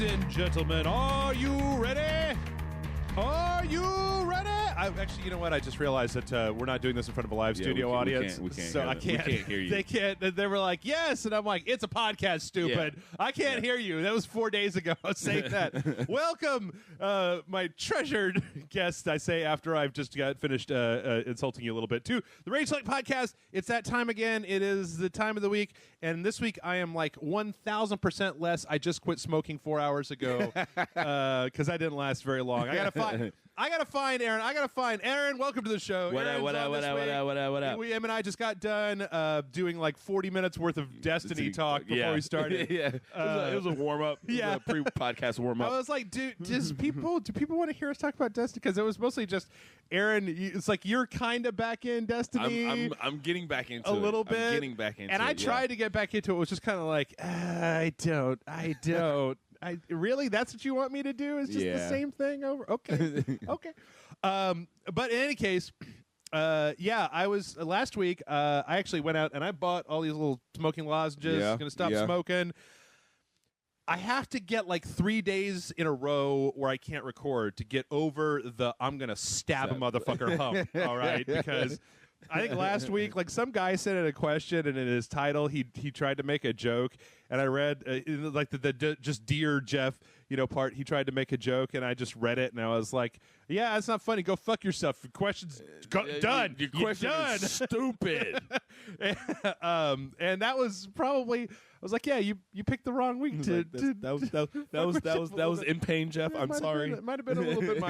Ladies and gentlemen, are you ready? Are you ready? Actually, you know what? I just realized that we're not doing this in front of a live studio audience. We can't so I can't hear you. They can't. They were like, yes. And I'm like, it's a podcast, stupid. Yeah. I can't hear you. That was 4 days ago. I was saying that. Welcome, my treasured guest, I say after I've just got finished insulting you a little bit, to the Rage Select Podcast. It's that time again. It is the time of the week. And this week, I am like 1,000% less. I just quit smoking 4 hours ago because I didn't last very long. I gotta find Aaron. Aaron, welcome to the show. What up? Em and I just got done doing like 40 minutes worth of Destiny talk before we started. It was a warm up. Yeah, a pre-podcast warm up. I was like, do people want to hear us talk about Destiny? Because it was mostly just Aaron. It's like you're kind of back in Destiny. I'm getting back into a little bit. I'm getting back into and it. I tried to get back into it. It was just kind of like I don't. Really? That's what you want me to do? It's just the same thing over? Okay. But in any case, I was last week. I actually went out and I bought all these little smoking lozenges. Going to stop smoking. I have to get like 3 days in a row where I can't record to get over the I'm going to stab a motherfucker hump. All right, because I think last week, like some guy sent in a question, and in his title, he tried to make a joke, and I read like the just dear Jeff, part. He tried to make a joke, and I just read it, and I was like, yeah, it's not funny. Go fuck yourself. Your question's done. Your question is stupid. And that was probably. I was like, yeah, you picked the wrong week to. That was in pain, Jeff. I'm sorry. It might have been a little bit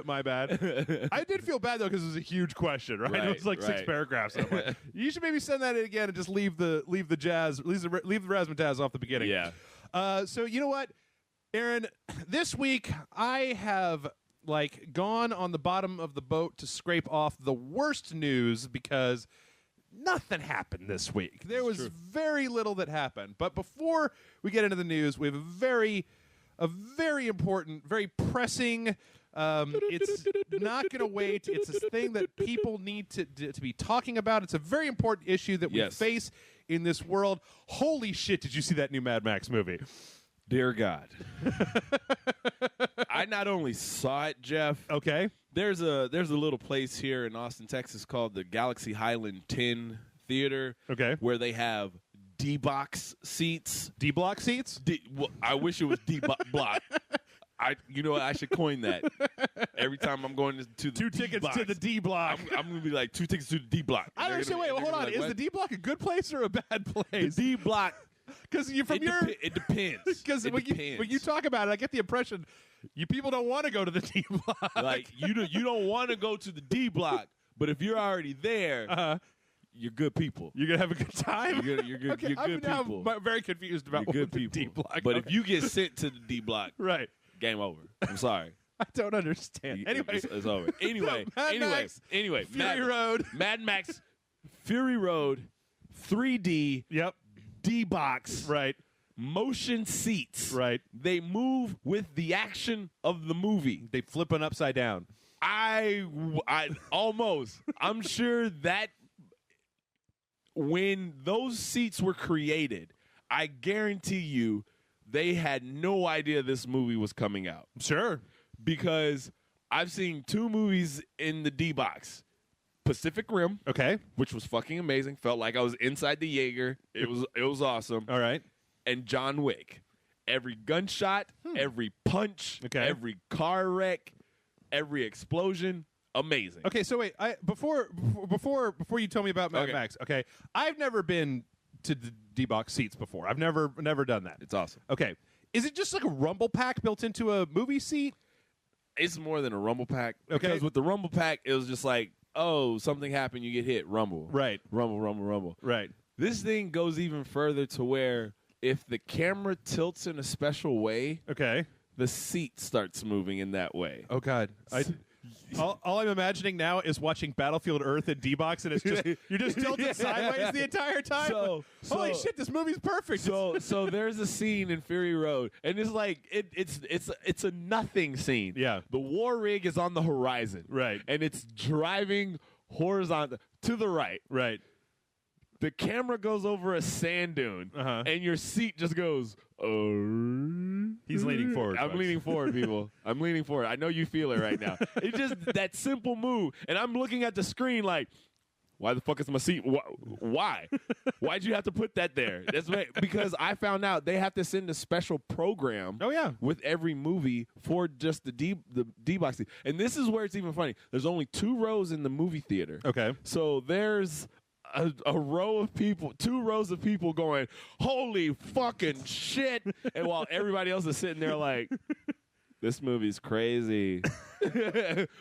my bad. I did feel bad though because it was a huge question, right? It was like 6 paragraphs. And I'm like, you should maybe send that in again and just leave the razzmatazz off the beginning. Yeah. So you know what, Aaron? This week I have gone on the bottom of the boat to scrape off the worst news because nothing happened this week. There was very little that happened. But before we get into the news, we have a very important, very pressing. It's not going to wait. It's a thing that people need to be talking about. It's a very important issue that we face in this world. Holy shit! Did you see that new Mad Max movie? Dear God. I not only saw it, Jeff. Okay. There's a little place here in Austin, Texas called the Galaxy Highland 10 Theater. Okay. Where they have dbox seats. D-block seats? I wish it was D-block. You know what? I should coin that. Every time I'm going to the 2 tickets D-box, to the D-block. I'm going to be like 2 tickets to the D-block. I don't understand. Wait, hold on. Like, is the D-block a good place or a bad place? The D-block. Because it depends. Because when you talk about it, I get the impression you people don't want to go to the D block. Like you don't want to go to the D block, but if you're already there, you're good people. You're gonna have a good time. You're good. Okay, you're good people. I'm very confused about good the people. D block. But if you get sent to the D block, right, game over. I'm sorry. I don't understand. Anyway, it's over. Anyway, Fury Road, Mad Max, Fury Road, 3D. Yep. D-box, right? Motion seats, right? They move with the action of the movie. They flip it upside down. I almost. I'm sure that when those seats were created, I guarantee you they had no idea this movie was coming out. Sure, because I've seen 2 movies in the D-box. Pacific Rim, okay, which was fucking amazing. Felt like I was inside the Jaeger. It was awesome. All right, and John Wick. Every gunshot, every punch, every car wreck, every explosion, amazing. Okay, so wait, before you tell me about Mad Max, okay, I've never been to the D-box seats before. I've never done that. It's awesome. Okay, is it just like a rumble pack built into a movie seat? It's more than a rumble pack. Okay, because with the rumble pack, it was just like, oh, something happened, you get hit, rumble. Right. Rumble. Right. This thing goes even further to where if the camera tilts in a special way, the seat starts moving in that way. Oh, God. All I'm imagining now is watching Battlefield Earth in D-box, and it's just you're just tilted sideways the entire time. Holy shit, this movie's perfect. So there's a scene in Fury Road, and it's like it's a nothing scene. Yeah, the war rig is on the horizon, right, and it's driving horizontal to the right, right. the camera goes over a sand dune, and your seat just goes. He's leaning forward. I'm leaning forward, people. I'm leaning forward. I know you feel it right now. It's just that simple move, and I'm looking at the screen like, why the fuck is my seat? Why? Why'd you have to put that there? That's because I found out they have to send a special program. Oh yeah, with every movie for just the dbox. And this is where it's even funny. There's only 2 rows in the movie theater. Okay, so there's a row of people, 2 rows of people going, holy fucking shit. And while everybody else is sitting there like, this movie's crazy.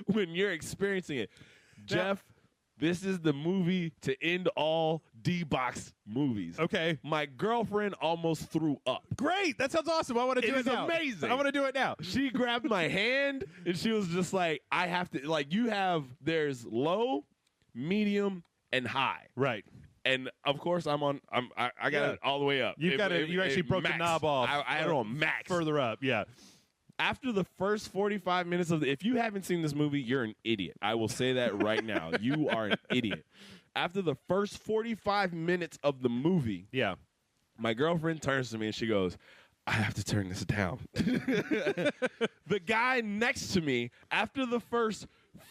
When you're experiencing it. Jeff, this is the movie to end all dbox movies. Okay. My girlfriend almost threw up. Great. That sounds awesome. I want to do it now. It's amazing. I want to do it now. She grabbed my hand and she was just like, I have to, like, there's low, medium, and high. Right. And of course, I got it all the way up. You actually broke the knob off. I had it on max. Further up, yeah. After the first 45 minutes if you haven't seen this movie, you're an idiot. I will say that right now. You are an idiot. After the first 45 minutes of the movie, my girlfriend turns to me and she goes, I have to turn this down. The guy next to me, after the first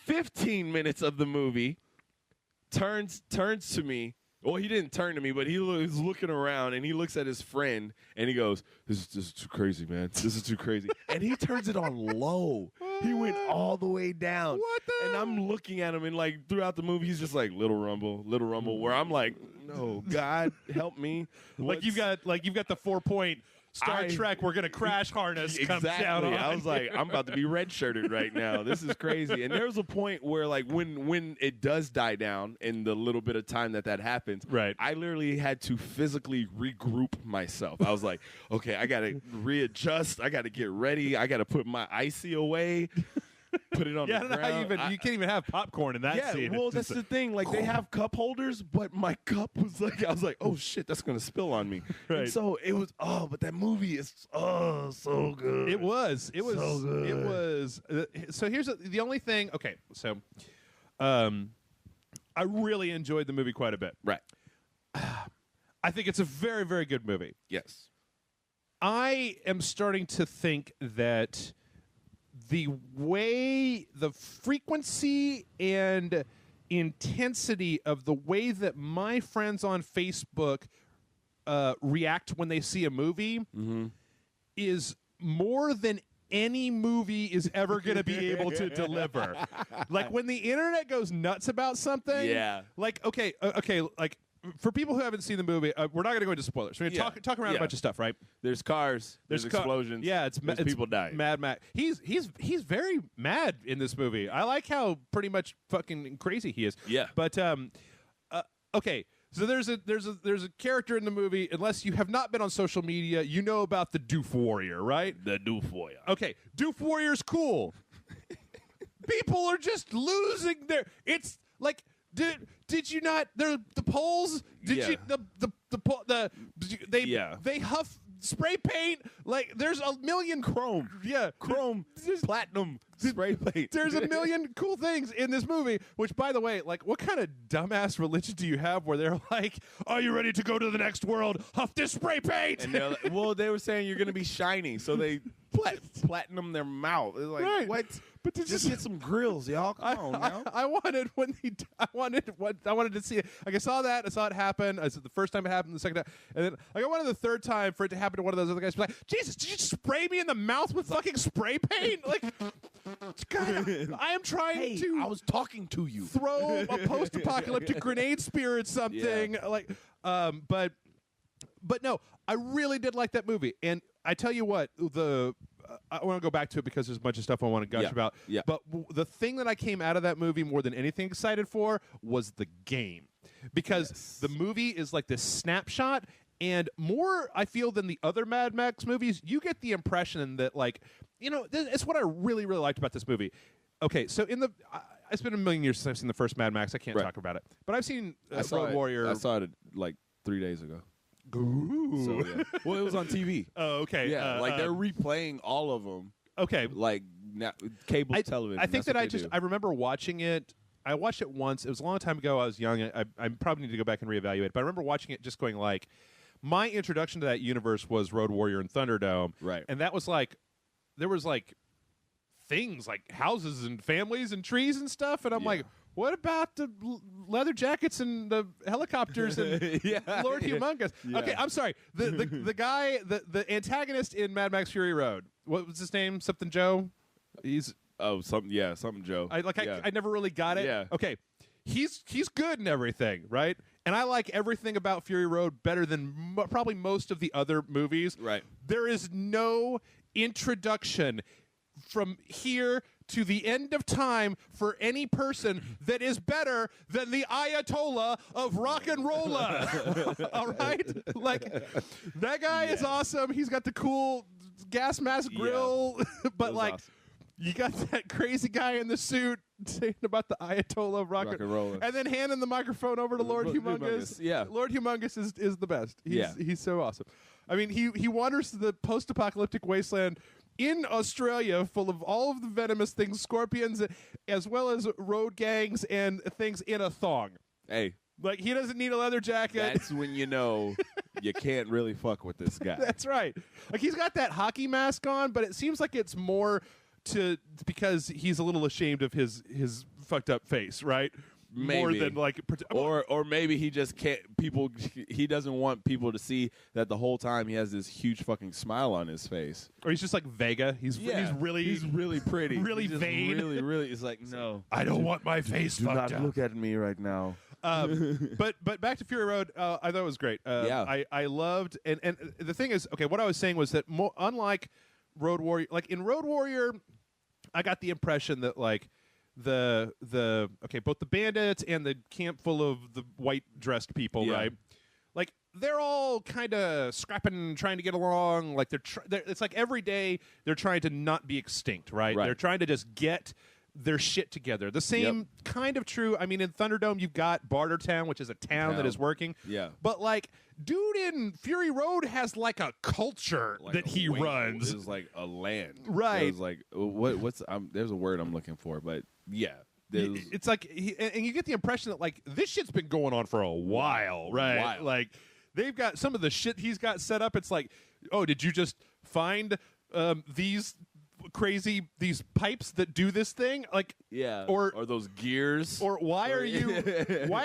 15 minutes of the movie, turns to me. Well, he didn't turn to me, but he was looking around, and he looks at his friend, and he goes, this is too crazy, man. This is too crazy. And he turns it on low. He went all the way down. What the? And I'm looking at him, and, like, throughout the movie, he's just like, little rumble, where I'm like, no, God, help me. Like you've got the 4-point Star Trek, we're going to crash harness comes down on. I was like, I'm about to be red-shirted right now. This is crazy. And there was a point where, like, when it does die down in the little bit of time that happens, right, I literally had to physically regroup myself. I was like, okay, I got to readjust. I got to get ready. I got to put my icy away. Put it on the ground. I don't know how you can't even have popcorn in that scene. Well, that's the thing. Like, they have cup holders, but my cup was like, I was like, oh, shit, that's going to spill on me. Right. And so it was, but that movie is, so good. It was so good. It was. So here's the only thing. Okay, so I really enjoyed the movie quite a bit. Right. I think it's a very, very good movie. Yes. I am starting to think that the frequency and intensity of the way that my friends on Facebook react when they see a movie is more than any movie is ever going to be able to deliver. Like, when the internet goes nuts about something, like, okay, like, for people who haven't seen the movie, we're not going to go into spoilers. We're going to talk around a bunch of stuff, right? There's cars. There's explosions. Yeah, it's people dying. Mad Max. He's very mad in this movie. I like how pretty much fucking crazy he is. Yeah. But okay, so there's a character in the movie. Unless you have not been on social media, you know about the Doof Warrior, right? The Doof Warrior. Okay, Doof Warrior's cool. People are just losing their. It's like. Did you not? The polls. Did you they huff spray paint? Like, there's a million chrome. Yeah, chrome, platinum spray paint. There's a million cool things in this movie. Which, by the way, like, what kind of dumbass religion do you have where they're like, "Are you ready to go to the next world? Huff this spray paint." And they're like, well, they were saying you're going to be shiny, so they platinum their mouth. It's like, right. What? But just get some grills, y'all. Come on now. I wanted to see it. Like, I saw that. I saw it happen. I said the first time it happened, the second time, and then like I wanted the third time for it to happen to one of those other guys. Like, Jesus, did you spray me in the mouth with fucking spray paint? Like, God, I am trying to. I was talking to you. Throw a post-apocalyptic grenade spear at something. Yeah. Like, but no, I really did like that movie, and I tell you what, I want to go back to it because there's a bunch of stuff I want to gush about. Yeah. But the thing that I came out of that movie more than anything excited for was the game. Because the movie is like this snapshot, and more, I feel, than the other Mad Max movies, you get the impression that, like, you know, it's what I really, really liked about this movie. Okay, so it's been a million years since I've seen the first Mad Max. I can't talk about it. But I've seen Road Warrior. I saw it like 3 days ago. Ooh. So, yeah. Well, it was on TV. Oh, okay. Yeah, like they're replaying all of them. Okay. Like cable television. I think that I remember watching it I watched it once. It was a long time ago. I was young. I probably need to go back and reevaluate. But I remember watching it, just going like, my introduction to that universe was Road Warrior and Thunderdome, right? And that was like, there was like things like houses and families and trees and stuff, and I'm like, what about the leather jackets and the helicopters and Lord Humongous? Yeah. Okay, I'm sorry. The guy, the antagonist in Mad Max Fury Road, what was his name? Something Joe? He's something Joe. I never really got it. Yeah. Okay. He's good and everything, right? And I like everything about Fury Road better than probably most of the other movies. Right. There is no introduction from here to the end of time for any person that is better than the Ayatollah of rock and rolla. All right? Like, that guy is awesome. He's got the cool gas mask grill. But, like, awesome. You got that crazy guy in the suit saying about the Ayatollah of rock and roll, and then handing the microphone over to Lord Humongous. Yeah. Lord Humongous is the best. He's so awesome. I mean, he wanders the post-apocalyptic wasteland in Australia, full of all of the venomous things, scorpions, as well as road gangs and things in a thong. Hey. Like, he doesn't need a leather jacket. That's when you know you can't really fuck with this guy. That's right. Like, he's got that hockey mask on, but it seems like it's more because he's a little ashamed of his fucked up face, right? Maybe. More than like, or maybe he just can't. He doesn't want people to see that the whole time he has this huge fucking smile on his face. Or he's just like Vega. He's really pretty, really vain. Really. It's like, no, I don't want my face. Do not look at me right now. But back to Fury Road, I thought it was great. I loved and the thing is, okay, what I was saying was that unlike Road Warrior, like in Road Warrior, I got the impression that like both the bandits and the camp full of the white dressed people, right? Like, they're all kind of scrapping, trying to get along. Like it's like every day they're trying to not be extinct, right? They're trying to just get their shit together. The same kind of true. I mean, in Thunderdome, you've got Bartertown, which is a town that is working. Yeah. But like, dude in Fury Road has like a culture like that he runs. It's like a land, right? It's like what's there's a word I'm looking for, but it's like and you get the impression that like this shit's been going on for a while, right? Like, they've got some of the shit he's got set up. It's like, oh, did you just find these pipes that do this thing, like, or those gears, or why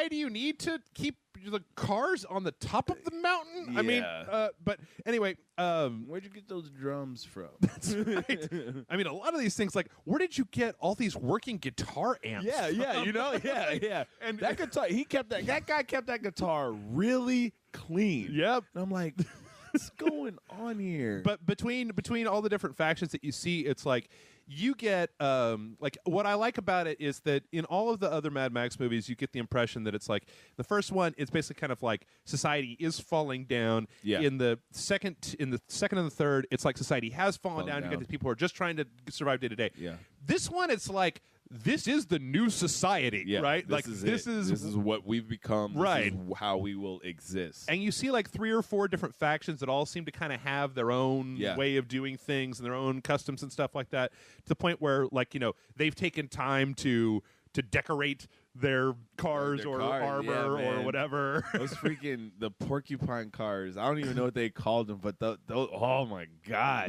do you need to keep the cars on the top of the mountain? I mean, but anyway, where'd you get those drums from? That's right. I mean, a lot of these things, like, where did you get all these working guitar amps from? You know, and that guitar, that guy kept that guitar really clean. Yep. And I'm like, what's going on here? But between all the different factions that you see, it's like you get like, what I like about it is that in all of the other Mad Max movies, you get the impression that it's like the first one, it's basically kind of like society is falling down. In the second and the third, it's like society has fallen down. You get these people who are just trying to survive day to day. This one, it's like, this is the new society, right? This is what we've become. Right. This is how we will exist. And you see like 3 or 4 different factions that all seem to kind of have their own way of doing things and their own customs and stuff like that, to the point where, like, you know, they've taken time to decorate their cars or armor or whatever. Those freaking the porcupine cars. I don't even know what they called them, but those, oh my gosh.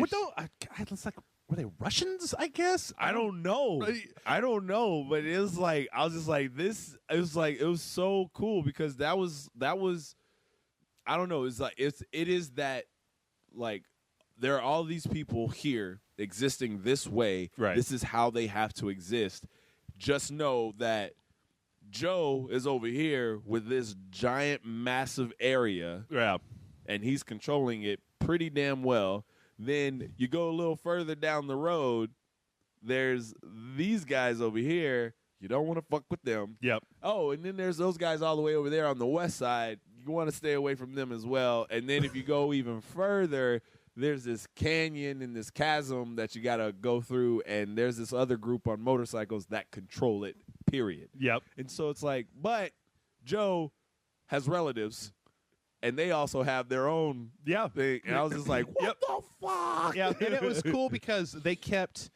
It's like, were they Russians, I guess? I don't know. But it was like, I was just like, this. It was like, it was so cool because that was. I don't know. It's like it is that, like, there are all these people here existing this way. Right. This is how they have to exist. Just know that Joe is over here with this giant, massive area. Yeah. And he's controlling it pretty damn well. Then you go a little further down the road, there's these guys over here. You don't want to fuck with them. Yep. Oh, and then there's those guys all the way over there on the west side. You want to stay away from them as well. And then if you go even further, there's this canyon and this chasm that you got to go through, and there's this other group on motorcycles that control it, period. Yep. And so it's like, but Joe has relatives. And they also have their own thing. And I was just like, what the fuck? Yeah, and it was cool because they kept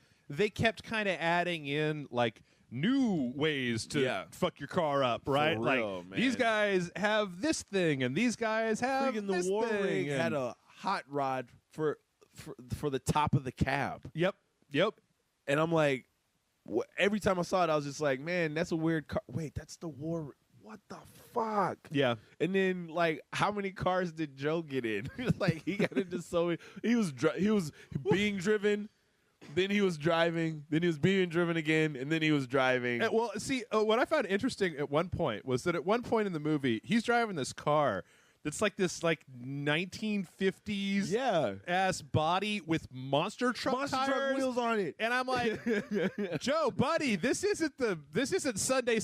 kind of adding in, like, new ways to fuck your car up, right? For like real, man. these guys have this thing, and these guys have Freaking this the War thing. Rig had a hot rod for the top of the cab. Yep. And I'm like, every time I saw it, I was just like, man, that's a weird car. Wait, that's the War. What the fuck? Yeah. And then, like, how many cars did Joe get in? Like, he got into so many. He was being driven, then he was driving, then he was being driven again, and then he was driving. Well, see, what I found interesting at one point was that at one point in the movie, he's driving this car that's like this 1950s ass body with monster truck tires, wheels on it. and I'm like, Joe, buddy, this isn't Sunday.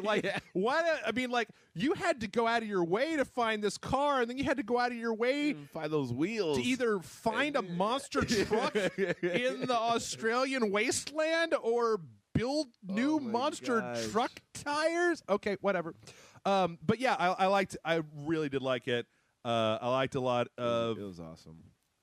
Like, why? I mean, like, you had to go out of your way to find this car, and then you had to go out of your way find those wheels to either find a monster truck in the Australian wasteland or build new monster truck tires. Okay, whatever. But yeah, I really did like it. I liked a lot of. It was awesome.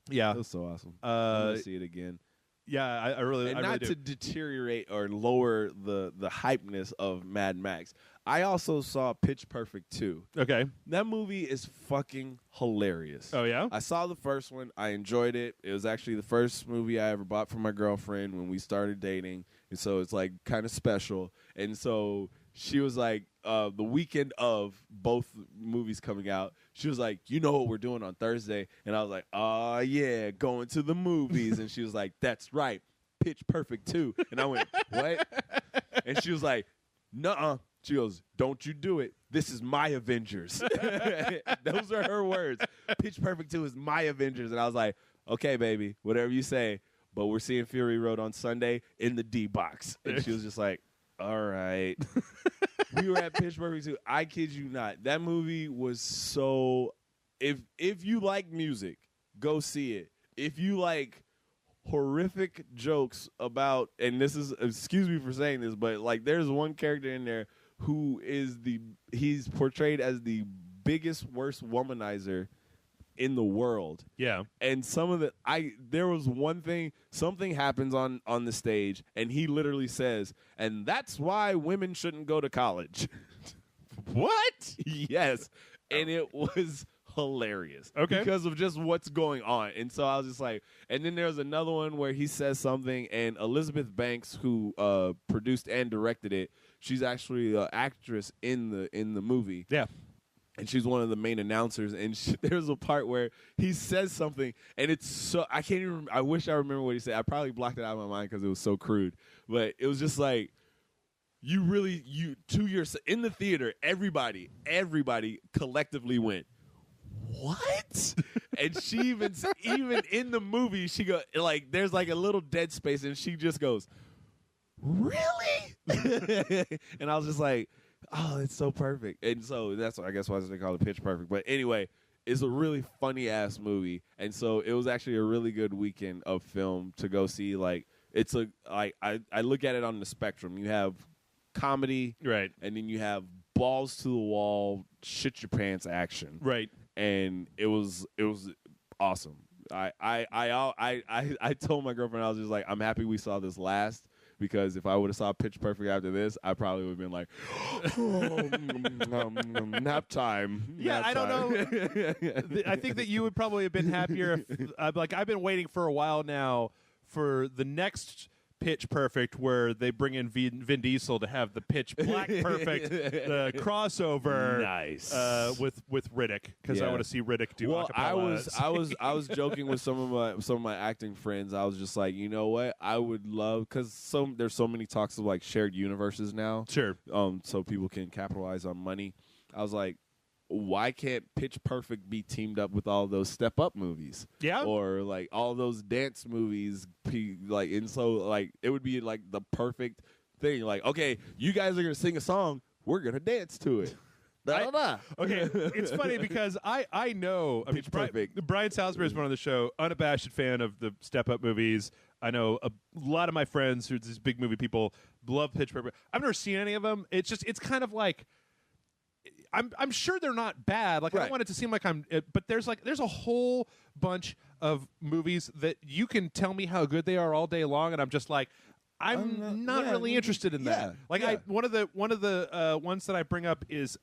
Yeah, it was so awesome. I'm gonna see it again. Yeah, I really. And I not really to do. deteriorate or lower the hypeness of Mad Max. I also saw Pitch Perfect 2. Okay, that movie is fucking hilarious. Oh yeah, I saw the first one. I enjoyed it. It was actually the first movie I ever bought for my girlfriend when we started dating, and so it's like kind of special. And so she was like, the weekend of both movies coming out, she was like, you know what we're doing on Thursday? And I was like, oh, yeah, going to the movies. And she was like, that's right, Pitch Perfect 2. And I went, what? And she was like, nuh-uh. She goes, don't you do it. This is my Avengers. Those are her words. Pitch Perfect 2 is my Avengers. And I was like, okay, baby, whatever you say. But we're seeing Fury Road on Sunday in the dbox. And she was just like, all right. We were at Pitch Perfect 2. I kid you not. That movie was so... If you like music, go see it. If you like horrific jokes about... And this is... Excuse me for saying this, but like there's one character in there who is he's portrayed as the biggest, worst womanizer in the world. Yeah. And there was one thing, something happens on the stage, and he literally says, and that's why women shouldn't go to college. What? Yes. And it was hilarious. Okay. Because of just what's going on. And so I was just like, and then there's another one where he says something, and Elizabeth Banks, who produced and directed it, she's actually an actress in the movie. Yeah. And she's one of the main announcers. And there's a part where he says something, and it's so I can't even. I wish I remember what he said. I probably blocked it out of my mind because it was so crude. But it was just like, in the theater, everybody collectively went, what? And she even in the movie, she go like, there's like a little dead space, and she just goes, really? And I was just like, oh, it's so perfect. And so that's I guess why they call it Pitch Perfect. But anyway, it's a really funny ass movie, and so it was actually a really good weekend of film to go see. Like I look at it on the spectrum. You have comedy, right, and then you have balls to the wall, shit your pants action, right. And it was awesome. I told my girlfriend, I was just like, I'm happy we saw this last, because if I would have saw Pitch Perfect after this, I probably would have been like, nap time. Yeah, I don't know. I think that you would probably have been happier if, I've been waiting for a while now for the next Pitch Perfect, where they bring in Vin Diesel to have the Pitch Black Perfect, the crossover, nice, with Riddick, because I want to see Riddick do. Well, acapella. I was joking with some of my acting friends. I was just like, you know what, I would love, because there's so many talks of like shared universes now. Sure. So people can capitalize on money. I was like, why can't Pitch Perfect be teamed up with all those Step Up movies? Yeah. Or like all those dance movies, like, and so like it would be like the perfect thing. Like, okay, you guys are gonna sing a song, we're gonna dance to it. Okay, it's funny because I know. I mean, Brian Salisbury is one on the show, unabashed fan of the Step Up movies. I know a lot of my friends who are these big movie people love Pitch Perfect. I've never seen any of them. It's kind of like, I'm sure they're not bad. Like, I don't want it to seem like but there's a whole bunch of movies that you can tell me how good they are all day long, and I'm just like, I'm not really interested in that. Like one of the ones that I bring up is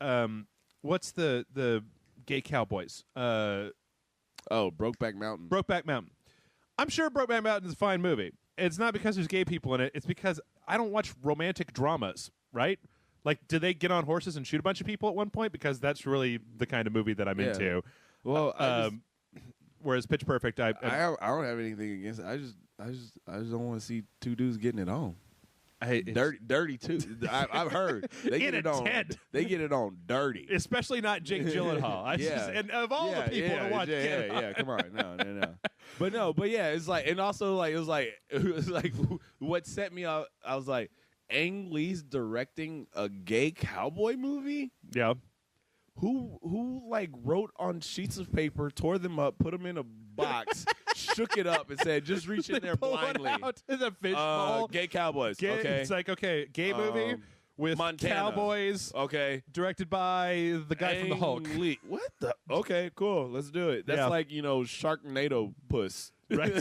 what's the gay cowboys? Brokeback Mountain. Brokeback Mountain. I'm sure Brokeback Mountain is a fine movie. It's not because there's gay people in it. It's because I don't watch romantic dramas, right? Like, do they get on horses and shoot a bunch of people at one point? Because that's really the kind of movie that I'm into. Well, whereas Pitch Perfect, I don't have anything against it. I just don't want to see two dudes getting it on. Dirty too. I've heard they get it on. They get it on dirty, especially not Jake Gyllenhaal. And of all the people to watch, come on, no. But yeah, it's like, and also like it was like what set me up. I was like, Ang Lee's directing a gay cowboy movie. Yeah. Who like wrote on sheets of paper, tore them up, put them in a box, shook it up, and said, "Just reach in there blindly." In a fishbowl. Gay cowboys. Okay, it's like gay movie with Montana. Cowboys. Okay, directed by the guy from the Hulk. Lee. What the? Okay, cool. Let's do it. That's like Sharknado puss. Right.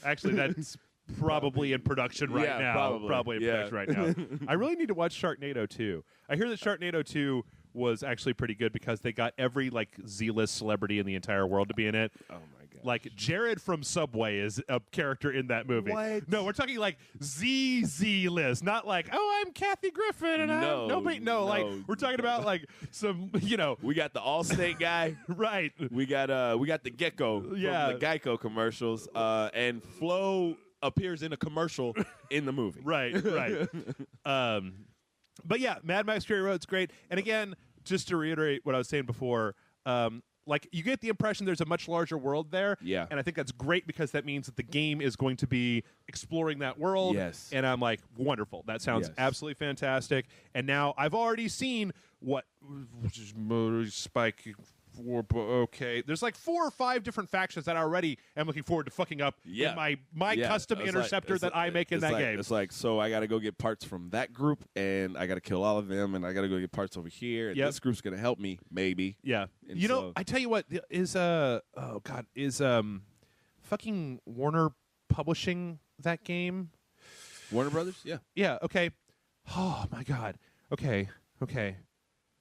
Actually, that's probably in production right now. Probably in production right now. I really need to watch Sharknado 2. I hear that Sharknado 2 was actually pretty good because they got every Z-list celebrity in the entire world to be in it. Oh my god! Like Jared from Subway is a character in that movie. What? No, we're talking like Z-list, not like I'm Kathy Griffin and I'm nobody. No, like we're talking about like some We got the Allstate guy, right? We got the Gecko from the Geico commercials, and Flo appears in a commercial in the movie. Right. But yeah, Mad Max Fury Road's great. And again, just to reiterate what I was saying before, you get the impression there's a much larger world there. Yeah. And I think that's great because that means that the game is going to be exploring that world. Yes. And I'm like, wonderful. That sounds absolutely fantastic. And now I've already seen which is Motor Spike. Okay, there's like 4 or 5 different factions that I already am looking forward to fucking up in my custom interceptor that I make in that game. It's like, so I got to go get parts from that group, and I got to kill all of them, and I got to go get parts over here, and this group's going to help me, maybe. Yeah. And I tell you what, is fucking Warner publishing that game? Warner Brothers? Yeah. Yeah, okay. Oh, my God. Okay.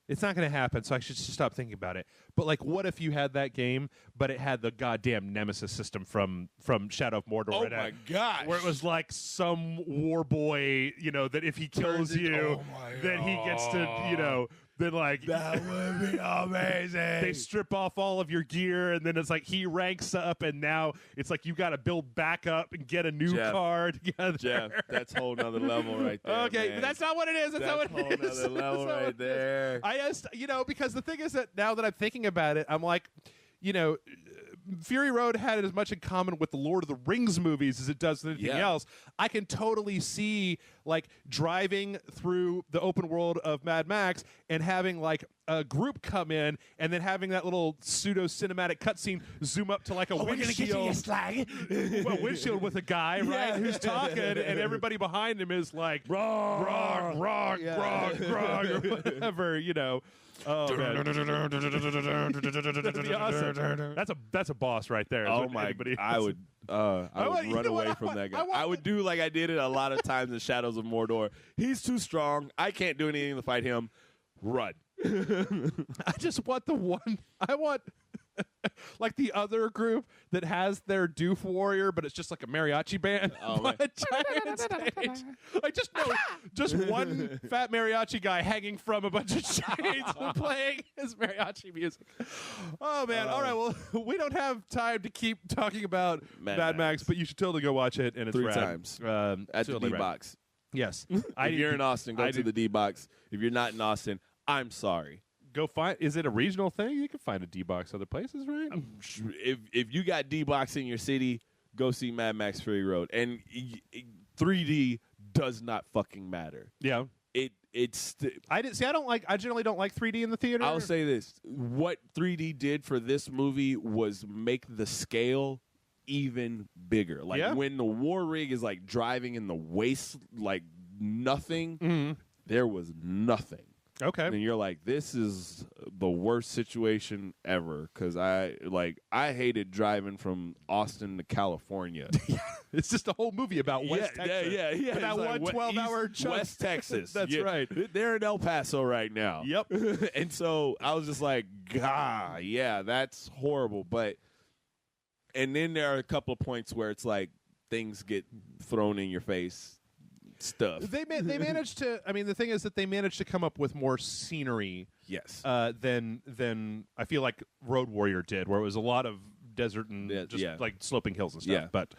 It's not going to happen, so I should just stop thinking about it. But what if you had that game, but it had the goddamn Nemesis system from Shadow of Mordor? Oh my gosh! Where it was like some war boy, that if he kills you, then he gets to, then that would be amazing. They strip off all of your gear, and then it's like he ranks up, and now it's like you got to build back up and get a new car together. Jeff, that's a whole nother level right there. Okay, but that's not what it is. That's not what it is. That's a whole nother level right there. I just, because the thing is that now that I'm thinking about it, I'm like, Fury Road had as much in common with the Lord of the Rings movies as it does with anything else. I can totally see driving through the open world of Mad Max and having a group come in and then having that little pseudo cinematic cutscene zoom up to a windshield. A windshield with a guy, right, who's talking, and everybody behind him is like grog, grog, grog, grog, or whatever, Oh man, that'd be awesome. That's a boss right there. Oh my! I would run away from that guy. I would do like I did it a lot of times in Shadows of Mordor. He's too strong. I can't do anything to fight him. Run. I just want the one. I want the other group that has their doof warrior, but it's just like a mariachi band on a giant stage. Just one fat mariachi guy hanging from a bunch of shades playing his mariachi music. Oh man! All right, well, we don't have time to keep talking about Mad Max, but you should totally go watch it, and it's 3 rad. times at the D-box. Yes, if you're in Austin, go to the D-box. If you're not in Austin, I'm sorry. Go find. Is it a regional thing? You can find a D-box other places, right? If you got D-box in your city, go see Mad Max Fury Road. And 3D does not fucking matter. Yeah. I generally don't like 3D in the theater. I'll say this: what 3D did for this movie was make the scale even bigger. When the war rig is driving in the waste, nothing. Mm-hmm. There was nothing. Okay. And you're like, this is the worst situation ever because I hated driving from Austin to California. It's just a whole movie about West Texas. Yeah. About It's one like 12-hour chunk. West Texas. That's right. They're in El Paso right now. Yep. And so I was just like, God, yeah, that's horrible. And then there are a couple of points where it's like things get thrown in your face. Stuff. They managed to. I mean, the thing is that they managed to come up with more scenery. Yes. Than I feel like Road Warrior did, where it was a lot of desert and like sloping hills and stuff. Yeah. But,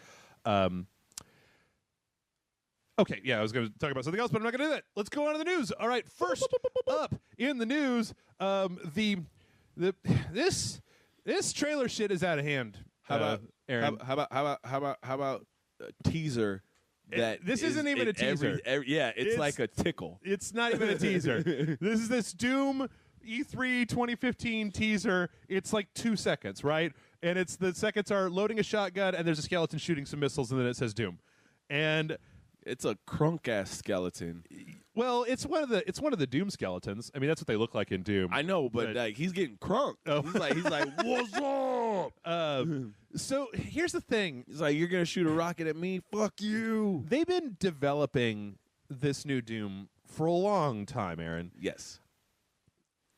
okay, yeah, I was going to talk about something else, but I'm not going to do that. Let's go on to the news. All right, first up in the news, this trailer shit is out of hand. How about Aaron? How about a teaser? That this isn't even a teaser. It's like a tickle. It's not even a teaser. This is this Doom E3 2015 teaser. It's like 2 seconds, right? And it's the seconds are loading a shotgun and there's a skeleton shooting some missiles and then it says Doom. And it's a crunk ass skeleton. Well, it's one of the Doom skeletons. I mean, that's what they look like in Doom. I know, but like he's getting crunked. Oh. He's like, what's up? So here's the thing. He's like, you're gonna shoot a rocket at me? Fuck you. They've been developing this new Doom for a long time, Aaron. Yes.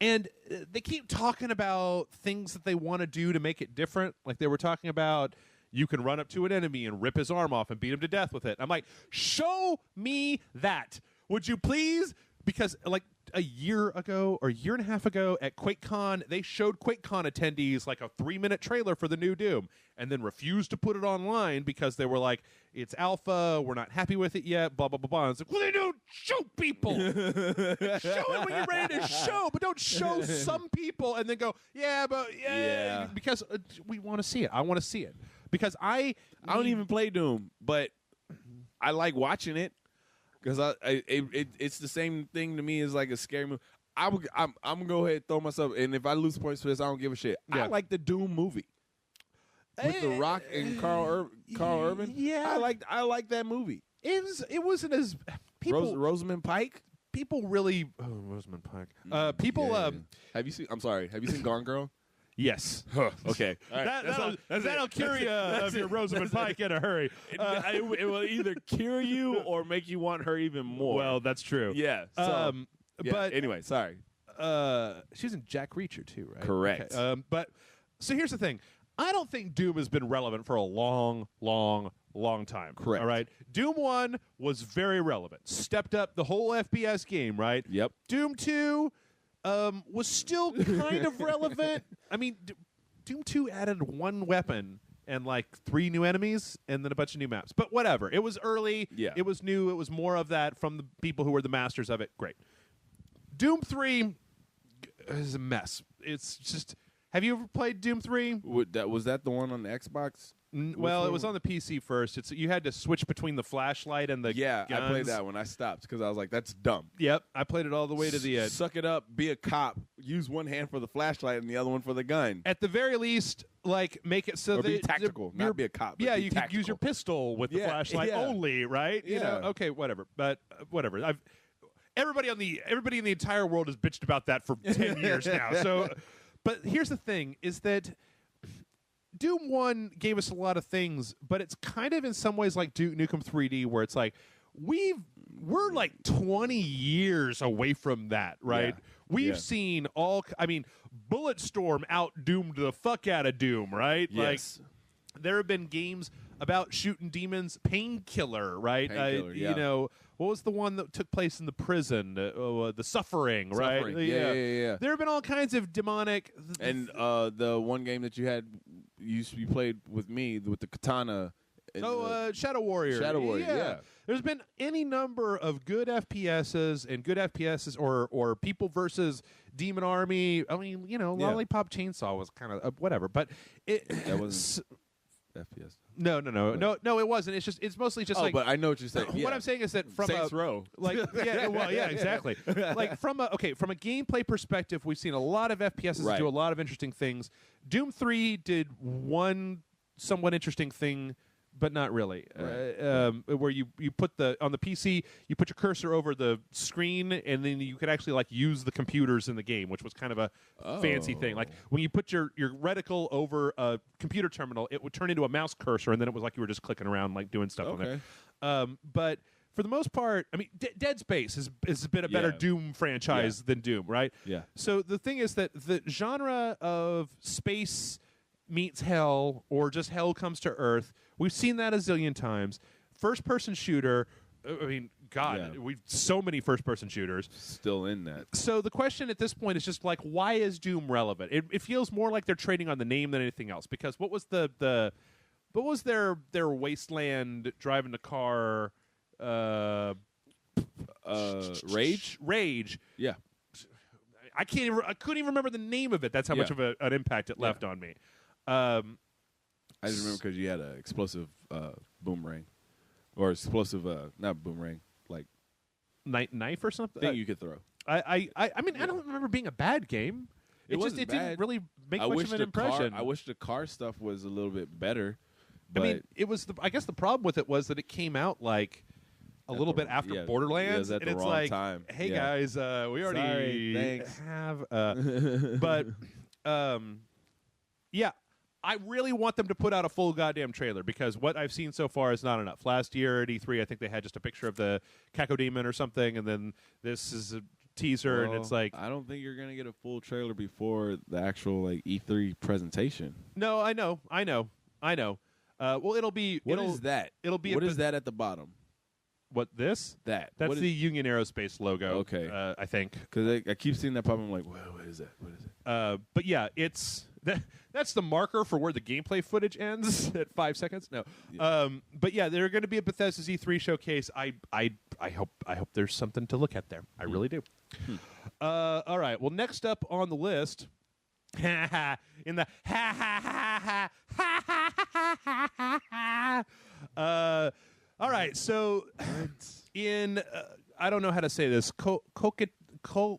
And they keep talking about things that they want to do to make it different. Like they were talking about you can run up to an enemy and rip his arm off and beat him to death with it. I'm like, show me that. Would you please? Because like a year ago or a year and a half ago at QuakeCon, they showed QuakeCon attendees like a 3-minute trailer for the new Doom and then refused to put it online because they were like, it's alpha, we're not happy with it yet, blah, blah, blah, blah. And it's like, well, they don't show people. Show it when you're ready to show, but don't show some people and then go, yeah. Because we want to see it. I want to see it. Because I don't even play Doom, but I like watching it. Because it's the same thing to me as like a scary movie. I'm gonna go ahead and throw myself, and if I lose points for this, I don't give a shit. Yeah. I like the Doom movie with The Rock and Carl Urban. Yeah, I like that movie. It wasn't as people Rosamund Pike. People really Rosamund Pike. People have you seen Gone Girl? Yes. Okay. All right. That'll cure you of your Rosamund Pike in a hurry. It will either cure you or make you want her even more. Well, that's true. Yeah. So, but anyway, sorry. She was in Jack Reacher too, right? Correct. Okay. But so here's the thing. I don't think Doom has been relevant for a long time. Correct. All right. Doom 1 was very relevant. Stepped up the whole FPS game, right? Yep. Doom 2 was still kind of relevant. I mean, Doom 2 added one weapon and like 3 new enemies and then a bunch of new maps. But whatever. It was early. Yeah. It was new. It was more of that from the people who were the masters of it. Great. Doom 3 is a mess. It's just... Have you ever played Doom 3? Was that the one on the Xbox? Well, it was on the PC first. You had to switch between the flashlight and the guns. I played that one. I stopped because I was like, that's dumb. Yep, I played it all the way to the end. Suck it up, be a cop, use one hand for the flashlight and the other one for the gun. At the very least, like, make it so or that... be tactical, not be a cop. Yeah, you could use your pistol with the flashlight only, right? Yeah. You know? Okay, whatever. But whatever. Everybody in the entire world has bitched about that for 10 years now. So... But here's the thing, is that Doom 1 gave us a lot of things, but it's kind of in some ways like Duke Nukem 3D, where it's like, we're like 20 years away from that, right? Yeah. We've seen Bulletstorm out-doomed the fuck out of Doom, right? Yes. Like, there have been games about shooting demons. Painkiller, right? Painkiller, You know... What was the one that took place in the prison? The Suffering, right? Yeah. There have been all kinds of demonic... And the one game that you played with me, with the katana... Shadow Warrior. Shadow Warrior, yeah. There's been any number of good FPSs and good FPSs or people versus Demon Army. I mean, Lollipop Chainsaw was kind of whatever. But that was FPS. No, it wasn't. It's mostly just like... but I know what you're saying. Yeah. What I'm saying is that from Saints Row. Exactly. Like from a gameplay perspective, we've seen a lot of FPSs do a lot of interesting things. Doom 3 did one somewhat interesting thing but not really. Right. Where you put on the PC, you put your cursor over the screen, and then you could actually like use the computers in the game, which was kind of a fancy thing. Like when you put your reticle over a computer terminal, it would turn into a mouse cursor, and then it was like you were just clicking around, like doing stuff on there. But for the most part, I mean, Dead Space has been a better Doom franchise than Doom, right? Yeah. So the thing is that the genre of space meets hell, or just hell comes to Earth, we've seen that a zillion times. First-person shooter, I mean, God, we've so many first-person shooters. Still in that. So the question at this point is just like, why is Doom relevant? It feels more like they're trading on the name than anything else. Because what was what was their wasteland driving the car? Rage. Yeah. I couldn't even remember the name of it. That's how much of an impact it left on me. I just remember because you had an explosive boomerang, or explosive not boomerang, like knife or something. Thing you could throw. I mean, I don't remember being a bad game. It didn't really make much of an impression. I wish the car stuff was a little bit better. I mean, it was. I guess the problem with it was that it came out like a little bit after Borderlands, and it's like, time. Hey guys, we already have. But yeah. I really want them to put out a full goddamn trailer, because what I've seen so far is not enough. Last year at E3, I think they had just a picture of the Cacodemon or something, and then this is a teaser, and it's like... I don't think you're going to get a full trailer before the actual like E3 presentation. No, I know. Well, it'll be... What is that? It'll be... What is that at the bottom? What, this? That. That's the Union Aerospace logo, okay. I think. Because I keep seeing that pop, I'm like, what is that? What is it? But yeah, it's... That's the marker for where the gameplay footage ends at 5 seconds. No, but yeah, they're going to be a Bethesda's E3 showcase. I hope there's something to look at there. I really do. All right. Well, next up on the list, in the all right. So in I don't know how to say this. Coquitlam,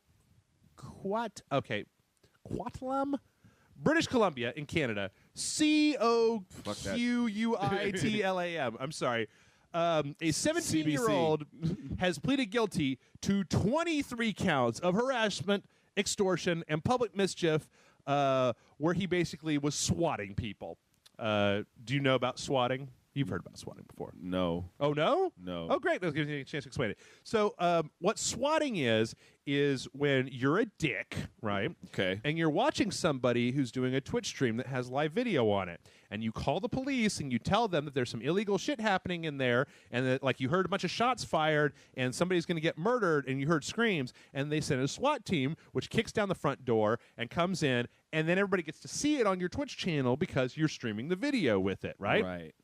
British Columbia in Canada, Coquitlam. I'm sorry. A 17-year-old has pleaded guilty to 23 counts of harassment, extortion, and public mischief, where he basically was swatting people. Do you know about swatting? You've heard about swatting before. No. Oh, no? No. Oh, great. Let's give you a chance to explain it. So what swatting is when you're a dick, right? Okay. And you're watching somebody who's doing a Twitch stream that has live video on it. And you call the police and you tell them that there's some illegal shit happening in there, and that like you heard a bunch of shots fired and somebody's going to get murdered, and you heard screams, and they send a SWAT team, which kicks down the front door and comes in, and then everybody gets to see it on your Twitch channel because you're streaming the video with it, right? Right.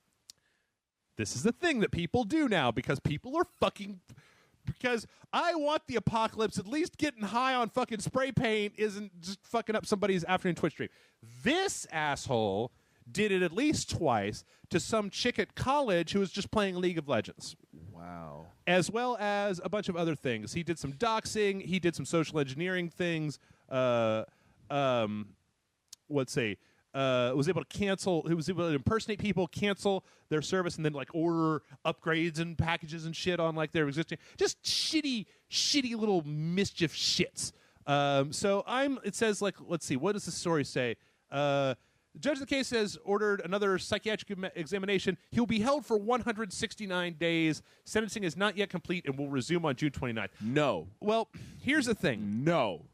This is the thing that people do now, because people are fucking... Because I want the apocalypse, at least getting high on fucking spray paint isn't just fucking up somebody's afternoon Twitch stream. This asshole did it at least twice to some chick at college who was just playing League of Legends. Wow. As well as a bunch of other things. He did some doxing. He did some social engineering things. Was able to cancel. He was able to impersonate people, cancel their service, and then like order upgrades and packages and shit on like their existing. Just shitty little mischief shits. It says like, let's see, what does the story say? The judge of the case has ordered another psychiatric examination. He'll be held for 169 days. Sentencing is not yet complete and will resume on June 29th. No. Well, here's the thing. No.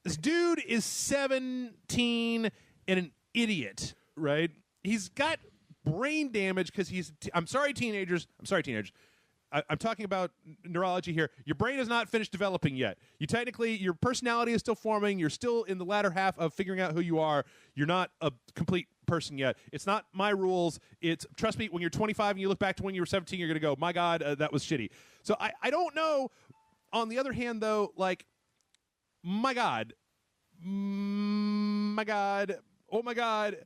This dude is 17 and an idiot, right? He's got brain damage because I'm sorry, teenagers. I'm talking about neurology here. Your brain is not finished developing yet. Your personality is still forming. You're still in the latter half of figuring out who you are. You're not a complete person yet. It's not my rules. Trust me, when you're 25 and you look back to when you were 17, you're going to go, my God, that was shitty. So I don't know. On the other hand, though, like, my God, oh my God,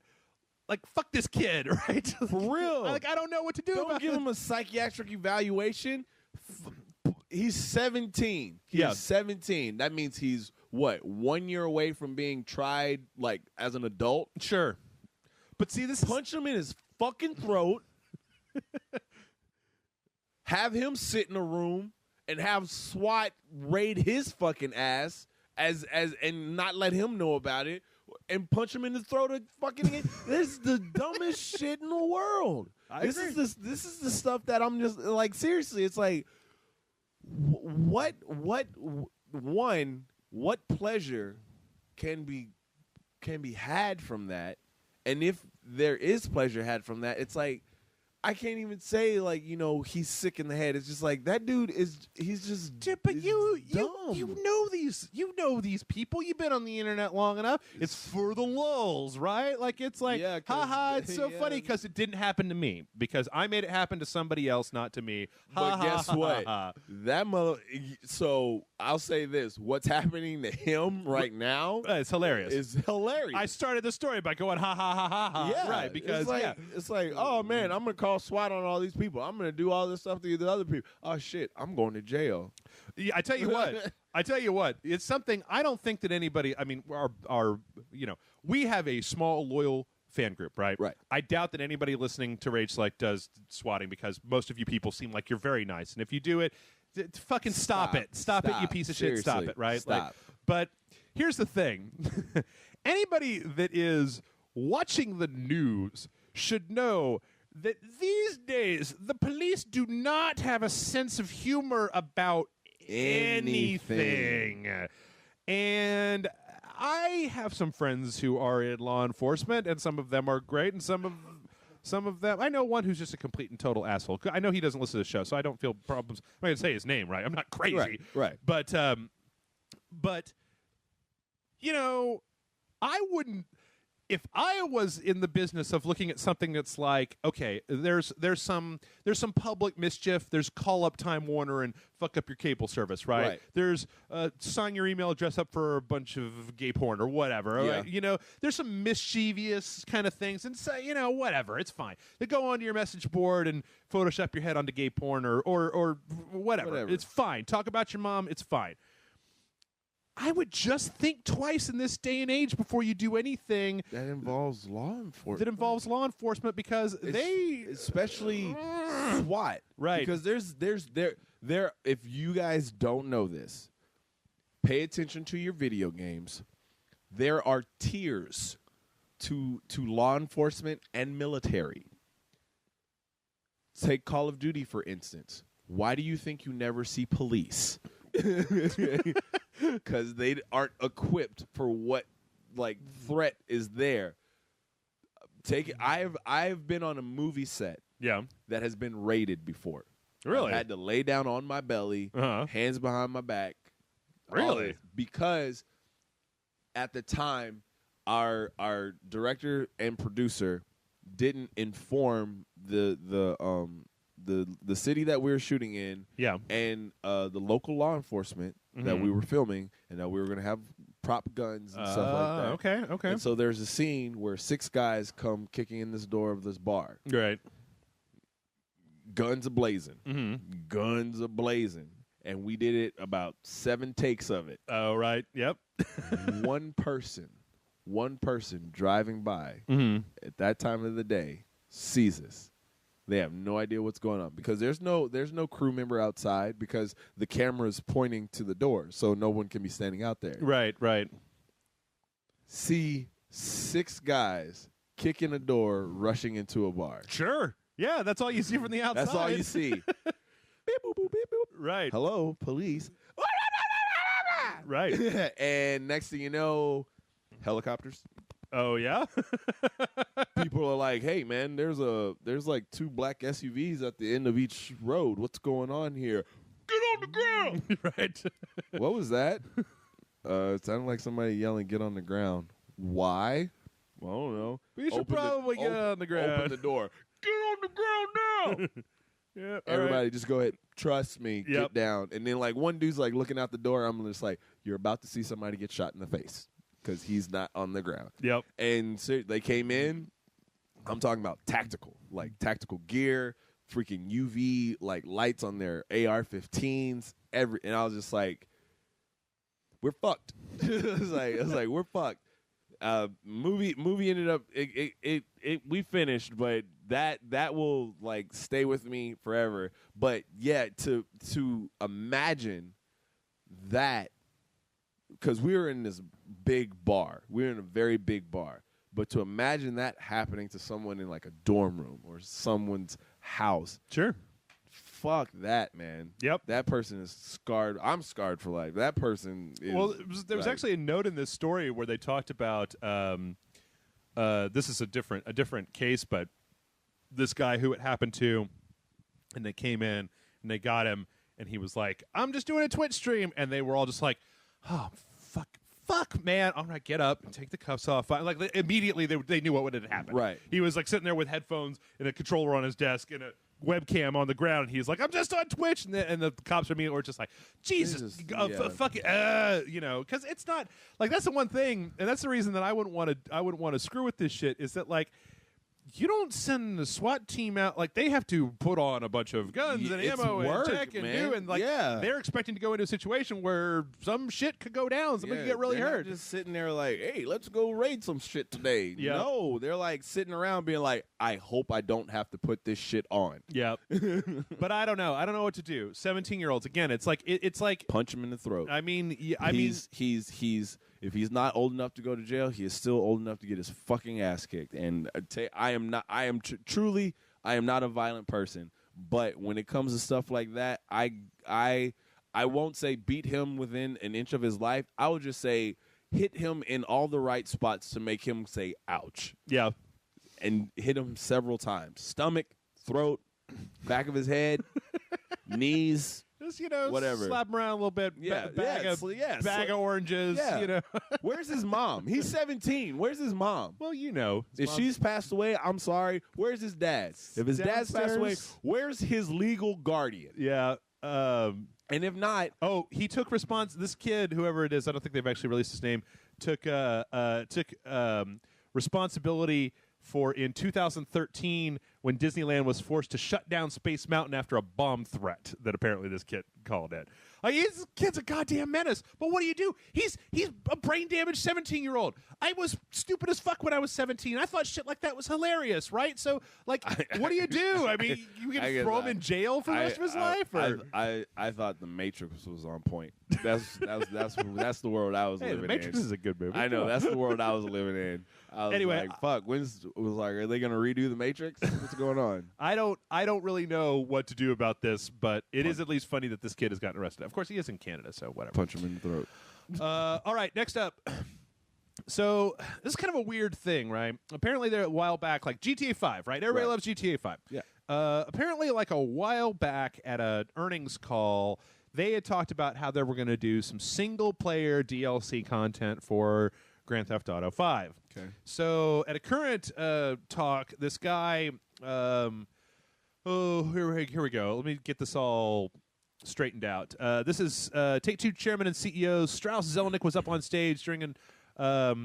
like, fuck this kid, right? For real. Like, I don't know what to do about it. Don't give him a psychiatric evaluation. He's 17. He's 17. That means he's, 1 year away from being tried, like, as an adult? Sure. But see, punch him in his fucking throat, Have him sit in a room and have SWAT raid his fucking ass as and not let him know about it and punch him in the throat of fucking. This is the dumbest shit in the world. This is the stuff that I'm just like, seriously. It's like, what pleasure can be had from that? And if there is pleasure had from that, it's like, I can't even say, like, you know, he's sick in the head. It's just like, that dude he's just but you dumb. know these people. You've been on the internet long enough. It's for the lulz, right? Like, it's like, haha, it's so funny because it didn't happen to me, because I made it happen to somebody else, not to me. But guess what? That so I'll say this: what's happening to him right now? It's hilarious. It's hilarious. I started the story by going ha ha ha ha ha. Yeah, right. Because it's like, oh man, I'm gonna call SWAT on all these people. I'm gonna do all this stuff to the other people. Oh shit, I'm going to jail. Yeah, I tell you what. It's something I don't think that anybody. I mean, our we have a small loyal fan group, right? Right. I doubt that anybody listening to Rage Select does swatting, because most of you people seem like you're very nice, and if you do it, fucking stop it, you piece of shit, stop it, right? Stop. Like, but here's the thing: anybody that is watching the news should know that these days the police do not have a sense of humor about anything. And I have some friends who are in law enforcement, and some of them are great, and some of them, I know one who's just a complete and total asshole. I know he doesn't listen to the show, so I don't feel problems. I'm not going to say his name, right? I'm not crazy. Right. But you know, I wouldn't. If I was in the business of looking at something that's like, okay, there's some public mischief, there's call up Time Warner and fuck up your cable service, right? There's sign your email address up for a bunch of gay porn or whatever. Yeah. Right? You know, there's some mischievous kind of things, and say, you know, whatever, it's fine. They go onto your message board and Photoshop your head onto gay porn or whatever. It's fine. Talk about your mom. It's fine. I would just think twice in this day and age before you do anything that involves law enforcement. Because especially SWAT, right? Because there. If you guys don't know this, pay attention to your video games. There are tiers to law enforcement and military. Take Call of Duty, for instance. Why do you think you never see police? Because they aren't equipped for what threat is there. Take it. I've been on a movie set, that has been raided before. Really? I had to lay down on my belly, hands behind my back. Really? Because at the time, our director and producer didn't inform the city that we were shooting in, and the local law enforcement that we were filming, and that we were going to have prop guns and stuff like that. Okay. And so there's a scene where 6 guys come kicking in this door of this bar. Right. Guns a-blazing. Guns a-blazing. And we did it about 7 takes of it. Oh, right. Yep. One person driving by at that time of the day sees us. They have no idea what's going on, because there's no crew member outside, because the camera is pointing to the door, so no one can be standing out there. Right. See 6 guys kicking a door, rushing into a bar. Sure. Yeah, that's all you see from the outside. That's all you see. Beep, boop, boop, beep, boop. Right. Hello, police. Right. And next thing you know, helicopters. Oh yeah. People are like, "Hey man, there's like 2 black SUVs at the end of each road. What's going on here? Get on the ground!" Right. What was that? It sounded like somebody yelling, "Get on the ground." Why? Well, I don't know. We should probably get on the ground. Open the door. Get on the ground now. Yeah. Everybody, just go ahead. Trust me. Yep. Get down. And then like one dude's like looking out the door. I'm just like, "You're about to see somebody get shot in the face." Because he's not on the ground. Yep. And so they came in. I'm talking about tactical gear, freaking UV lights on their AR-15s. And I was just like, we're fucked. I was like, we're fucked. Movie ended up we finished, but that will like stay with me forever. But yeah, to imagine that, because we were in this big bar, we were in a very big bar, but to imagine that happening to someone in like a dorm room or someone's house, sure. Fuck that, man. Yep. That person is scarred. I'm scarred for life. That person is... Well, there was actually a note in this story where they talked about, this is a different case, but this guy who it happened to, and they came in, and they got him, and he was like, I'm just doing a Twitch stream. And they were all just like, oh, fuck, man. All right, get up and take the cuffs off. Like, immediately, they knew what had happened. Right. He was, like, sitting there with headphones and a controller on his desk and a webcam on the ground, and he's like, I'm just on Twitch, and the cops immediately were just like, Jesus, fuck it, you know, because it's not like, that's the one thing, and that's the reason that I wouldn't want to screw with this shit, is that like, you don't send the SWAT team out, like they have to put on a bunch of guns and ammo and check and do, and like they're expecting to go into a situation where some shit could go down, somebody could get really hurt. Not just sitting there like, hey, let's go raid some shit today. Yeah. No, they're like sitting around being like, I hope I don't have to put this shit on. Yeah. But I don't know what to do. 17-year-olds, again, it's like it's like punch him in the throat. I mean, he's if he's not old enough to go to jail, he is still old enough to get his fucking ass kicked. And I am not a violent person. But when it comes to stuff like that, I won't say beat him within an inch of his life. I would just say hit him in all the right spots to make him say ouch. Yeah. And hit him several times. Stomach, throat, back of his head, knees. Just, whatever. Slap him around a little bit. Yeah, bag of oranges. Yeah. Where's his mom? He's 17. Where's his mom? Well, if she's passed away, I'm sorry. Where's his dad? If his dad's passed away, where's his legal guardian? Yeah. And if not, he took response. This kid, whoever it is, I don't think they've actually released his name. Took responsibility for in 2013 when Disneyland was forced to shut down Space Mountain after a bomb threat that apparently this kid called in. This kid's a goddamn menace. But what do? He's a brain-damaged 17-year-old. I was stupid as fuck when I was 17. I thought shit like that was hilarious, right? So, like, what do you do? I mean, you can throw him in jail for the rest of his life? Or? I thought The Matrix was on point. That's the world I was living in. The Matrix is a good movie. I know. That's the world I was living in. I was like, fuck, are they going to redo The Matrix? What's going on? I don't really know what to do about this, but it is at least funny that this kid has gotten arrested. Of course, he is in Canada, so whatever. Punch him in the throat. All right, next up. So this is kind of a weird thing, right? Apparently, there a while back, like GTA 5, right? Everybody loves GTA 5. Yeah. Apparently, like a while back at an earnings call, they had talked about how they were going to do some single-player DLC content for Grand Theft Auto 5. Okay. So at a current talk, this guy, here we go. Let me get this all straightened out. This is Take-Two chairman and CEO Strauss Zelnick was up on stage during an, I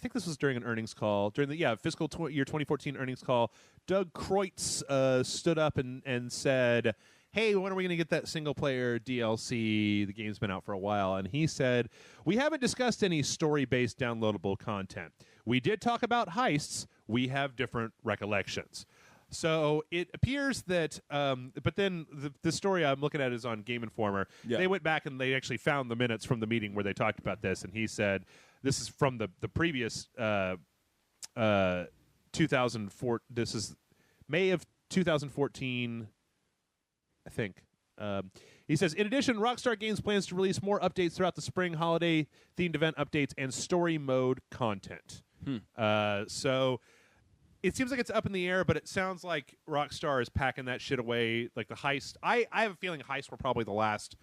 think this was during an earnings call, during the fiscal year 2014 earnings call. Doug Kreutz stood up and said, hey, when are we going to get that single-player DLC? The game's been out for a while. And he said, we haven't discussed any story-based downloadable content. We did talk about heists. We have different recollections. So it appears that, but then the story I'm looking at is on Game Informer. Yeah. They went back and they actually found the minutes from the meeting where they talked about this. And he said, this is from the previous 2004. This is May of 2014, I think. He says, in addition, Rockstar Games plans to release more updates throughout the spring, holiday-themed event updates, and story mode content. So it seems like it's up in the air, but it sounds like Rockstar is packing that shit away. Like the heist. I have a feeling heists were probably the last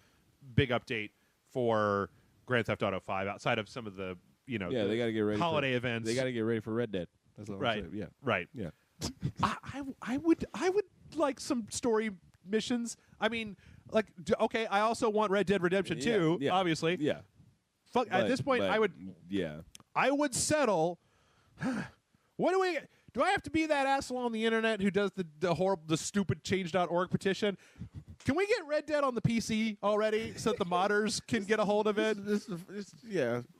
big update for Grand Theft Auto 5 outside of some of the, they got to get ready holiday events. They got to get ready for Red Dead. That's all right. I'm saying. Yeah. Right. Yeah. I would like some story missions. I mean, like, okay, I also want Red Dead Redemption 2, obviously. Yeah. Fuck, at this point, I would. Yeah. I would settle. Do I have to be that asshole on the internet who does the stupid change.org petition? Can we get Red Dead on the PC already so that the modders can get a hold of it?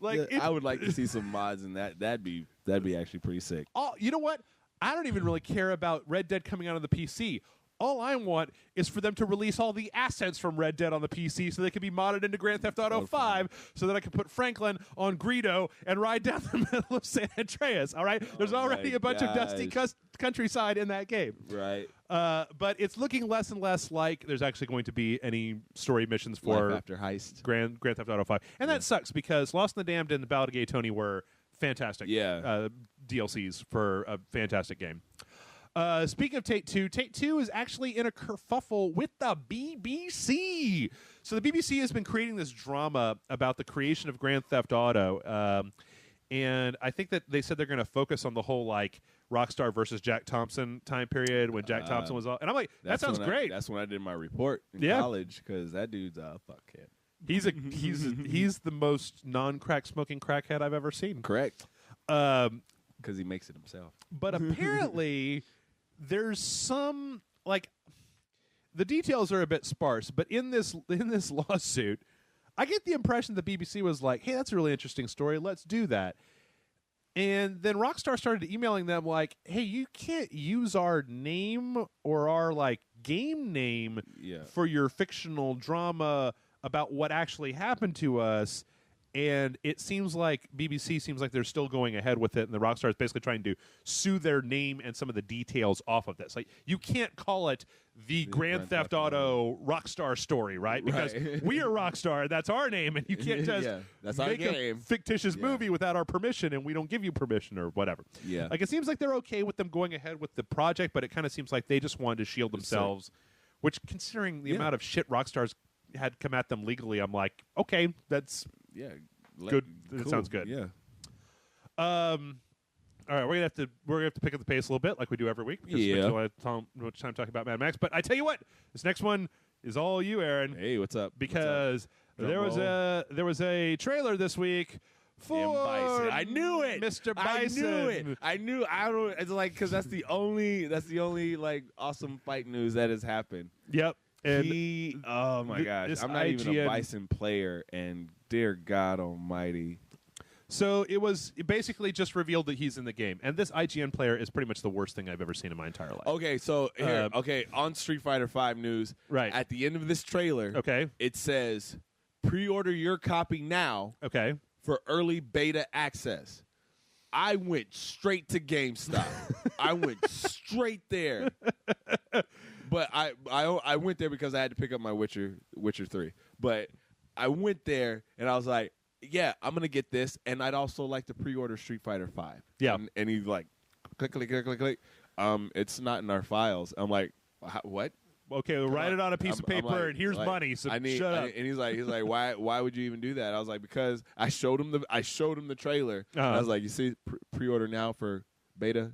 I would like to see some mods in that. That'd be actually pretty sick. Oh, you know what? I don't even really care about Red Dead coming out on the PC. All I want is for them to release all the assets from Red Dead on the PC so they can be modded into Grand Theft Auto 5 so that I can put Franklin on Greedo and ride down the middle of San Andreas, all right? There's already a bunch of dusty countryside in that game. Right. But it's looking less and less like there's actually going to be any story missions for Life After Heist. Grand Theft Auto 5. And that sucks because Lost in the Damned and the Ballad of Gay Tony were fantastic DLCs for a fantastic game. Speaking of Take-Two is actually in a kerfuffle with the BBC. So the BBC has been creating this drama about the creation of Grand Theft Auto, and I think that they said they're going to focus on the whole like Rockstar versus Jack Thompson time period when Jack Thompson was all. And I'm like, that sounds great. That's when I did my report in college because that dude's a fuckhead. He's the most non-crack smoking crackhead I've ever seen. Correct. Because he makes it himself. But apparently, there's some like the details are a bit sparse. But in this lawsuit, I get the impression the BBC was like, "Hey, that's a really interesting story. Let's do that." And then Rockstar started emailing them like, "Hey, you can't use our name or our like game name for your fictional drama about what actually happened to us." And it seems like BBC seems like they're still going ahead with it, and the Rockstar is basically trying to sue their name and some of the details off of this. Like, you can't call it the Grand Theft Auto Rockstar story, right? Because we are Rockstar, and that's our name, and you can't just that's make a fictitious movie without our permission, and we don't give you permission or whatever. Yeah. Like, it seems like they're okay with them going ahead with the project, but it kind of seems like they just wanted to shield themselves, which, considering the amount of shit Rockstar's had come at them legally, I'm like, okay, that's... good. Cool. It sounds good. Yeah. All right, we're gonna have to pick up the pace a little bit, like we do every week. Because we don't have much time talking about Mad Max. But I tell you what, this next one is all you, Aaron. Hey, what's up? Because there was a trailer this week for Bison. I knew it, Mr. Bison. I knew it. I don't. It's like because that's the only like awesome fight news that has happened. Yep. And oh my gosh, I'm not even a Bison player, and dear God Almighty. So it basically just revealed that he's in the game, and this IGN player is pretty much the worst thing I've ever seen in my entire life. Okay, so here, on Street Fighter V news, right at the end of this trailer, it says pre-order your copy now, for early beta access. I went straight to GameStop. I went straight there. But I went there because I had to pick up my Witcher 3. But I went there and I was like, yeah, I'm gonna get this, and I'd also like to pre-order Street Fighter V. Yeah, and he's like, click. It's not in our files. I'm like, what? Okay, we'll write it on a piece of paper, and here's money. So shut up. And he's like, why would you even do that? I was like, because I showed him the trailer. I was like, you see, pre-order now for beta.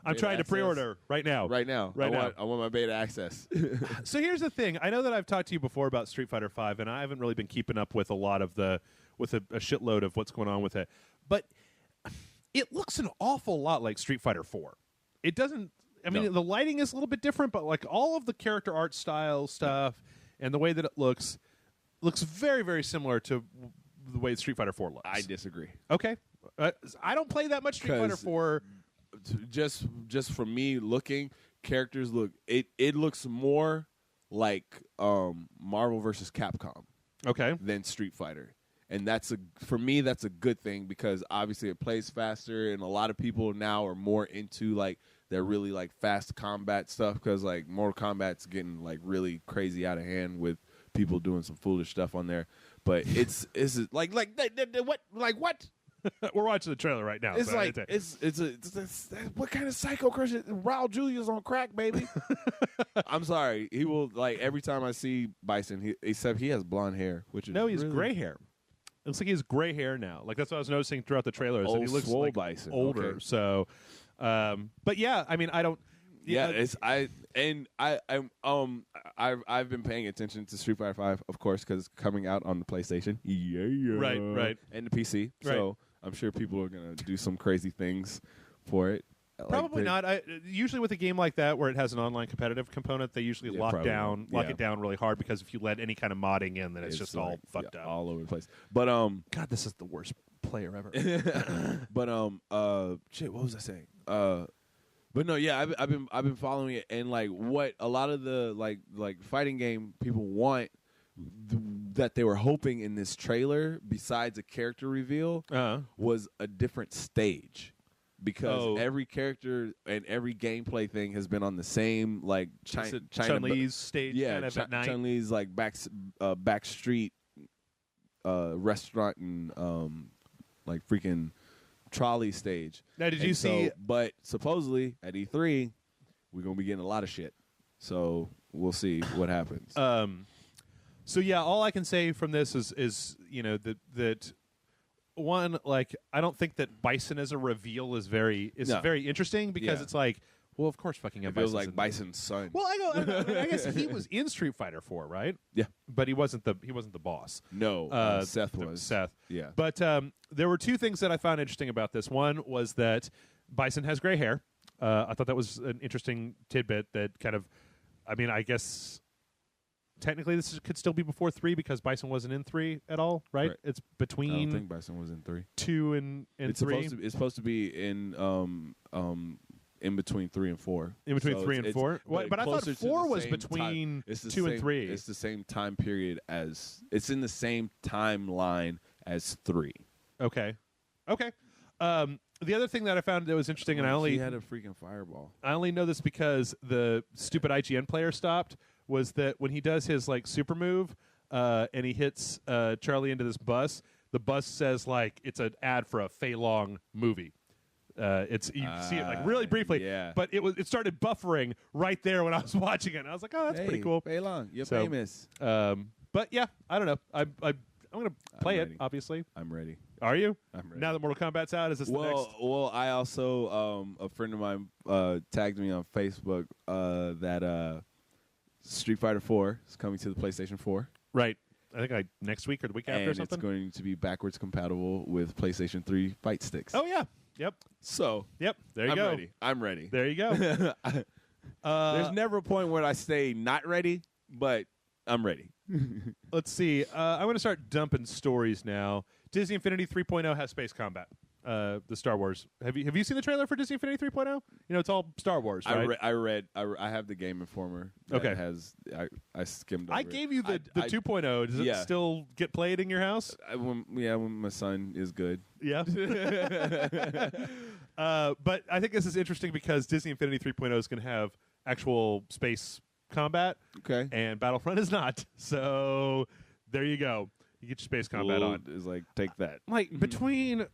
I'm trying to pre-order right now. Right now. I want my beta access. So here's the thing. I know that I've talked to you before about Street Fighter V, and I haven't really been keeping up with a lot of a shitload of what's going on with it. But it looks an awful lot like Street Fighter 4. It doesn't. I mean, the lighting is a little bit different, but like all of the character art style stuff and the way that it looks very, very similar to the way Street Fighter 4 looks. I disagree. Okay. I don't play that much Street Fighter 4. Just from me looking, characters it looks more like Marvel versus Capcom than Street Fighter, and for me that's a good thing because obviously it plays faster, and a lot of people now are more into like they're really like fast combat stuff because like Mortal Kombat's getting like really crazy out of hand with people doing some foolish stuff on there, but it's like what. We're watching the trailer right now. It's like it's what kind of psycho Christian Raul Julia's on crack, baby. I'm sorry. He will like every time I see Bison, except he has blonde hair, which is he's gray hair. It looks like he has gray hair now. Like that's what I was noticing throughout the trailer. Is that he looks like Bison. older. Okay. So, but yeah, I mean, I don't. I've been paying attention to Street Fighter V, of course, because it's coming out on the PlayStation. Right. And the PC. Right. So I'm sure people are gonna do some crazy things for it. Probably not. Usually with a game like that where it has an online competitive component, they usually lock it down really hard, because if you let any kind of modding in, then it's just all fucked up, all over the place. But God, this is the worst player ever. But shit, what was I saying? But no, yeah, I've been following it, and like what a lot of the like fighting game people want that they were hoping in this trailer, besides a character reveal, was a different stage. Because every character and every gameplay thing has been on the same like Chun-Li's stage, kind of at night. Chun-Li's like back street restaurant and like freaking trolley stage. Now, did you see? But supposedly at E3, we're gonna be getting a lot of shit. So we'll see what happens. So yeah, all I can say from this is that. One, like, I don't think that Bison as a reveal is very interesting, because it's like, well, of course, fucking it feels like Bison's son. Well, I guess he was in Street Fighter 4, right? Yeah, but he wasn't the boss. No, Seth was. Seth. Yeah, but there were two things that I found interesting about this. One was that Bison has gray hair. I thought that was an interesting tidbit that kind of, I mean, I guess. Technically, this could still be before 3, because Bison wasn't in 3 at all, right? It's between. I don't think Bison was in 3. 2 and 3. It's supposed to be in between 3 and 4. In between 3 and 4. But I thought 4 was between 2 and 3. It's the same time period as. It's in the same timeline as 3. Okay. The other thing that I found that was interesting, and he had a freaking fireball. I only know this because the stupid IGN player stopped. Was that when he does his like super move and he hits Charlie into this bus, the bus says like it's an ad for a Fei Long movie. You see it like really briefly, but it started buffering right there when I was watching it. And I was like, oh, that's pretty cool. Fei Long, you're famous. But yeah, I don't know. I'm gonna play it. Obviously, I'm ready. Are you? I'm ready. Now that Mortal Kombat's out, is this the next? Well, I also a friend of mine tagged me on Facebook that. Street Fighter 4 is coming to the PlayStation 4. Right. I think next week or the week after or something. And it's going to be backwards compatible with PlayStation 3 fight sticks. Oh, yeah. Yep. So. Yep. There you go. I'm ready. There you go. There's never a point where I stay not ready, but I'm ready. Let's see. I'm going to start dumping stories now. Disney Infinity 3.0 has space combat. The Star Wars. Have you seen the trailer for Disney Infinity 3.0? You know, it's all Star Wars, right? I have the Game Informer. That I skimmed over I gave you the 2.0. Does it still get played in your house? When my son is good. Yeah. But I think this is interesting because Disney Infinity 3.0 is going to have actual space combat. Okay. And Battlefront is not. So there you go. You get your space combat on. Is like, take that. Like, between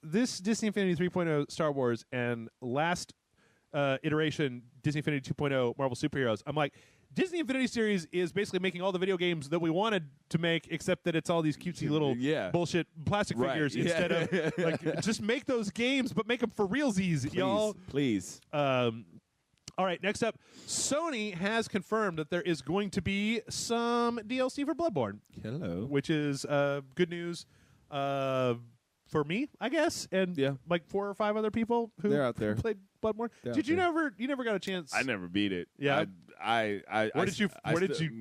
this Disney Infinity 3.0 Star Wars and last iteration Disney Infinity 2.0 Marvel Superheroes, I'm like, Disney Infinity series is basically making all the video games that we wanted to make, except that it's all these cutesy little bullshit plastic figures instead of, like, just make those games, but make them for realsies, y'all. Please. All right, next up, Sony has confirmed that there is going to be some DLC for Bloodborne. Hello. Which is good news for me, I guess, and like 4 or 5 other people who they're out there played Bloodborne. Did you never got a chance? I never beat it. Yeah. Where did you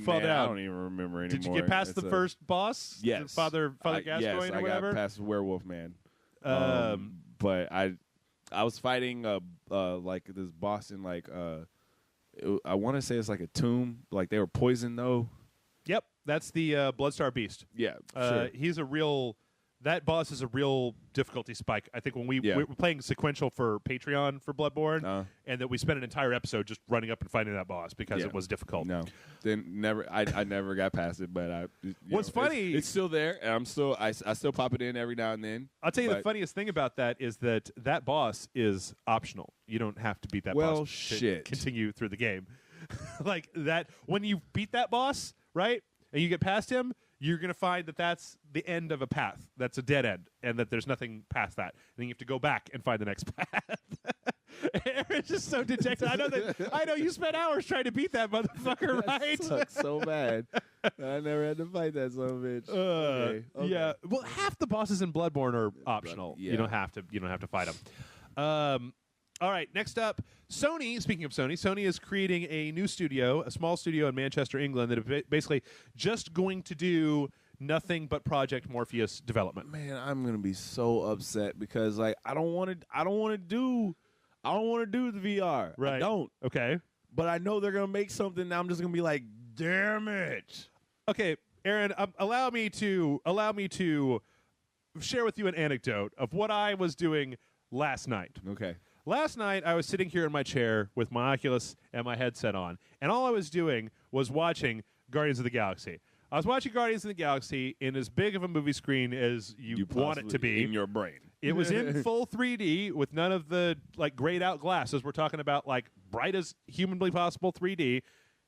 fall down? I don't even remember anymore. Did you get past the first boss? Yes. Father Gascoigne or whatever? I got past Werewolf Man. But I was fighting like this boss in like I want to say it's like a tomb. Like they were poisoned though. Yep, that's the Bloodstar Beast. Yeah, sure. He's a real. That boss is a real difficulty spike. I think when we were playing sequential for Patreon for Bloodborne, and that we spent an entire episode just running up and fighting that boss because it was difficult. No, I never got past it, but what's funny? It's still there, and I still pop it in every now and then. I'll tell you the funniest thing about that is that boss is optional. You don't have to beat that boss to continue through the game. Like that, when you beat that boss, right, and you get past him, you're going to find that that's the end of a path. That's a dead end, and that there's nothing past that. And then you have to go back and find the next path. Aaron's just so dejected. I know you spent hours trying to beat that motherfucker, right? That sucks so bad. I never had to fight that son of a bitch. Okay. Yeah. Well, half the bosses in Bloodborne are optional. You don't have to fight them. All right, next up, Sony. Speaking of Sony, Sony is creating a new studio, a small studio in Manchester, England, that is basically just going to do nothing but Project Morpheus development. Man, I'm gonna be so upset because like I don't want to do the VR. Right. I don't. Okay. But I know they're gonna make something. Now I'm just gonna be like, damn it. Okay, Aaron, allow me to share with you an anecdote of what I was doing last night. Okay. Last night, I was sitting here in my chair with my Oculus and my headset on, and all I was doing was watching Guardians of the Galaxy. I was watching Guardians of the Galaxy in as big of a movie screen as you want it to be. In your brain. It was in full 3D with none of the like grayed out glasses. We're talking about like bright as humanly possible 3D.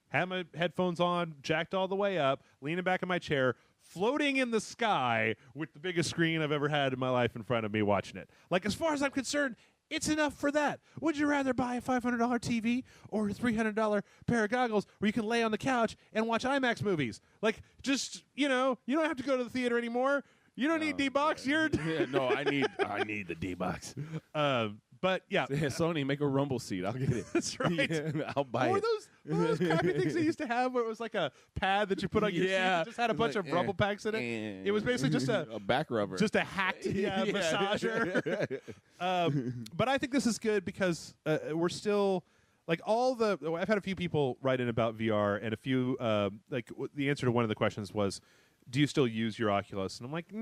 Had my headphones on, jacked all the way up, leaning back in my chair, floating in the sky with the biggest screen I've ever had in my life in front of me watching it. Like, as far as I'm concerned, it's enough for that. Would you rather buy a $500 TV or a $300 pair of goggles where you can lay on the couch and watch IMAX movies? Like, just, you don't have to go to the theater anymore. You don't need dbox. You're no, I need the dbox. But yeah, Sony, make a rumble seat. I'll get it. That's right. Yeah, I'll buy or it. those crappy things they used to have where it was like a pad that you put on your seat. It just had a bunch of rumble packs in it. It was basically just a back rubber. Just a hacked massager. But I think this is good because we're still like I've had a few people write in about VR, and a few the answer to one of the questions was, do you still use your Oculus? And I'm like,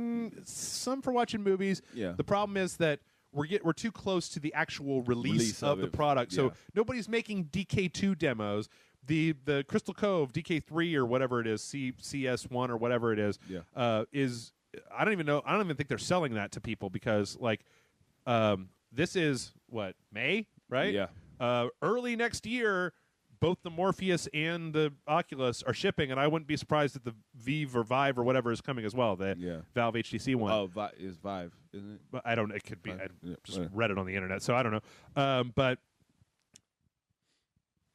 some for watching movies. Yeah. The problem is that we're too close to the actual release of the product. Yeah. So nobody's making DK2 demos. The Crystal Cove DK3 or whatever it is, CS1 or whatever it is, is I don't even know. I don't even think they're selling that to people because this is what, May, right? Yeah. Early next year, both the Morpheus and the Oculus are shipping, and I wouldn't be surprised that the Vive or Vive or whatever is coming as well. The Valve HTC one. Oh, is Vive, isn't it? But I don't. It could be. Vive. I just read it on the internet, so I don't know. But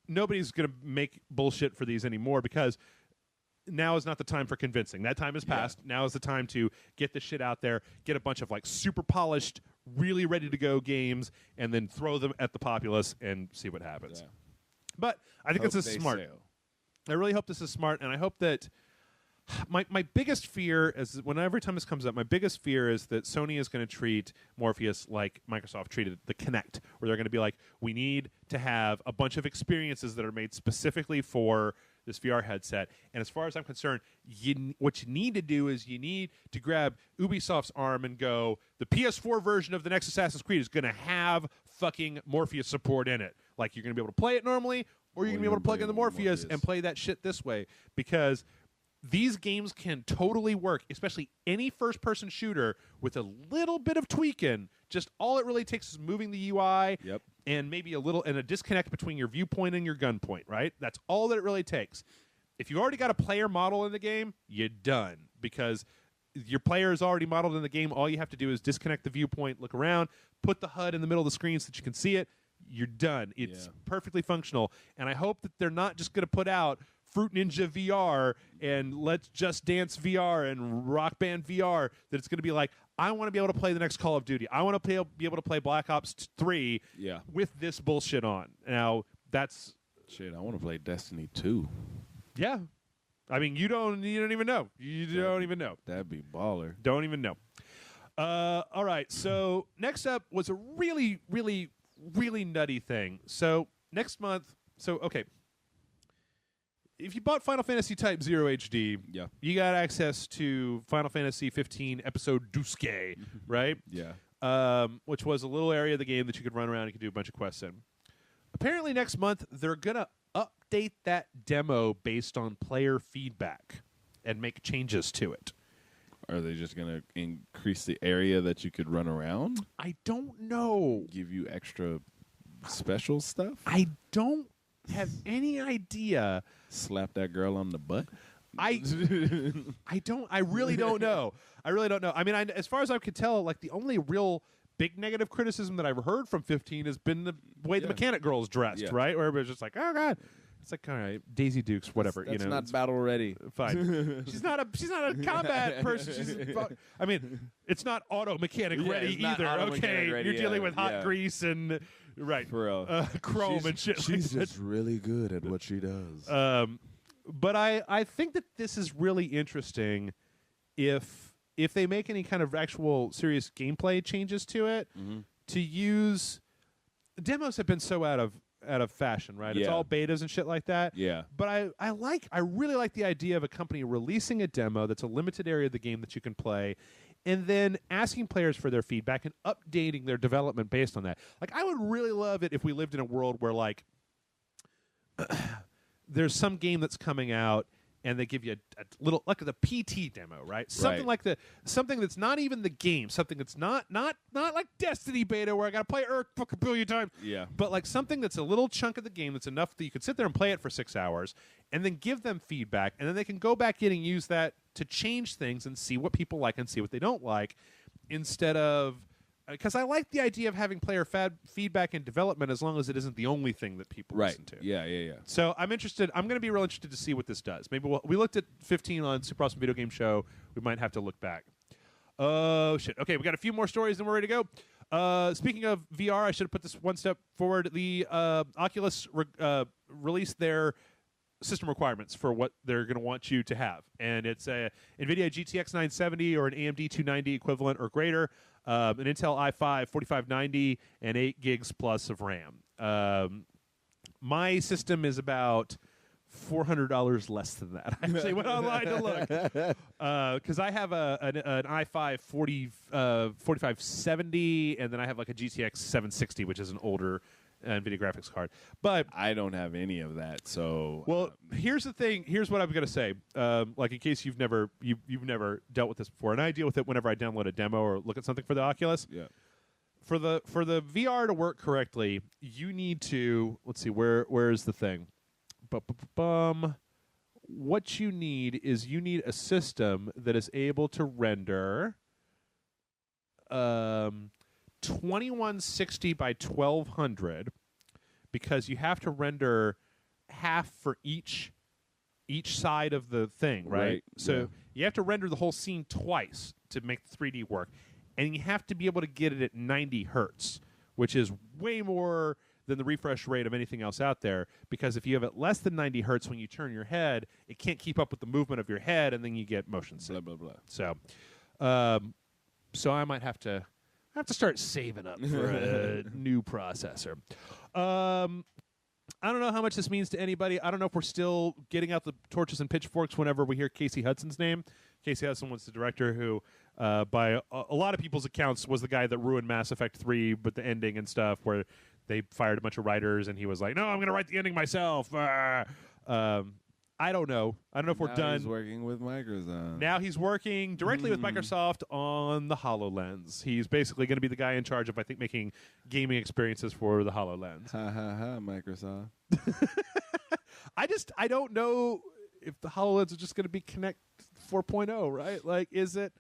nobody's going to make bullshit for these anymore because now is not the time for convincing. That time has passed. Now is the time to get the shit out there, get a bunch of like super polished, really ready to go games, and then throw them at the populace and see what happens. Yeah. But I think this is smart. I really hope this is smart, and I hope that my biggest fear is every time this comes up, my biggest fear is that Sony is going to treat Morpheus like Microsoft treated the Kinect, where they're going to be like, we need to have a bunch of experiences that are made specifically for this VR headset. And as far as I'm concerned, what you need to do is you need to grab Ubisoft's arm and go, the PS4 version of the next Assassin's Creed is going to have fucking Morpheus support in it. Like, you're going to be able to play it normally, or you're going to be able to plug in the Morpheus and play that shit this way. Because these games can totally work, especially any first-person shooter with a little bit of tweaking. Just all it really takes is moving the UI and maybe a disconnect between your viewpoint and your gun point, right? That's all that it really takes. If you already got a player model in the game, you're done. Because your player is already modeled in the game. All you have to do is disconnect the viewpoint, look around, put the HUD in the middle of the screen so that you can see it. You're done. It's perfectly functional. And I hope that they're not just going to put out Fruit Ninja VR and Let's Just Dance VR and Rock Band VR, that it's going to be like, I want to be able to play the next Call of Duty. I want to be able to play Black Ops 3 with this bullshit on. Now, that's... Shit, I want to play Destiny 2. Yeah. I mean, you don't even know. You don't even know. That'd be baller. Don't even know. All right, so next up was a really, really, really nutty thing. So next month... okay. If you bought Final Fantasy Type 0 HD, you got access to Final Fantasy 15 Episode Duske, right? Yeah. Which was a little area of the game that you could run around and you could do a bunch of quests in. Apparently next month, they're going to update that demo based on player feedback and make changes to it. Are they just going to increase the area that you could run around? I don't know. Give you extra special stuff? I don't have any idea. Slap that girl on the butt? I really don't know. I mean, as far as I could tell, like, the only real big negative criticism that I've heard from 15 has been the way the mechanic girl is dressed, right? Where everybody's just like, oh, God. It's like, all right, Daisy Dukes, whatever. That's you know, not battle ready. Fine. she's not a combat person. I mean, it's not auto mechanic ready either. Okay, ready, you're dealing with hot grease and for real. chrome and shit. She's just really good at what she does. But I think that this is really interesting if they make any kind of actual serious gameplay changes to it, to use demos have been so out of fashion, right? It's all betas and shit like that. Yeah. But I really like the idea of a company releasing a demo that's a limited area of the game that you can play, and then asking players for their feedback and updating their development based on that. Like, I would really love it if we lived in a world where, like, there's some game that's coming out and they give you a little, like the PT demo, right? Something like something that's not even the game, something that's not like Destiny beta where I got to play Earth a billion times. Yeah. But like something that's a little chunk of the game that's enough that you could sit there and play it for 6 hours and then give them feedback, and then they can go back in and use that to change things and see what people like and see what they don't like, instead of, because I like the idea of having player feedback and development as long as it isn't the only thing that people listen to. Yeah. So I'm interested. I'm going to be real interested to see what this does. Maybe we looked at 15 on Super Awesome Video Game Show. We might have to look back. Oh, shit. Okay, we got a few more stories and we're ready to go. Speaking of VR, I should have put this one step forward. The Oculus released their system requirements for what they're going to want you to have. And it's a NVIDIA GTX 970 or an AMD 290 equivalent or greater, an Intel i5 4590, and 8 gigs plus of RAM. My system is about $400 less than that. I actually went online to look. Because I have an i5 4570, and then I have like a GTX 760, which is an older NVIDIA graphics card. But I don't have any of that, so... Well, here's the thing. Here's what I'm going to say. Like, in case you've never dealt with this before, and I deal with it whenever I download a demo or look at something for the Oculus. Yeah. For the VR to work correctly, you need to... Let's see, where is the thing? What you need is a system that is able to render 2160 by 1200, because you have to render half for each side of the thing, right? So you have to render the whole scene twice to make the 3D work, and you have to be able to get it at 90 hertz, which is way more than the refresh rate of anything else out there, because if you have it less than 90 hertz when you turn your head, it can't keep up with the movement of your head, and then you get motion sick. Blah, blah, blah. So I might have to start saving up for a new processor. I don't know how much this means to anybody. I don't know if we're still getting out the torches and pitchforks whenever we hear Casey Hudson's name. Casey Hudson was the director who, by a lot of people's accounts, was the guy that ruined Mass Effect 3 with the ending and stuff, where they fired a bunch of writers and he was like, no, I'm going to write the ending myself. I don't know. I don't know if we're done. He's working with Microsoft. Now he's working directly with Microsoft on the HoloLens. He's basically going to be the guy in charge of, I think, making gaming experiences for the HoloLens. Ha ha ha, Microsoft. I don't know if the HoloLens is just going to be Kinect 4.0, right? Like, is it?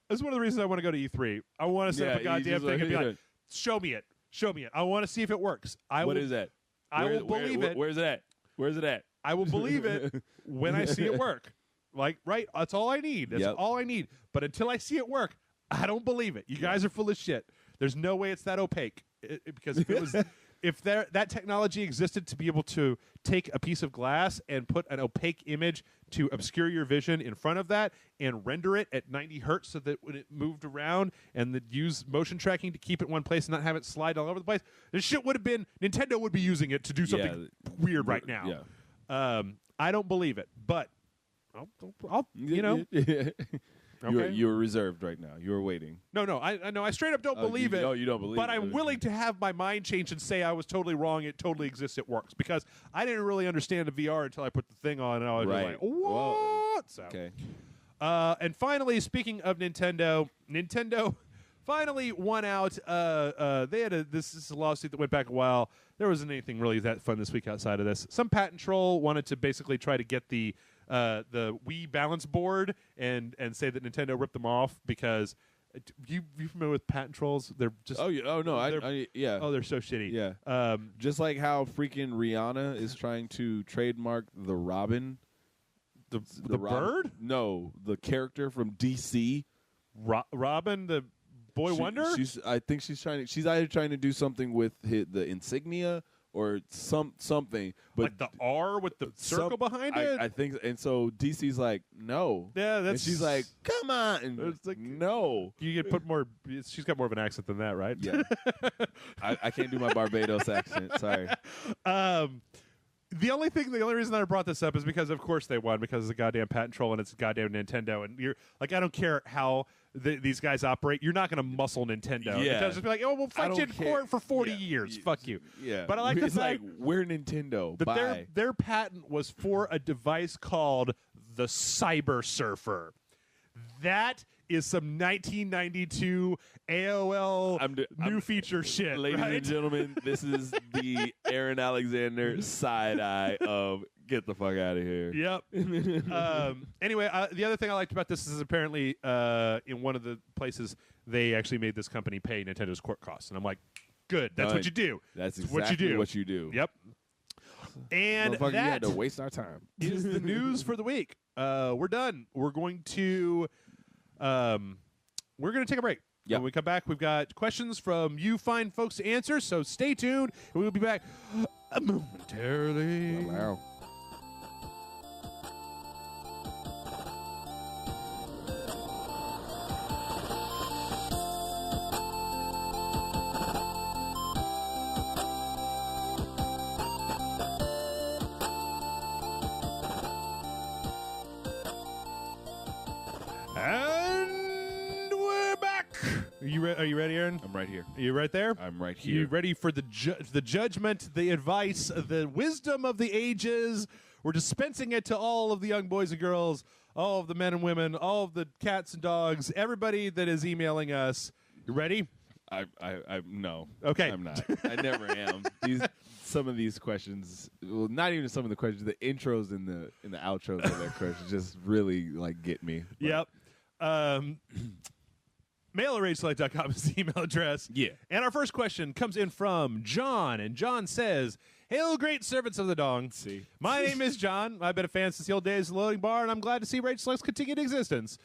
This is one of the reasons I want to go to E3. I want to set up a goddamn thing and be like, show me it. Show me it. I want to see if it works. What is that? I will believe it. Where's it at? Where's it at? I will believe it when I see it work. Like, right? That's all I need. That's all I need. But until I see it work, I don't believe it. You guys are full of shit. There's no way it's that opaque. Because if it was, if that technology existed to be able to take a piece of glass and put an opaque image to obscure your vision in front of that and render it at 90 hertz so that when it moved around and then use motion tracking to keep it in one place and not have it slide all over the place, this shit would have been, Nintendo would be using it to do something weird right now. Yeah. I don't believe it, but I'll you know. Okay. You were reserved right now. You were waiting. No. I straight up don't believe it. No, you don't believe it. But I'm willing to have my mind changed and say I was totally wrong. It totally exists. It works. Because I didn't really understand the VR until I put the thing on, and I was just like, what? Well, so. Okay. And finally, speaking of Nintendo finally won out. They had this is a lawsuit that went back a while. There wasn't anything really that fun this week outside of this. Some patent troll wanted to basically try to get the Wii balance board and say that Nintendo ripped them off because You familiar with patent trolls? They're just yeah. Oh no, yeah. Oh, they're so shitty. Yeah. Just like how freaking Rihanna is trying to trademark the Robin. The Robin, bird? No, the character from DC. Robin, the boy wonder? I think she's either trying to do something with the insignia or something. But like the R with the circle behind it? I think, and so DC's like, no. Yeah, and she's like, come on. And it's like, no. You get put more, she's got more of an accent than that, right? Yeah. I can't do my Barbados accent. Sorry. The only reason that I brought this up is because, of course, they won because of the goddamn patent troll and it's goddamn Nintendo. And you're like, I don't care how these guys operate. You're not going to muscle Nintendo. Yeah. Nintendo's just be like, oh, we'll fight you in court for 40 years. Fuck you. Yeah. But I like the fact we're Nintendo. that their patent was for a device called the Cyber Surfer. That is some 1992 AOL new feature shit. Ladies and gentlemen, this is the Aaron Alexander side eye of get the fuck out of here. Yep. Anyway, the other thing I liked about this is apparently in one of the places they actually made this company pay Nintendo's court costs. And I'm like, good. That's what you do. That's exactly what you do. Yep. And that you had to waste our time. is the news for the week. We're done. We're going to take a break. Yep. When we come back, we've got questions from you fine folks to answer, so stay tuned, and we'll be back momentarily. Wow. And we're back. Are you ready, Aaron? I'm right here. Are you right there? I'm right here. You ready for the judgment, the advice, the wisdom of the ages? We're dispensing it to all of the young boys and girls, all of the men and women, all of the cats and dogs, everybody that is emailing us. You ready? I no. Okay. I'm not. I never am. Some of these questions, well, not even some of the questions, the intros and the outros of that questions just really like get me. Yep. Mail@rageselect.com is the email address. Yeah. And our first question comes in from John, and John says, "Hail, great servants of the dong. See. My name is John. I've been a fan since the old days of the loading bar, and I'm glad to see Rage Select's continued existence."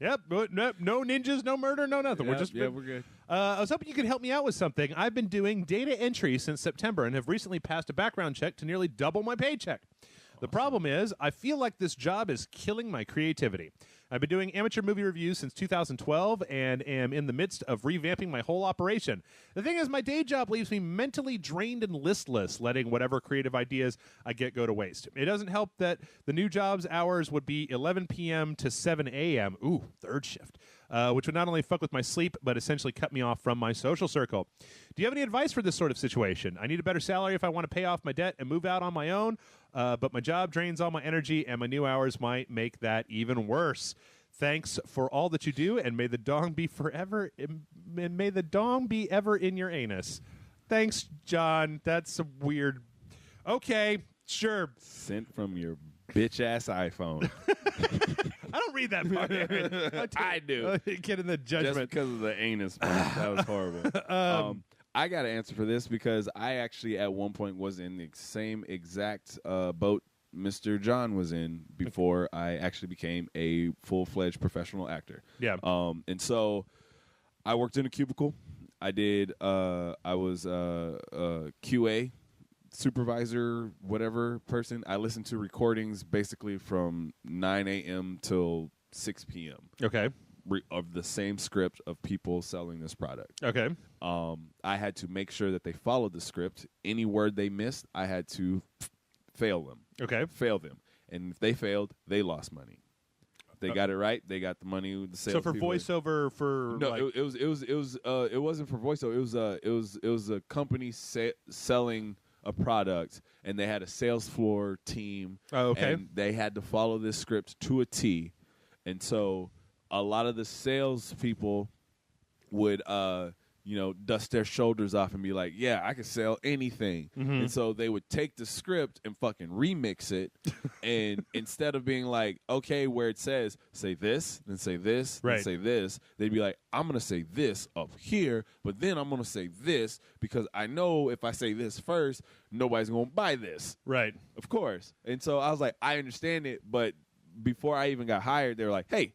Yep, no ninjas, no murder, no nothing. We're good. I was hoping you could help me out with something. I've been doing data entry since September and have recently passed a background check to nearly double my paycheck. The problem is, I feel like this job is killing my creativity. I've been doing amateur movie reviews since 2012 and am in the midst of revamping my whole operation. The thing is, my day job leaves me mentally drained and listless, letting whatever creative ideas I get go to waste. It doesn't help that the new job's hours would be 11 p.m. to 7 a.m. Ooh, third shift. Which would not only fuck with my sleep, but essentially cut me off from my social circle. Do you have any advice for this sort of situation? I need a better salary if I want to pay off my debt and move out on my own, but my job drains all my energy, and my new hours might make that even worse. Thanks for all that you do, and may the dong be forever, and may the dong be ever in your anus. Thanks, John. That's a weird... Okay, sure. Sent from your bitch-ass iPhone. I don't read that part. I do. Get in the judgment. Just because of the anus part. That was horrible. I got to answer for this because I actually at one point was in the same exact boat Mr. John was in before I actually became a full-fledged professional actor. Yeah. And so I worked in a cubicle. I was a QA supervisor, whatever person. I listened to recordings basically from 9 a.m. till 6 p.m. Okay. Of the same script of people selling this product. Okay. I had to make sure that they followed the script. Any word they missed, I had to fail them. Okay. Fail them. And if they failed, they lost money. If they got it right, they got the money with the sales. So for voiceover, no, like it wasn't for voiceover. It was a company selling a product, and they had a sales floor team. Oh, okay. And they had to follow this script to a T. And so a lot of the sales people would dust their shoulders off and be like, yeah, I can sell anything. And so they would take the script and fucking remix it. And instead of being like, okay, where it says, say this, then say this, then say this, they'd be like, I'm going to say this up here, but then I'm going to say this because I know if I say this first, nobody's going to buy this. Right. Of course. And so I was like, I understand it, but before I even got hired, they were like, hey,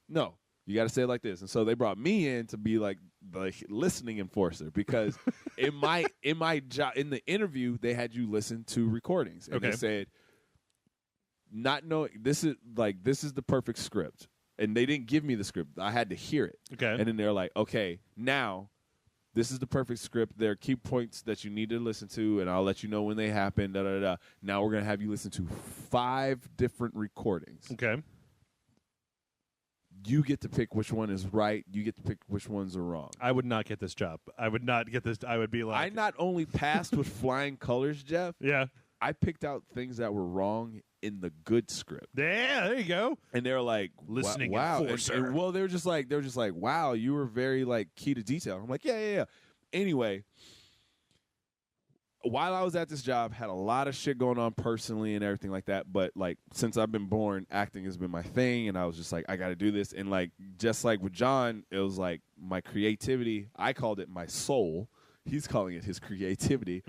no, you got to say it like this. And so they brought me in to be like the listening enforcer because in my job in the interview they had you listen to recordings and they said not knowing this is the perfect script, and they didn't give me the script. I had to hear it. And then they're like, okay, now this is the perfect script. There are key points that you need to listen to, and I'll let you know when they happen. Now we're gonna have you listen to 5 different recordings. You get to pick which one is right. You get to pick which ones are wrong. I would not get this job. I would not get this. I would be like... I not only passed with flying colors, Jeff. Yeah. I picked out things that were wrong in the good script. Yeah, there you go. And they were like... Listening wow. enforcer. And, well, they were just like, wow, you were very, key to detail. I'm like, yeah. Anyway... While I was at this job, had a lot of shit going on personally and everything like that. But since I've been born, acting has been my thing, and I was just like, I got to do this. And just like with John, it was like my creativity. I called it my soul. He's calling it his creativity.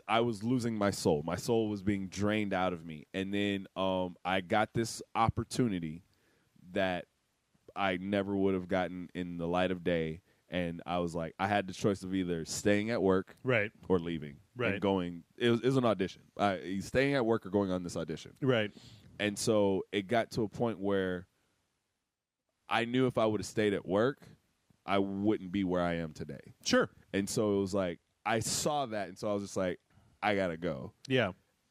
I was losing my soul. My soul was being drained out of me. And then I got this opportunity that I never would have gotten in the light of day. And I was like, I had the choice of either staying at work or leaving. And going. It was an audition. Staying at work or going on this audition. And so it got to a point where I knew if I would have stayed at work, I wouldn't be where I am today. And so it was like, I saw that, and so I was just like, I got to go.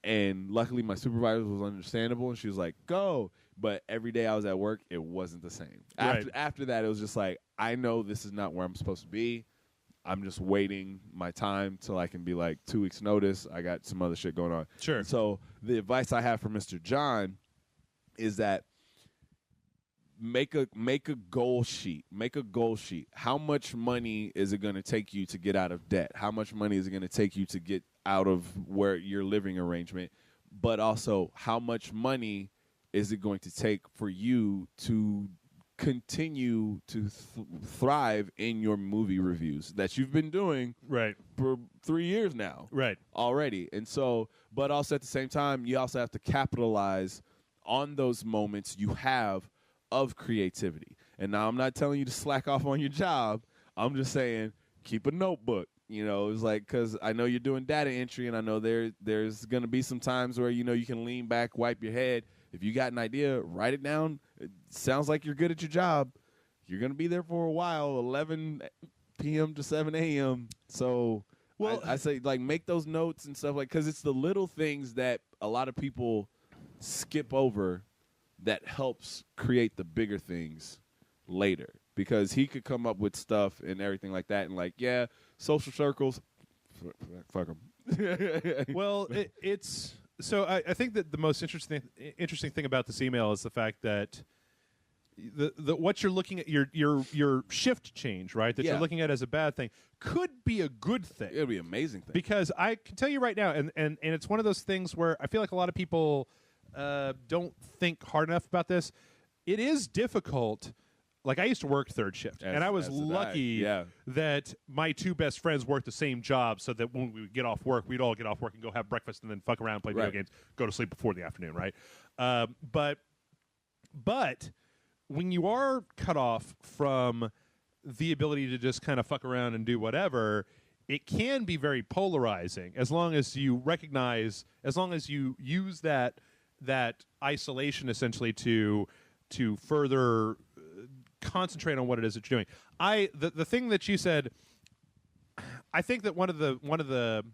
And luckily my supervisor was understandable, and she was like, go. But every day I was at work, it wasn't the same. After that, it was just like, I know this is not where I'm supposed to be. I'm just waiting my time till I can be 2 weeks notice. I got some other shit going on. So the advice I have for Mr. John is that make a goal sheet. Make a goal sheet. How much money is it going to take you to get out of debt? How much money is it going to take you to get out of where your living arrangement? But also, how much money is it going to take for you to continue to thrive in your movie reviews that you've been doing for 3 years now already? And so, but also at the same time, you also have to capitalize on those moments you have of creativity. And now I'm not telling you to slack off on your job. I'm just saying keep a notebook. It's because I know you're doing data entry, and I know there's going to be some times where, you can lean back, wipe your head. If you got an idea, write it down. It sounds like you're good at your job. You're going to be there for a while, 11 p.m. to 7 a.m. So I say, make those notes and stuff, because it's the little things that a lot of people skip over that helps create the bigger things later. Because he could come up with stuff and everything like that, and social circles, fuck them. Well, it's... So I think that the most interesting thing about this email is the fact that the what you're looking at, your shift change, right? That you're looking at as a bad thing could be a good thing. It would be an amazing thing. Because I can tell you right now, and it's one of those things where I feel like a lot of people don't think hard enough about this. It is difficult. I used to work third shift, and I was lucky that my 2 best friends worked the same job, so that when we would get off work, we'd all get off work and go have breakfast and then fuck around, play video games, go to sleep before the afternoon, right? But when you are cut off from the ability to just kind of fuck around and do whatever, it can be very polarizing as long as you recognize, as long as you use that isolation essentially to further concentrate on what it is that you're doing. The thing that you said, I think that one of the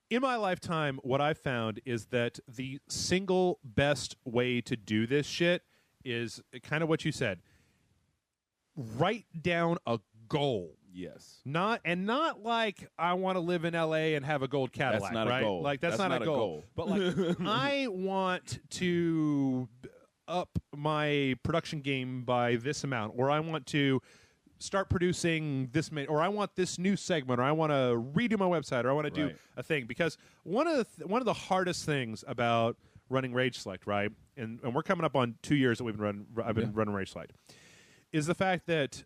in my lifetime, what I've found is that the single best way to do this shit is kind of what you said. Write down a goal. Yes. Not like I want to live in LA and have a gold Cadillac. That's not right? a goal. That's not a goal. But I want to up my production game by this amount, or I want to start producing this many, or I want this new segment, or I want to redo my website, or I want to do a thing. Because one of the hardest things about running Rage Select, right, and we're coming up on 2 years that I've been running Rage Select, is the fact that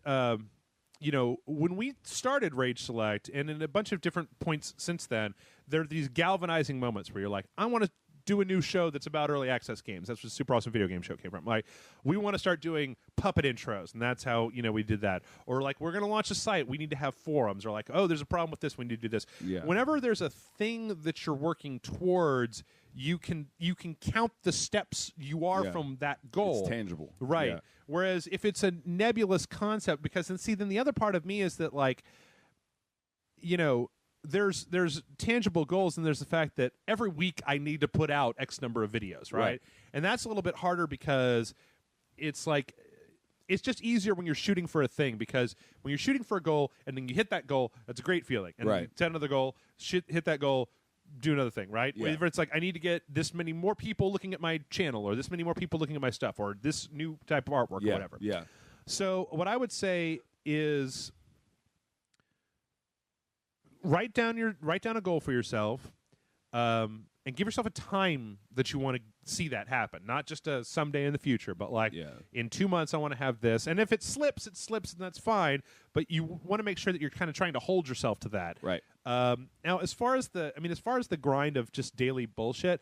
when we started Rage Select, and in a bunch of different points since then, there are these galvanizing moments where you're like, I want to do a new show that's about early access games. That's what Super Awesome Video Game Show came from. Like, we want to start doing puppet intros, and that's how we did that. Or like, we're going to launch a site, we need to have forums. Or like, oh, there's a problem with this, we need to do this. Yeah. Whenever there's a thing that you're working towards, you can count the steps you are from that goal. It's tangible, right? Yeah. Whereas if it's a nebulous concept, because then the other part of me is that, like, there's tangible goals, and there's the fact that every week I need to put out X number of videos, right? And that's a little bit harder because it's like, it's just easier when you're shooting for a thing, because when you're shooting for a goal and then you hit that goal, that's a great feeling. And then you set another goal, hit that goal, do another thing, right? Yeah. Where it's like, I need to get this many more people looking at my channel, or this many more people looking at my stuff, or this new type of artwork, or whatever. Yeah. So what I would say is, write down a goal for yourself, and give yourself a time that you want to see that happen. Not just a someday in the future, but like, in 2 months I want to have this. And if it slips, and that's fine. But you want to make sure that you're kind of trying to hold yourself to that. Right. Now, as far as the grind of just daily bullshit,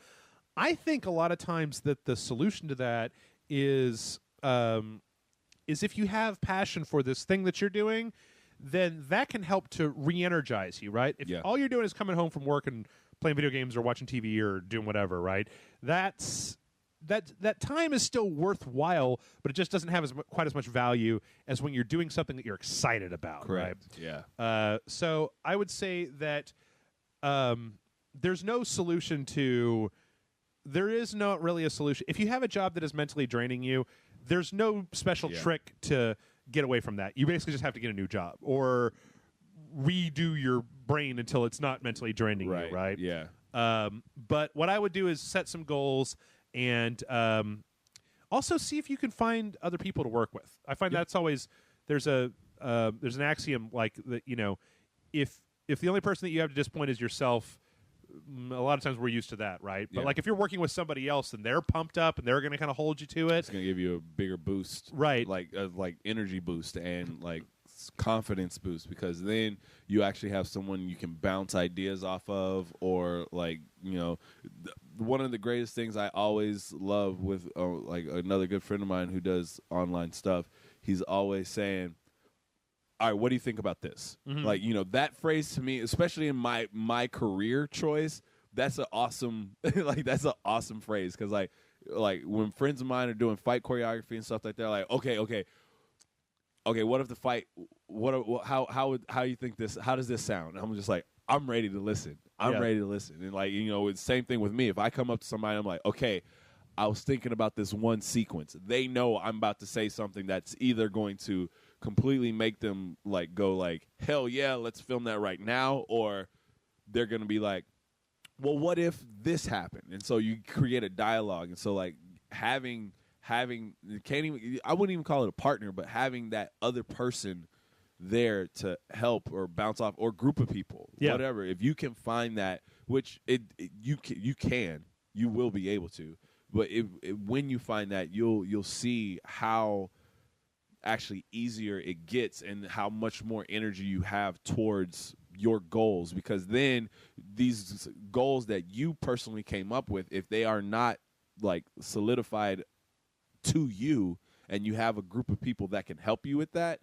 I think a lot of times that the solution to that is if you have passion for this thing that you're doing, then that can help to re-energize you, right? If all you're doing is coming home from work and playing video games or watching TV or doing whatever, right? That time is still worthwhile, but it just doesn't have quite as much value as when you're doing something that you're excited about. Correct. Right? Yeah. So I would say that there's no solution to. There is not really a solution. If you have a job that is mentally draining you, there's no special trick to get away from that. You basically just have to get a new job or redo your brain until it's not mentally draining you, right? Yeah. But what I would do is set some goals and also see if you can find other people to work with. I find that's always there's an axiom like that. If the only person that you have to disappoint is yourself, a lot of times we're used to that, right? But like if you're working with somebody else and they're pumped up and they're going to kind of hold you to it, it's going to give you a bigger boost, right? Like energy boost and like confidence boost, because then you actually have someone you can bounce ideas off of, or like one of the greatest things I always love with like another good friend of mine who does online stuff. He's always saying, all right, what do you think about this? Mm-hmm. Like, that phrase to me, especially in my career choice, that's an awesome that's an awesome phrase, because like when friends of mine are doing fight choreography and stuff like that, like okay, what if the fight? How you think this? How does this sound? And I'm just like, I'm ready to listen. I'm ready to listen. And like it's the same thing with me. If I come up to somebody, I'm like, okay, I was thinking about this one sequence. They know I'm about to say something that's either going to completely make them like go like, hell yeah, let's film that right now, or they're gonna be like, well, what if this happened? And so you create a dialogue. And so like having I wouldn't even call it a partner, but having that other person there to help or bounce off, or group of people, whatever. If you can find that, which you will be able to, but when you find that, you'll see how actually easier it gets and how much more energy you have towards your goals, because then these goals that you personally came up with, if they are not like solidified to you and you have a group of people that can help you with that,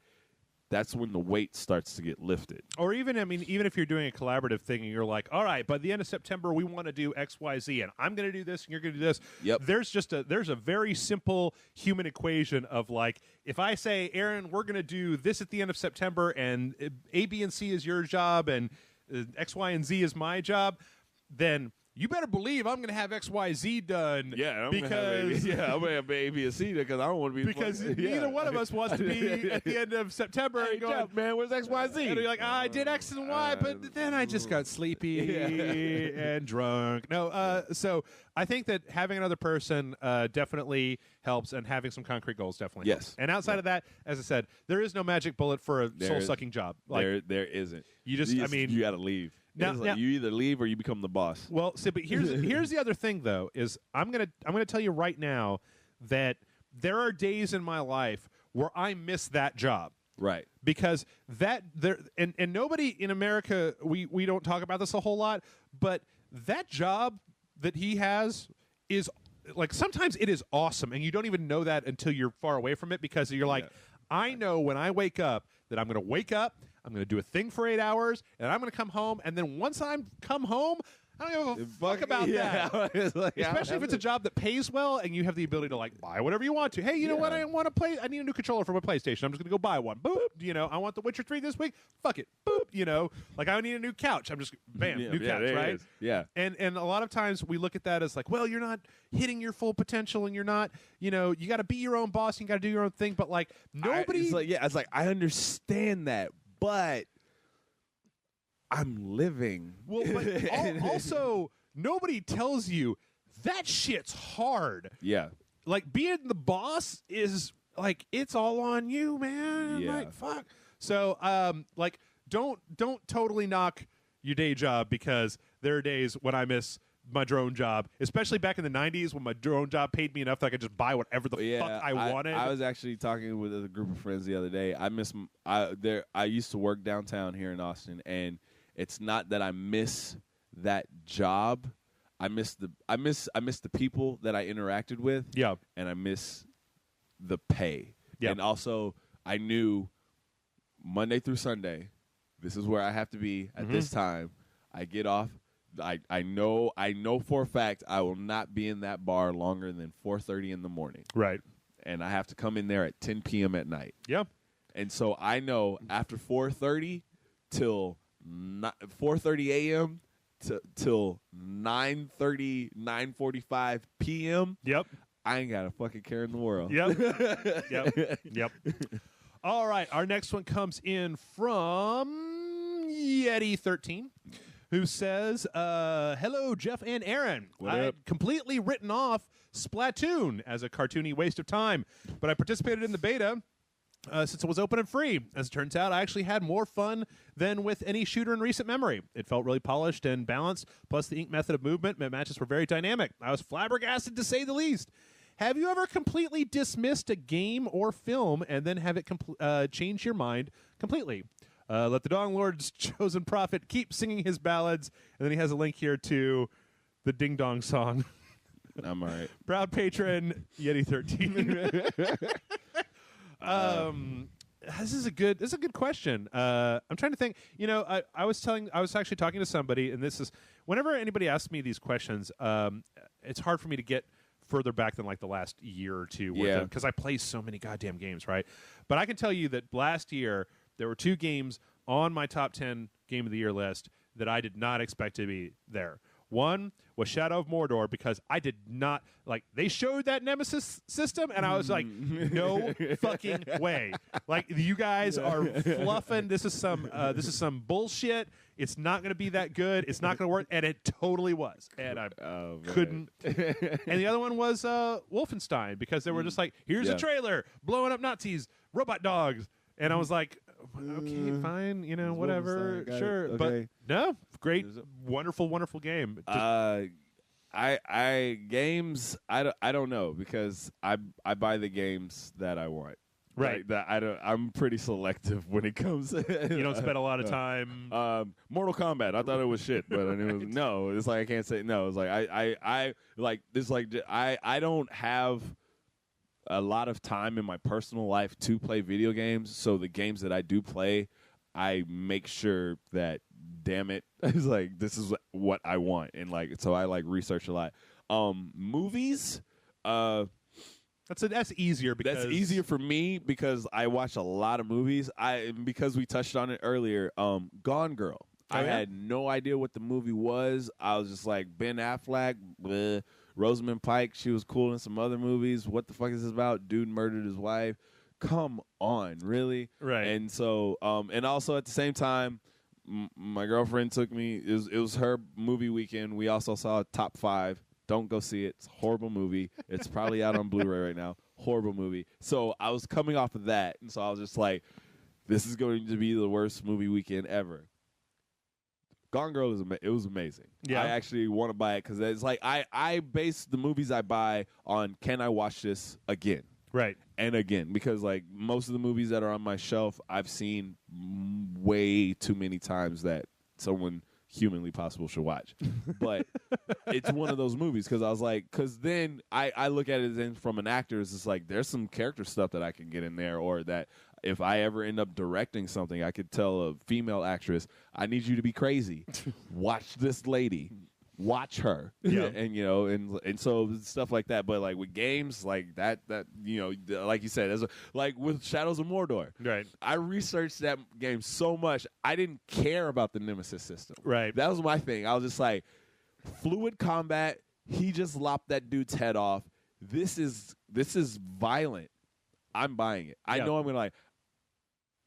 that's when the weight starts to get lifted. Or even if you're doing a collaborative thing and you're like, all right, by the end of September, we want to do X, Y, Z, and I'm going to do this and you're going to do this. Yep. There's a very simple human equation of like, if I say, Aaron, we're going to do this at the end of September, and A, B, and C is your job, and X, Y, and Z is my job, then you better believe I'm going to have XYZ done. Yeah, I'm because gonna have A, B, and C because I don't want to be because neither one of us wants to be at the end of September and going, Jeff, man, where's XYZ? And you're like, I did X and Y, but then I just got sleepy and drunk. No, so I think that having another person definitely helps, and having some concrete goals definitely helps. And outside of that, as I said, there is no magic bullet for a soul-sucking job. Like, there isn't. You got to leave. Now, you either leave or you become the boss. Well, see, but here's the other thing, though, is I'm gonna tell you right now that there are days in my life where I miss that job. Right. Because and nobody in America, we don't talk about this a whole lot, but that job that he has is like, sometimes it is awesome, and you don't even know that until you're far away from it, because you're like, I know when I wake up that I'm going to wake up, I'm going to do a thing for 8 hours, and I'm going to come home, and then once I come home, I don't give a fuck about that. Especially if it's a job that pays well and you have the ability to like buy whatever you want to. Hey, you know what? I want to play. I need a new controller for my PlayStation. I'm just going to go buy one. Boop. You know, I want The Witcher 3 this week. Fuck it. Boop. You know, like I need a new couch. I'm just bam, new couch, right? Yeah. And a lot of times we look at that as like, well, you're not hitting your full potential, and you're not, you know, you got to be your own boss. And you got to do your own thing. But like nobody. It's like I understand that, but I'm living. Well, but also, nobody tells you that shit's hard. Yeah. Like, being the boss is, like, it's all on you, man. Yeah. Like, fuck. So, like, don't totally knock your day job, because there are days when I miss my drone job, especially back in the 90s when my drone job paid me enough that I could just buy whatever the fuck I wanted. I was actually talking with a group of friends the other day. I used to work downtown here in Austin, and it's not that I miss that job. I miss the people that I interacted with. Yeah. And I miss the pay. Yeah. And also, I knew Monday through Sunday, this is where I have to be at this time. I get off. I know for a fact I will not be in that bar longer than 4:30 in the morning. Right. And I have to come in there at 10 p.m. at night. Yep. And so I know after 4:30 till 4:30 a.m. till 9:30, 9:45 p.m. Yep. I ain't got a fucking care in the world. Yep. Yep. All right. Our next one comes in from Yeti13, who says, hello, Jeff and Aaron. I had completely written off Splatoon as a cartoony waste of time, but I participated in the beta since it was open and free. As it turns out, I actually had more fun than with any shooter in recent memory. It felt really polished and balanced, plus the ink method of movement matches were very dynamic. I was flabbergasted, to say the least. Have you ever completely dismissed a game or film and then have it change your mind completely? Let the Dong Lord's chosen prophet keep singing his ballads. And then he has a link here to the Ding Dong song. I'm all right. Proud patron, Yeti13. This is a good question. I'm trying to think. You know, I was actually talking to somebody, and this is, whenever anybody asks me these questions, it's hard for me to get further back than like the last year or two, because I play so many goddamn games, right? But I can tell you that last year there were 2 games on my top 10 game of the year list that I did not expect to be there. One was Shadow of Mordor, because I did not, like, they showed that Nemesis system, and I was like, no fucking way. Like, you guys are fluffing. This is some bullshit. It's not going to be that good. It's not going to work. And it totally was. And I couldn't. And the other one was Wolfenstein, because they were just like, here's a trailer, blowing up Nazis, robot dogs. And I was like, okay, fine, you know, whatever, sure. Okay. But no, great, wonderful, wonderful game. Games, I don't know, because I buy the games that I want. Right. Like, I'm pretty selective when it comes. You don't spend a lot of time. Mortal Kombat, I thought it was shit, but it was, no. It's like I can't say no. It's like I like this. Like I don't have a lot of time in my personal life to play video games, so the games that I do play, I make sure that, damn it, it's like, this is what I want, and like, so I like research a lot. Movies, that's easier, because that's easier for me because I watch a lot of movies. Because we touched on it earlier, Gone Girl. I had no idea what the movie was. I was just like, Ben Affleck, bleh. Rosamund Pike, she was cool in some other movies. What the fuck is this about? Dude murdered his wife. Come on, really? Right. And so, and also at the same time, my girlfriend took me. It was her movie weekend. We also saw Top 5. Don't go see it. It's a horrible movie. It's probably out on Blu-ray right now. Horrible movie. So I was coming off of that, and so I was just like, this is going to be the worst movie weekend ever. Gone Girl it was amazing. Yeah. I actually want to buy it because it's like I base the movies I buy on, can I watch this again? Right. And again, because like most of the movies that are on my shelf, I've seen way too many times that someone humanly possible should watch. But it's one of those movies because I was like, because then I look at it then from an actor, it's just like there's some character stuff that I can get in there, or that if I ever end up directing something, I could tell a female actress, I need you to be crazy. Watch this lady. Watch her. Yeah. And you know, and so stuff like that. But like with games like that you know, like you said, like with Shadows of Mordor. Right. I researched that game so much, I didn't care about the Nemesis system. Right. That was my thing. I was just like, fluid combat, he just lopped that dude's head off. This is violent. I'm buying it. I know I'm gonna like.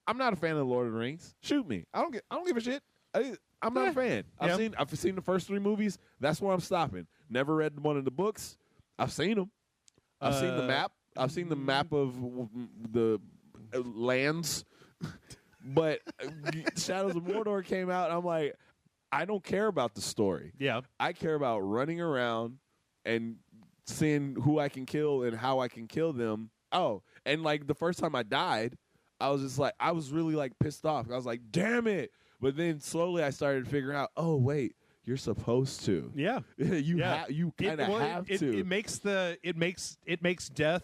I'm not a fan of the Lord of the Rings. Shoot me. I don't give a shit. I'm not a fan. I've seen the first 3 movies. That's where I'm stopping. Never read one of the books. I've seen them. I've seen the map. I've seen the map of the lands. But Shadows of Mordor came out, and I'm like, I don't care about the story. Yeah. I care about running around and seeing who I can kill and how I can kill them. Oh, and like the first time I died, I was just like, I was really like pissed off. I was like, damn it. But then slowly I started figuring out, oh, wait, you're supposed to. Yeah. You kind of have to. It makes death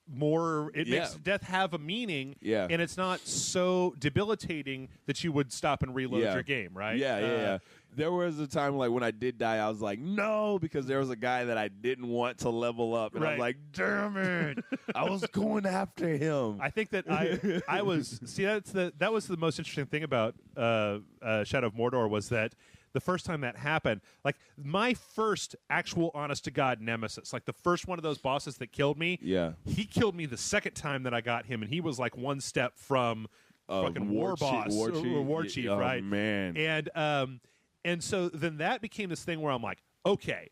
more, makes death have a meaning. Yeah. And it's not so debilitating that you would stop and reload your game, right? Yeah. There was a time like when I did die, I was like, no, because there was a guy that I didn't want to level up. And I was like, damn it. I was going after him. I think that I was, see, that was the most interesting thing about Shadow of Mordor was that the first time that happened, like my first actual honest-to-God nemesis, like the first one of those bosses that killed me, he killed me the second time that I got him, and he was like one step from fucking war boss, war chief, right? Oh, man. And so then that became this thing where I'm like, okay,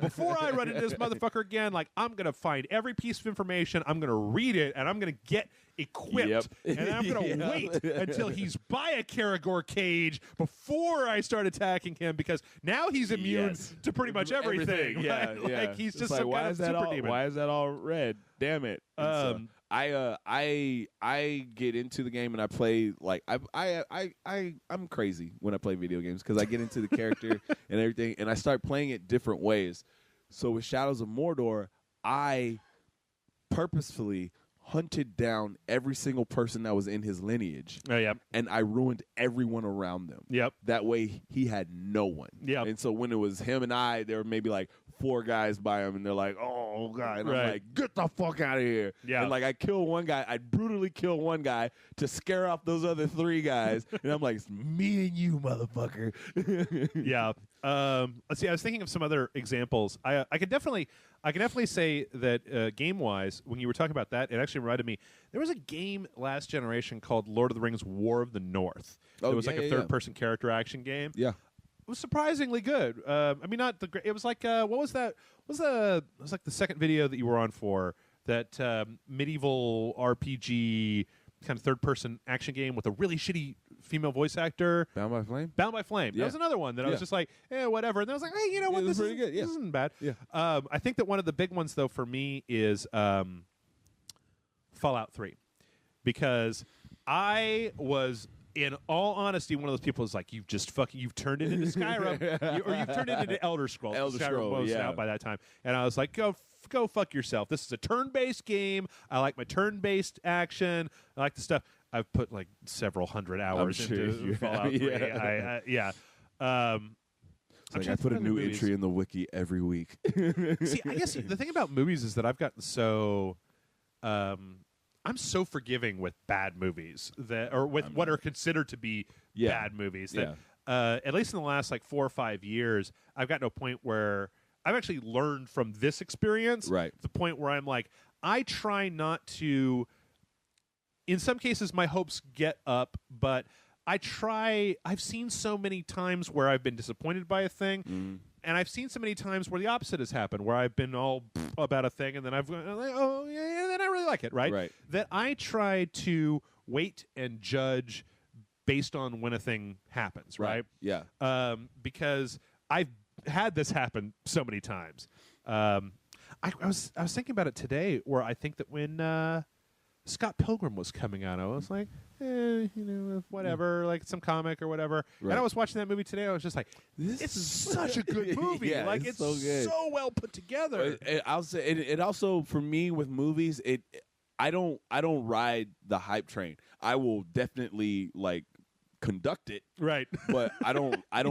before I run into this motherfucker again, like I'm going to find every piece of information, I'm going to read it, and I'm going to get equipped. And then I'm going to wait until he's by a Karagor cage before I start attacking him, because now he's immune to pretty much everything. Right? Like he's just some kind of super demon. Why is that all red? Damn it. I get into the game and I play like I'm crazy when I play video games because I get into the character and everything, and I start playing it different ways. So with Shadows of Mordor, I purposefully hunted down every single person that was in his lineage. Oh, yeah. And I ruined everyone around them. Yep. That way he had no one. Yep. And so when it was him and I, there were maybe like 4 guys by him, and they're like, oh, God. And I'm like, get the fuck out of here. Yeah. And like I kill one guy. I brutally kill one guy to scare off those other 3 guys. And I'm like, it's me and you, motherfucker. Yeah. Let's see. I was thinking of some other examples. I could definitely say that game-wise, when you were talking about that, it actually reminded me. There was a game last generation called Lord of the Rings: War of the North. It was like a third-person character action game. Yeah. It was surprisingly good. I mean, not the great. It was like what was that? It was like the second video that you were on for that medieval RPG kind of third-person action game with a really shitty female voice actor. Bound by Flame? Bound by Flame. That was another one that I was just like, whatever. And then I was like, hey, you know what? This is good. This isn't bad. Yeah. I think that one of the big ones, though, for me is Fallout 3. Because I was, in all honesty, one of those people who's like, you've turned it into Skyrim, or you've turned it into Elder Scrolls. Skyrim was out by that time. And I was like, go fuck yourself. This is a turn-based game. I like my turn-based action. I like the stuff. I've put like several hundred hours into Fallout 3. I put a new entry in the wiki every week. See, I guess the thing about movies is that I've gotten so I'm so forgiving with bad movies with what are considered to be bad movies that at least in the last like 4 or 5 years, I've gotten to a point where I've actually learned from this experience. Right. The point where I'm like, I try not to. In some cases, my hopes get up, but I've seen so many times where I've been disappointed by a thing, and I've seen so many times where the opposite has happened, where I've been all about a thing, and then I'm like, oh, yeah, and then I really like it, right? That I try to wait and judge based on when a thing happens, right? Yeah. Because I've had this happen so many times. I was thinking about it today, where I think that when Scott Pilgrim was coming out, I was like, whatever, like some comic or whatever. Right. And I was watching that movie today. I was just like, this is such a good movie. Like it's so good, so well put together. I'll say it also for me with movies. I don't ride the hype train. I will definitely like conduct it, right? But I don't. I'm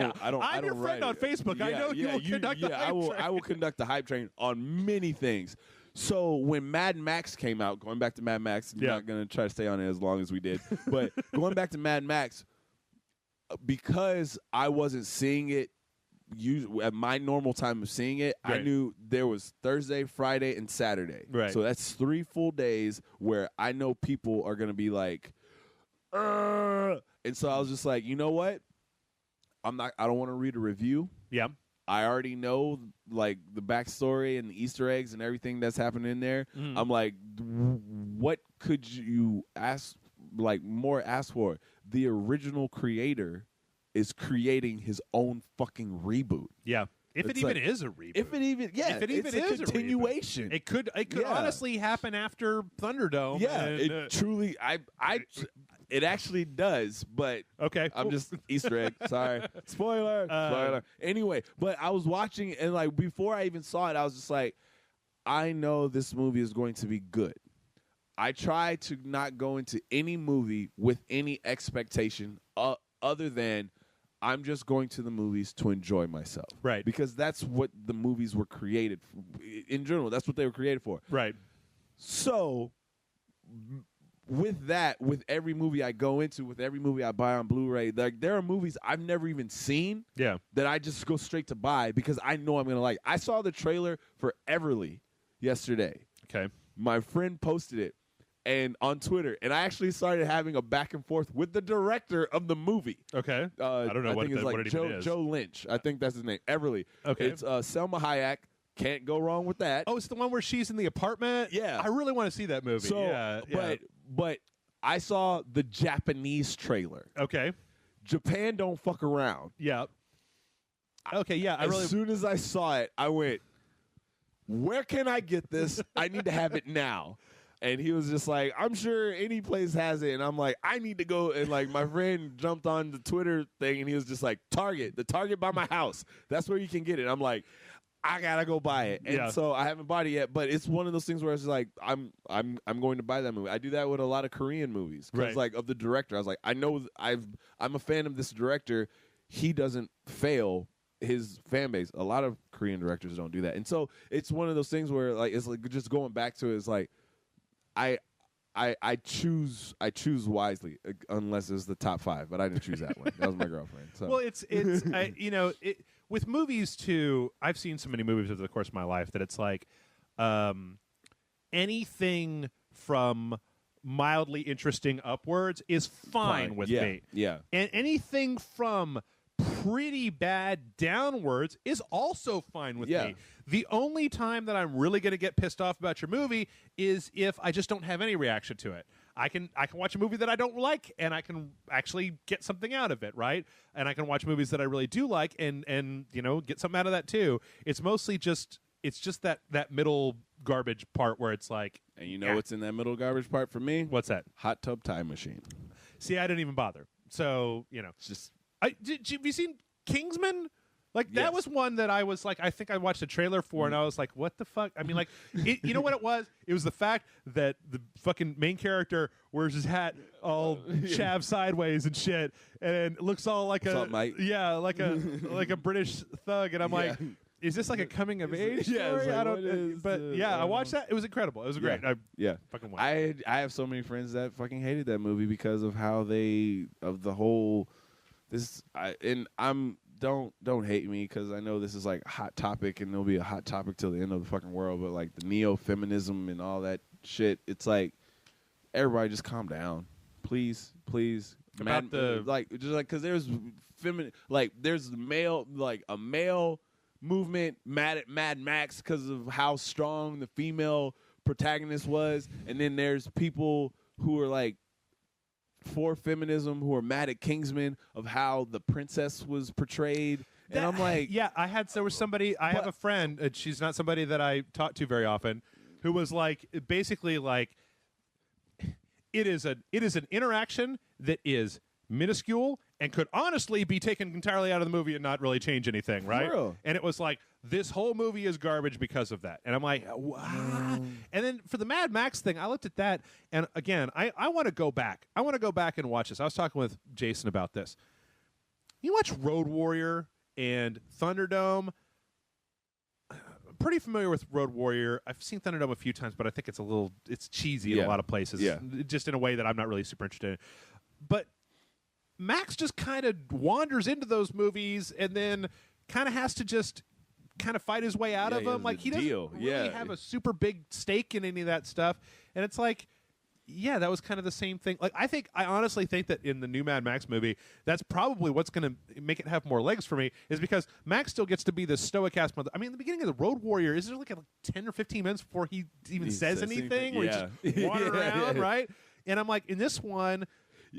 your friend on Facebook. I know you will conduct the hype train. I will conduct the hype train on many things. So when Mad Max came out, going back to Mad Max, I'm not going to try to stay on it as long as we did, but going back to Mad Max, because I wasn't seeing it at my normal time of seeing it, I knew there was Thursday, Friday, and Saturday. Right. So that's 3 full days where I know people are going to be like, and so I was just like, you know what? I don't want to read a review. Yeah. I already know like the backstory and the Easter eggs and everything that's happening in there. I'm like, what could you ask for? The original creator is creating his own fucking reboot. Yeah. If it even is a reboot. If it even is a continuation. It could honestly happen after Thunderdome. Yeah, it truly it actually does, but I'm just Easter egg. Sorry. Spoiler. Anyway, but I was watching and like before I even saw it, I was just like, I know this movie is going to be good. I try to not go into any movie with any expectation other than I'm just going to the movies to enjoy myself. Right. Because that's what the movies were created for. In general, that's what they were created for. Right. So with that, with every movie I go into, with every movie I buy on Blu-ray, like there are movies I've never even seen that I just go straight to buy because I know I'm going to like. I saw the trailer for Everly yesterday. Okay. My friend posted it and on Twitter, and I actually started having a back and forth with the director of the movie. Okay. I don't know what it is. Joe Lynch. I think that's his name. Everly. Okay. It's Selma Hayek. Can't go wrong with that. Oh, it's the one where she's in the apartment? Yeah. I really want to see that movie. So, but I saw the Japanese trailer. Okay. Japan don't fuck around. Yeah. Okay, yeah. As soon as I saw it, I went, where can I get this? I need to have it now. And he was just like, I'm sure any place has it. And I'm like, I need to go. And like my friend jumped on the Twitter thing and he was just like, the Target by my house. That's where you can get it. I'm like, I gotta go buy it. And so I haven't bought it yet, but it's one of those things where it's like, I'm going to buy that movie. I do that with a lot of Korean movies. Because like of the director, I was like, I know I'm a fan of this director. He doesn't fail his fan base. A lot of Korean directors don't do that. And so it's one of those things where like it's like just going back to it, it's like I choose wisely unless it's the top 5, but I didn't choose that one. That was my girlfriend. So. Well, it's with movies too. I've seen so many movies over the course of my life that it's like anything from mildly interesting upwards is fine with me. Yeah, and anything from pretty bad downwards is also fine with me. The only time that I'm really going to get pissed off about your movie is if I just don't have any reaction to it. I can watch a movie that I don't like and I can actually get something out of it, right? And I can watch movies that I really do like and get something out of that too. It's mostly just that middle garbage part where it's like, and what's in that middle garbage part for me? What's that? Hot Tub Time Machine. See, I didn't even bother. So, it's just have you seen Kingsman? Like, that was one that I was like, I think I watched a trailer for, and I was like, what the fuck? I mean, like, you know what it was? It was the fact that the fucking main character wears his hat all chav sideways and shit, and looks all like like a British thug, and I'm like, is this like a coming of age story? Yeah, like, I don't. I watched that. It was incredible. It was great. Yeah, fucking I have so many friends that fucking hated that movie because of how the whole don't hate me because I know this is like a hot topic and it'll be a hot topic till the end of the fucking world. But like the neo-feminism and all that shit, it's like everybody just calm down, please. About because there's there's a male movement mad at Mad Max because of how strong the female protagonist was, and then there's people who are like for feminism who are mad at Kingsman of how the princess was portrayed. And I'm like, there was somebody. I have a friend. She's not somebody that I talk to very often, who was like basically like. It is an interaction that is minuscule and could honestly be taken entirely out of the movie and not really change anything, right? Real. And it was like, this whole movie is garbage because of that. And I'm like, what? And then for the Mad Max thing, I looked at that, and again, I want to go back. I want to go back and watch this. I was talking with Jason about this. You watch Road Warrior and Thunderdome. Pretty familiar with Road Warrior. I've seen Thunderdome a few times, but I think it's cheesy in a lot of places. Yeah. Just in a way that I'm not really super interested in. But Max just kind of wanders into those movies and then kind of has to just kind of fight his way out of them. Like he doesn't really have a super big stake in any of that stuff. And it's like, yeah, that was kind of the same thing. Like I honestly think that in the new Mad Max movie, that's probably what's going to make it have more legs for me, is because Max still gets to be this stoic-ass mother. I mean, in the beginning of the Road Warrior, is there like 10 or 15 minutes before he even says anything? Where he's just wandering around, right? And I'm like, in this one,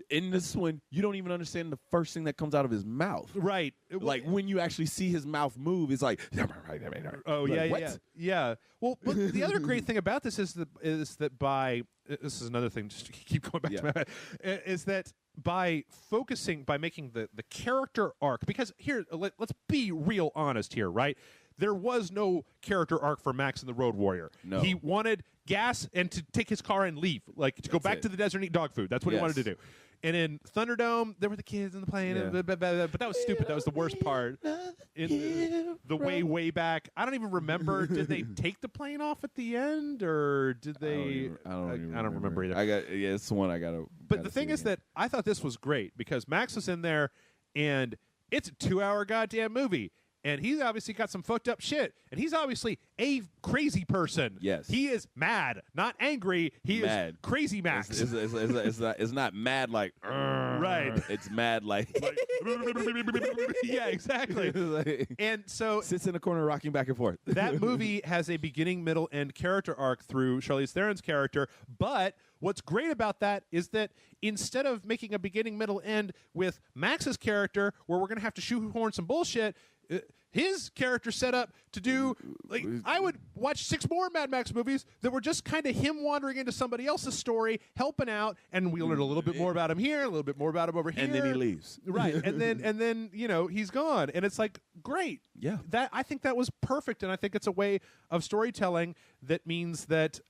you don't even understand the first thing that comes out of his mouth. Right. Like, when you actually see his mouth move, it's like, oh, like, yeah, what? Yeah. Well, but the other great thing about this is that by this is another thing, just to keep going back to my head, is that by making the character arc, because here, let's be real honest here, right? There was no character arc for Max in the Road Warrior. No. He wanted gas and to take his car and leave, like to go back to the desert and eat dog food. That's what he wanted to do. And in Thunderdome, there were the kids in the plane, but that was stupid. That was the worst part. In the way back, I don't even remember. Did they take the plane off at the end, or did they? I don't remember either. It's the one I got to. But the thing is that I thought this was great because Max was in there, and it's a 2-hour goddamn movie. And he's obviously got some fucked up shit. And he's obviously a crazy person. Yes. He is mad, not angry. He is crazy Max. It's not mad like, right. It's mad like. Yeah, exactly. And so. Sits in a corner rocking back and forth. That movie has a beginning, middle, end character arc through Charlize Theron's character. But what's great about that is that instead of making a beginning, middle, end with Max's character, where we're going to have to shoehorn some bullshit, his character set up to do, like, I would watch 6 more Mad Max movies that were just kind of him wandering into somebody else's story, helping out, and we learned a little bit more about him here, a little bit more about him over here, and then he leaves. Right, and then he's gone, and it's like, great. Yeah, I think that was perfect, and I think it's a way of storytelling that means that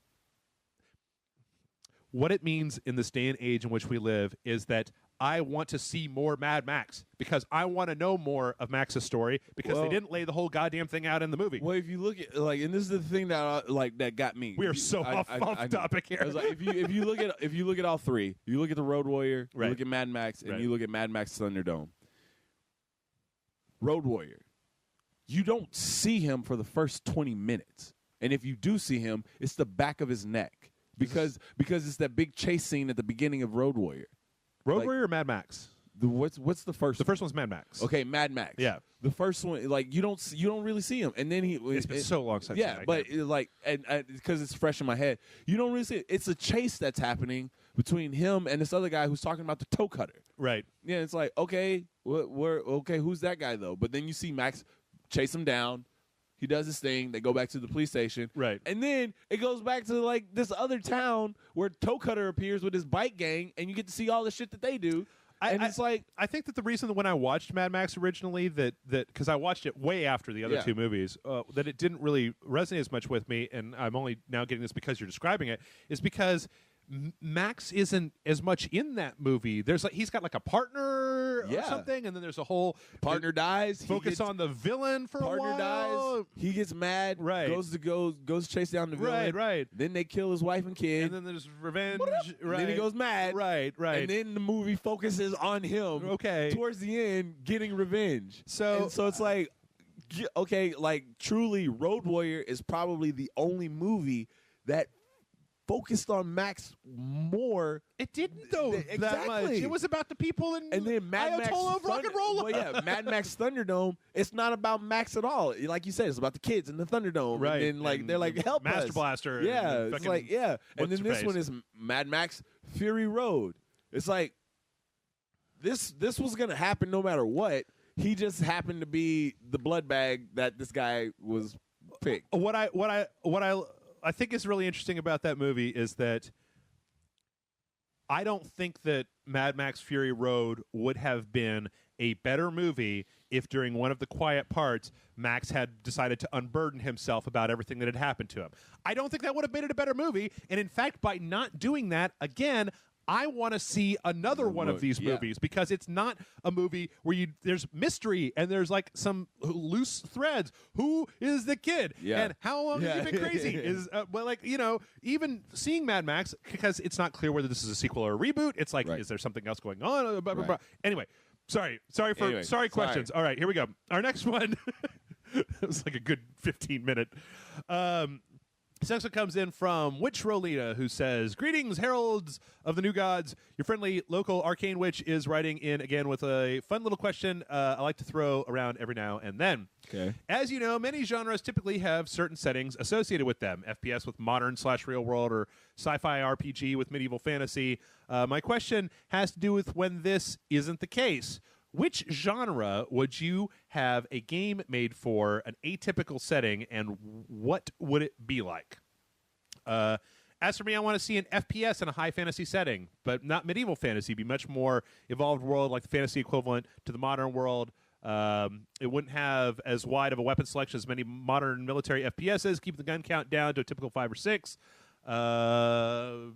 what it means in this day and age in which we live is that I want to see more Mad Max because I want to know more of Max's story because they didn't lay the whole goddamn thing out in the movie. Well, if you look at and this is the thing that that got me. We are so off topic here. Like, if you look at all three, you look at the Road Warrior, you look at Mad Max, and you look at Mad Max Thunderdome. Road Warrior, you don't see him for the first 20 minutes, and if you do see him, it's the back of his neck because it's that big chase scene at the beginning of Road Warrior. Road Warrior or Mad Max? What's the first? The first one's Mad Max. Okay, Mad Max. Yeah. The first one, like you don't really see him, and then it's been so long since. Yeah, but because it's fresh in my head, you don't really see it. It's a chase that's happening between him and this other guy who's talking about the toe cutter. Right. Yeah, it's like okay, who's that guy though? But then you see Max chase him down. He does his thing. They go back to the police station. Right. And then it goes back to like this other town where Toe Cutter appears with his bike gang, and you get to see all the shit that they do. It's like I think that the reason that when I watched Mad Max originally that because I watched it way after the other two movies that it didn't really resonate as much with me, and I'm only now getting this because you're describing it, is because Max isn't as much in that movie. There's he's got like a partner or something, and then there's a whole partner dies. Focus on the villain for a while. Partner dies. He gets mad. Right. Goes chase down the villain. Right. Then they kill his wife and kid. And then there's revenge. Right. And then he goes mad. Right. And then the movie focuses on him. Okay. Towards the end, getting revenge. So it's like, okay, like truly, Road Warrior is probably the only movie that focused on Max more. It didn't though that much. It was about the people in and then Mad Max rock and roll. Well, yeah, Mad Max Thunderdome. It's not about Max at all. Like you said, it's about the kids in the Thunderdome. Right. And then like they're like help Master us. Blaster. Yeah. It's like and then this one is Mad Max Fury Road. It's like this was gonna happen no matter what. He just happened to be the blood bag that this guy was picked. What I think is really interesting about that movie is that I don't think that Mad Max Fury Road would have been a better movie if during one of the quiet parts Max had decided to unburden himself about everything that had happened to him. I don't think that would have made it a better movie. And in fact, by not doing that, again, I want to see another one of these movies because it's not a movie where there's mystery and there's like some loose threads. Who is the kid? Yeah. And how long has he been crazy? Even seeing Mad Max, because it's not clear whether this is a sequel or a reboot. It's like, is there something else going on? Blah, blah, blah. Anyway, sorry questions. All right, here we go. Our next one. It was like a good 15-minute. This next one comes in from Witch Rolina, who says, "Greetings, heralds of the new gods. Your friendly local arcane witch is writing in again with a fun little question I like to throw around every now and then. Okay. As you know, many genres typically have certain settings associated with them. FPS with modern/real world, or sci-fi RPG with medieval fantasy. My question has to do with when this isn't the case. Which genre would you have a game made for an atypical setting, and what would it be like? As for me, I want to see an FPS in a high fantasy setting, but not medieval fantasy. Be much more evolved world, like the fantasy equivalent to the modern world. It wouldn't have as wide of a weapon selection as many modern military FPSs. Keep the gun count down to a typical 5 or 6. However,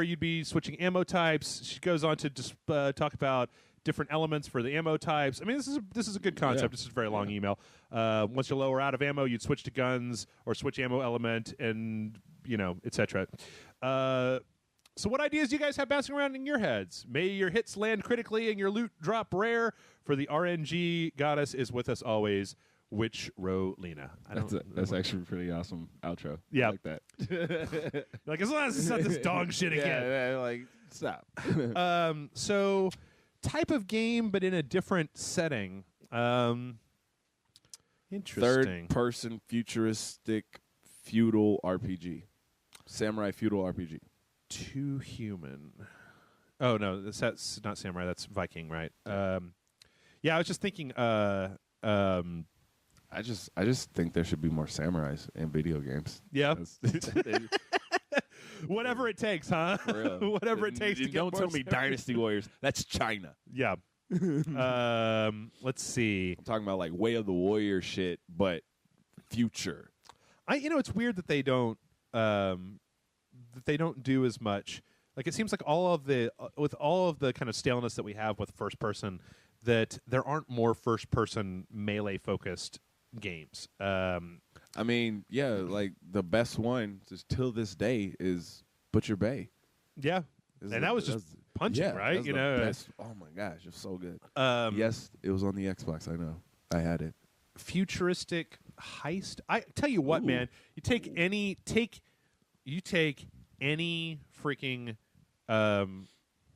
you'd be switching ammo types. She goes on to just talk about different elements for the ammo types. I mean, this is a good concept. This is a very long email. Once you're low or out of ammo, you'd switch to guns or switch ammo element, and etc. So what ideas do you guys have bouncing around in your heads? May your hits land critically and your loot drop rare, for the RNG goddess is with us always. Witch Rolina. That's actually a pretty awesome outro. Yeah. I like that. Like, as long as it's not this dog shit again. Yeah, like, stop. So, type of game, but in a different setting. Interesting. Third-person, futuristic, feudal RPG. Samurai feudal RPG. Too human. Oh, no, that's not samurai. That's Viking, right? Yeah, I was just thinking... I just think there should be more samurais in video games. Yeah. Whatever it takes, huh? Whatever it takes to get more Don't tell me Dynasty Warriors. That's China. Yeah. Let's see. I'm talking about like Way of the Warrior shit, but future. It's weird that they don't do as much. Like, it seems like with all of the kind of staleness that we have with first person, that there aren't more first person melee focused games. I mean, yeah, like the best one just till this day is Butcher Bay. Yeah, and that was just punching, right? Best. Oh my gosh, it's so good. Yes, it was on the Xbox. I know, I had it. Futuristic heist. I tell you what, man. You take any freaking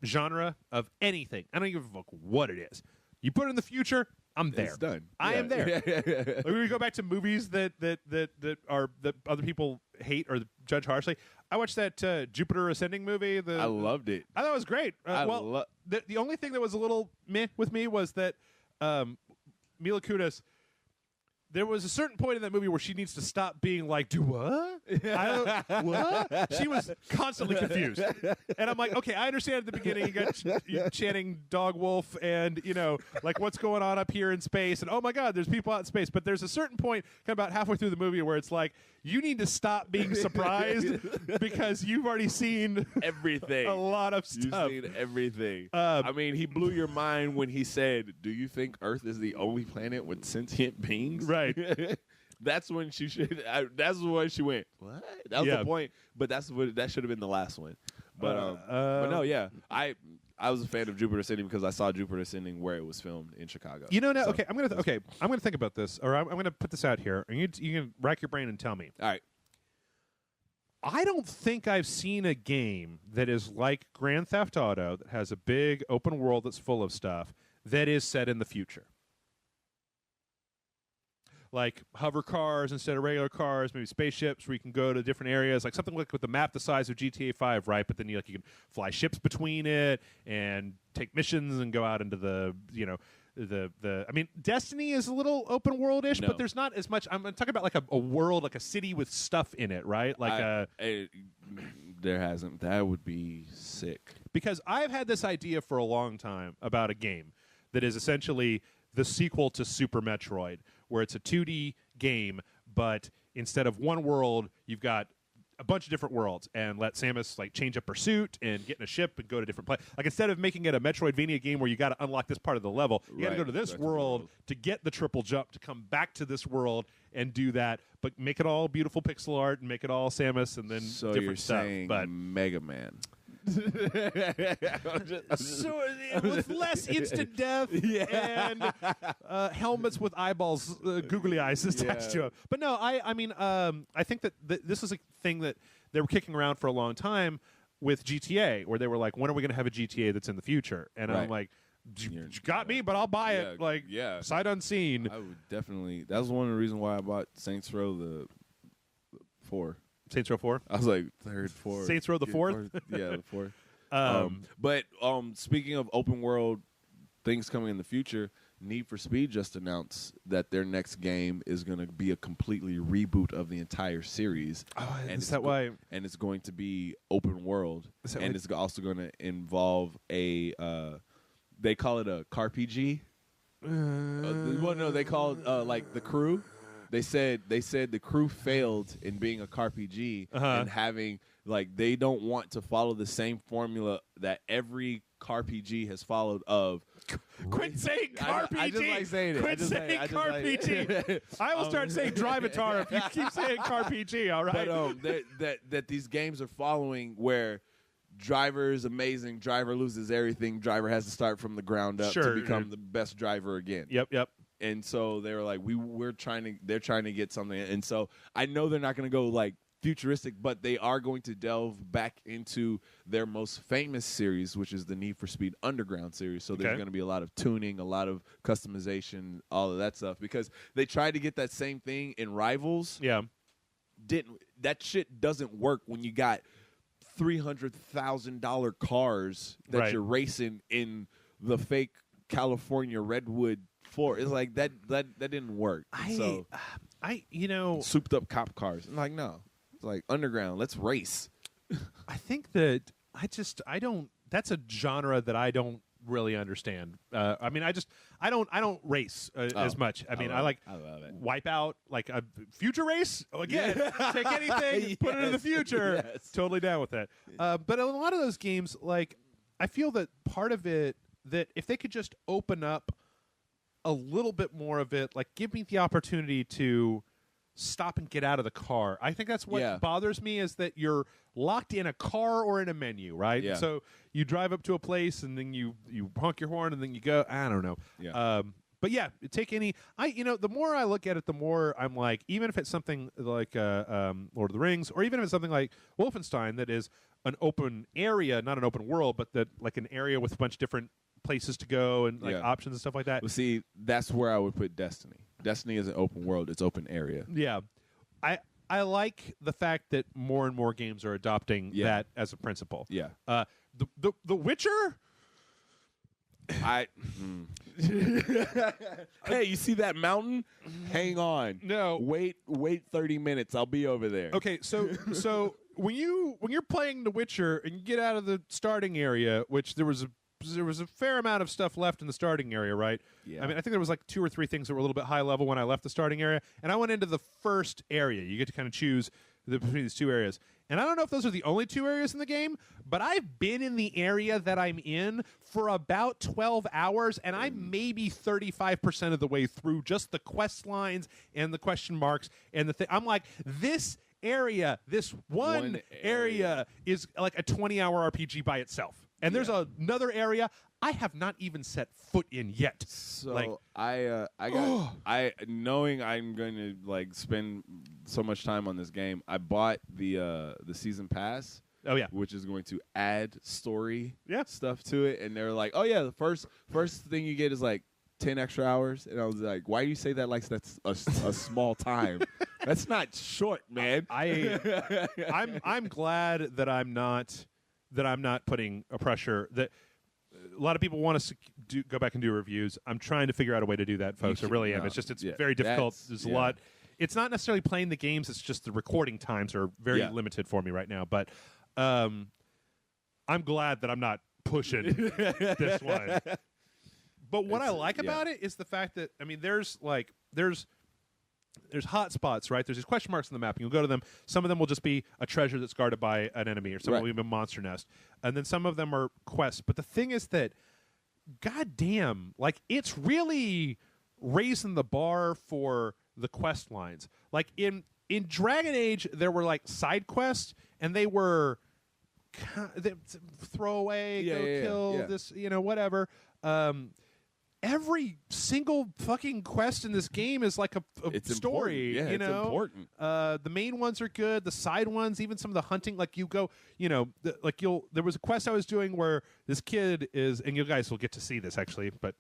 genre of anything. I don't give a fuck what it is. You put it in the future, I'm there. It's done. I am there. Like, when we go back to movies that other people hate or judge harshly, I watched that Jupiter Ascending movie. I loved it. I thought it was great. The only thing that was a little meh with me was that Mila Kunis, there was a certain point in that movie where she needs to stop being like, do what? What? She was constantly confused. And I'm like, okay, I understand at the beginning you got chanting dog wolf and, like what's going on up here in space. And, oh, my God, there's people out in space. But there's a certain point kind of about halfway through the movie where it's like, you need to stop being surprised because you've already seen everything. A lot of stuff. You've seen everything. I mean, he blew your mind when he said, do you think Earth is the only planet with sentient beings? Right. That's when she should. That's when she went. What? That was the point. But that should have been the last one. But no, yeah. I was a fan of Jupiter Ascending because I saw Jupiter Ascending where it was filmed in Chicago. Okay. I'm gonna think about this, or I'm gonna put this out here, and you can rack your brain and tell me. All right. I don't think I've seen a game that is like Grand Theft Auto that has a big open world that's full of stuff that is set in the future. Like hover cars instead of regular cars, maybe spaceships where you can go to different areas, like something like with the map the size of GTA 5, right? But then you can fly ships between it and take missions and go out into the I mean, Destiny is a little open world-ish, but there's not as much. I'm talking about like a world, like a city with stuff in it, right? Like there hasn't. That would be sick. Because I've had this idea for a long time about a game that is essentially the sequel to Super Metroid, where it's a 2D game, but instead of one world, you've got a bunch of different worlds, and let Samus like change up her suit and get in a ship and go to different places. Like instead of making it a Metroidvania game where you got to unlock this part of the level, you got to go to this world to get the triple jump to come back to this world and do that, but make it all beautiful pixel art and make it all Samus and then so different you're stuff. Saying but Mega Man. So with less instant death and helmets with eyeballs, googly eyes attached to them. But no, I mean, I think that this is a thing that they were kicking around for a long time with GTA, where they were like, when are we going to have a GTA that's in the future? And I'm like, you got me, but I'll buy it. Like, sight unseen. I would definitely. That was one of the reasons why I bought Saints Row the 4. Saints Row 4? I was like, third, fourth. Saints Row the 4th? Yeah, the 4th. But speaking of open world things coming in the future, Need for Speed just announced that their next game is going to be a completely reboot of the entire series. Oh, and is that why? And it's going to be open world. And it's also going to involve a, they call it a CarPG. Well, no, they call it like the crew. They said the crew failed in being a CarPG and having they don't want to follow the same formula that every CarPG has followed of. Quit saying CarPG. I just like saying it. Quit saying CarPG. I will start saying Drivatar if you keep saying CarPG. All right. But that these games are following where driver is amazing, driver loses everything, driver has to start from the ground up to become the best driver again. Yep. And so they were like, they're trying to get something. And so I know they're not going to go like futuristic, but they are going to delve back into their most famous series, which is the Need for Speed Underground series. So there's going to be a lot of tuning, a lot of customization, all of that stuff. Because they tried to get that same thing in Rivals. Yeah. That shit doesn't work when you got $300,000 cars that you're racing in the fake California Redwood floor. It's like that didn't work. Souped up cop cars. I'm like, no. It's like underground. Let's race. I think that I don't. That's a genre that I don't really understand. I mean, I don't race as much. I mean, I love it. Wipeout, like a future race. Again, take anything, put it in the future. Yes. Totally down with that. But a lot of those games, like, I feel that part of it, that if they could just open up a little bit more of it, like give me the opportunity to stop and get out of the car. I think that's what bothers me, is that you're locked in a car or in a menu, right? Yeah. So you drive up to a place and then you honk your horn and then you go, I don't know. Yeah. But yeah, take any. The more I look at it, the more I'm like, even if it's something like Lord of the Rings, or even if it's something like Wolfenstein, that is an open area, not an open world, but that like an area with a bunch of different places to go and like options and stuff like that. Well, see, that's where I would put Destiny. Destiny is an open world; it's open area. Yeah, I like the fact that more and more games are adopting that as a principle. Yeah. The Witcher. Hey, you see that mountain? Hang on. No. Wait 30 minutes. I'll be over there. Okay, so when you're playing The Witcher and you get out of the starting area, which there was a fair amount of stuff left in the starting area, right? Yeah. I mean, I think there was like 2 or 3 things that were a little bit high level when I left the starting area, and I went into the first area. You get to kind of choose between these 2 areas. And I don't know if those are the only 2 areas in the game, but I've been in the area that I'm in for about 12 hours, and I'm maybe 35% of the way through just the quest lines and the question marks and the thing. I'm like, this area, this one area is like a 20-hour RPG by itself. And there's another area I have not even set foot in yet. So like, I knowing I'm going to like spend so much time on this game, I bought the season pass. Oh yeah, which is going to add story stuff to it. And they're like, oh yeah, the first thing you get is like 10 extra hours. And I was like, why do you say that like that's a small time? That's not short, man. I'm glad that I'm not putting a pressure that. A lot of people want us to go back and do reviews. I'm trying to figure out a way to do that, folks. I really am. It's just very difficult. There's a lot. It's not necessarily playing the games. It's just the recording times are very limited for me right now. But I'm glad that I'm not pushing this one. But what I like about it is the fact that, I mean, there's hot spots, right? There's these question marks on the map, and you'll go to them. Some of them will just be a treasure that's guarded by an enemy, or some will be a monster nest. And then some of them are quests. But the thing is that, goddamn, like, it's really raising the bar for the quest lines. Like, in Dragon Age, there were, like, side quests, and they were throw away, kill this, whatever. Every single fucking quest in this game is like a story. Yeah, it's important. The main ones are good. The side ones, even some of the hunting, like you go, there was a quest I was doing where this kid is, and you guys will get to see this actually, but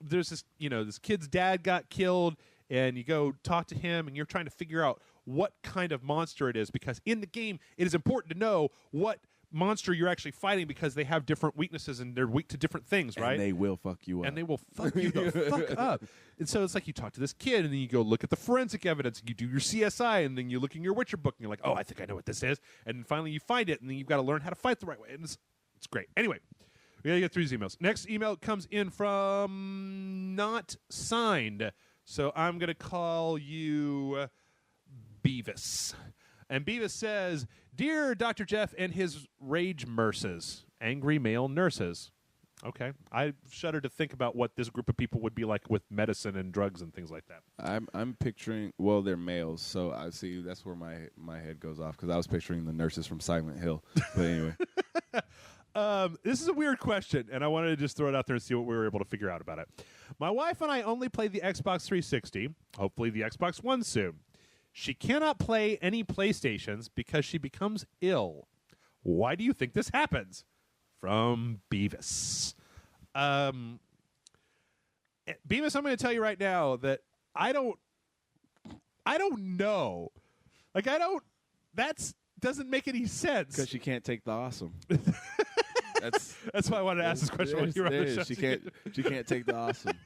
there's this, this kid's dad got killed, and you go talk to him, and you're trying to figure out what kind of monster it is, because in the game it is important to know what monster you're actually fighting, because they have different weaknesses and they're weak to different things, right? And they will fuck you up. And they will fuck you the fuck up. And so it's like you talk to this kid, and then you go look at the forensic evidence, and you do your CSI, and then you look in your Witcher book, and you're like, oh, I think I know what this is. And then finally you find it, and then you've got to learn how to fight the right way. And it's great. Anyway, we got to get through these emails. Next email comes in from Not Signed. So I'm going to call you Beavis. And Beavis says, Dear Dr. Jeff and his rage nurses, angry male nurses. Okay. I shudder to think about what this group of people would be like with medicine and drugs and things like that. I'm picturing, well, they're males, so I see that's where my head goes off, because I was picturing the nurses from Silent Hill. But anyway. This is a weird question, and I wanted to just throw it out there and see what we were able to figure out about it. My wife and I only play the Xbox 360, hopefully the Xbox One soon. She cannot play any PlayStations because she becomes ill. Why do you think this happens? From Beavis. Beavis, I'm going to tell you right now that I don't know. Like, that doesn't make any sense. Because she can't take the awesome. That's why I wanted to ask this question when you were on the show. She can't take the awesome.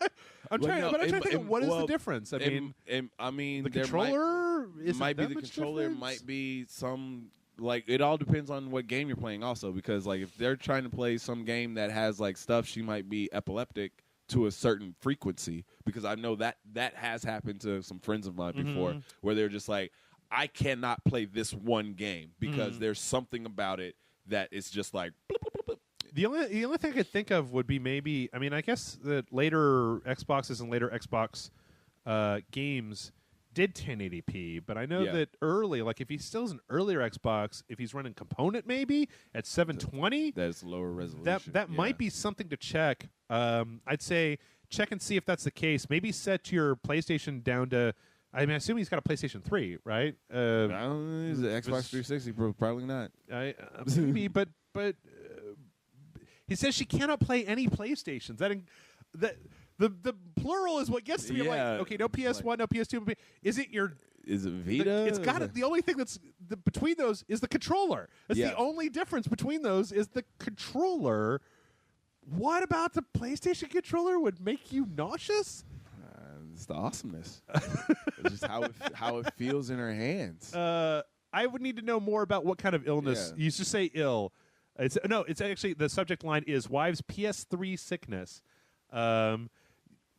I'm trying to think of what is the difference. I mean, the controller might be the controller. Difference? Might be some, like, it all depends on what game you're playing also, because like if they're trying to play some game that has like stuff, she might be epileptic to a certain frequency, because I know that has happened to some friends of mine before, where they're just like, I cannot play this one game because there's something about it that is just like bloop, bloop, bloop. The only thing I could think of would be maybe, I mean, I guess that later Xboxes and later Xbox games did 1080p, but I know that early, like if he still has an earlier Xbox, if he's running Component maybe at 720, that's lower resolution. That might be something to check. I'd say check and see if that's the case. Maybe set your PlayStation down to, I mean, I assume he's got a PlayStation 3, right? I don't know, he's an Xbox 360, probably not. Maybe, but he says she cannot play any PlayStations. The plural is what gets to me. Like, okay, no PS1, no PS2. Is it Vita? It's got it. The only thing that's between those is the controller. That's the only difference between those is the controller. what about the PlayStation controller would make you nauseous? It's the awesomeness. It's just how it feels in her hands. I would need to know more about what kind of illness. You used to say ill. It's actually the subject line is wife's PS3 sickness.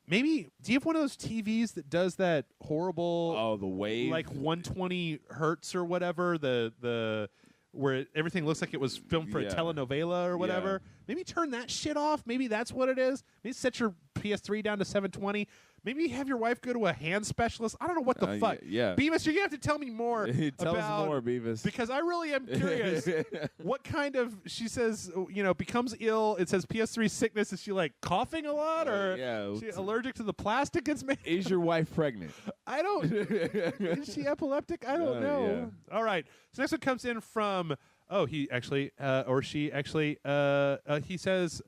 Maybe do you have one of those TVs that does that horrible? The wave, like 120 hertz or whatever. The where everything looks like it was filmed for a telenovela or whatever. Maybe turn that shit off. Maybe that's what it is. Maybe set your PS3 down to 720. Maybe have your wife go to a hand specialist. I don't know what the fuck. Yeah. Beavis, you're going to have to tell me more. Tell us more, Beavis. Because I really am curious. What kind of, she says, becomes ill. It says PS3 sickness. Is she like coughing a lot? Or is she allergic to the plastic it's made? Is your wife pregnant? I don't. Is she epileptic? I don't know. Yeah. All right. So next one comes in from, he actually, or she actually, he says,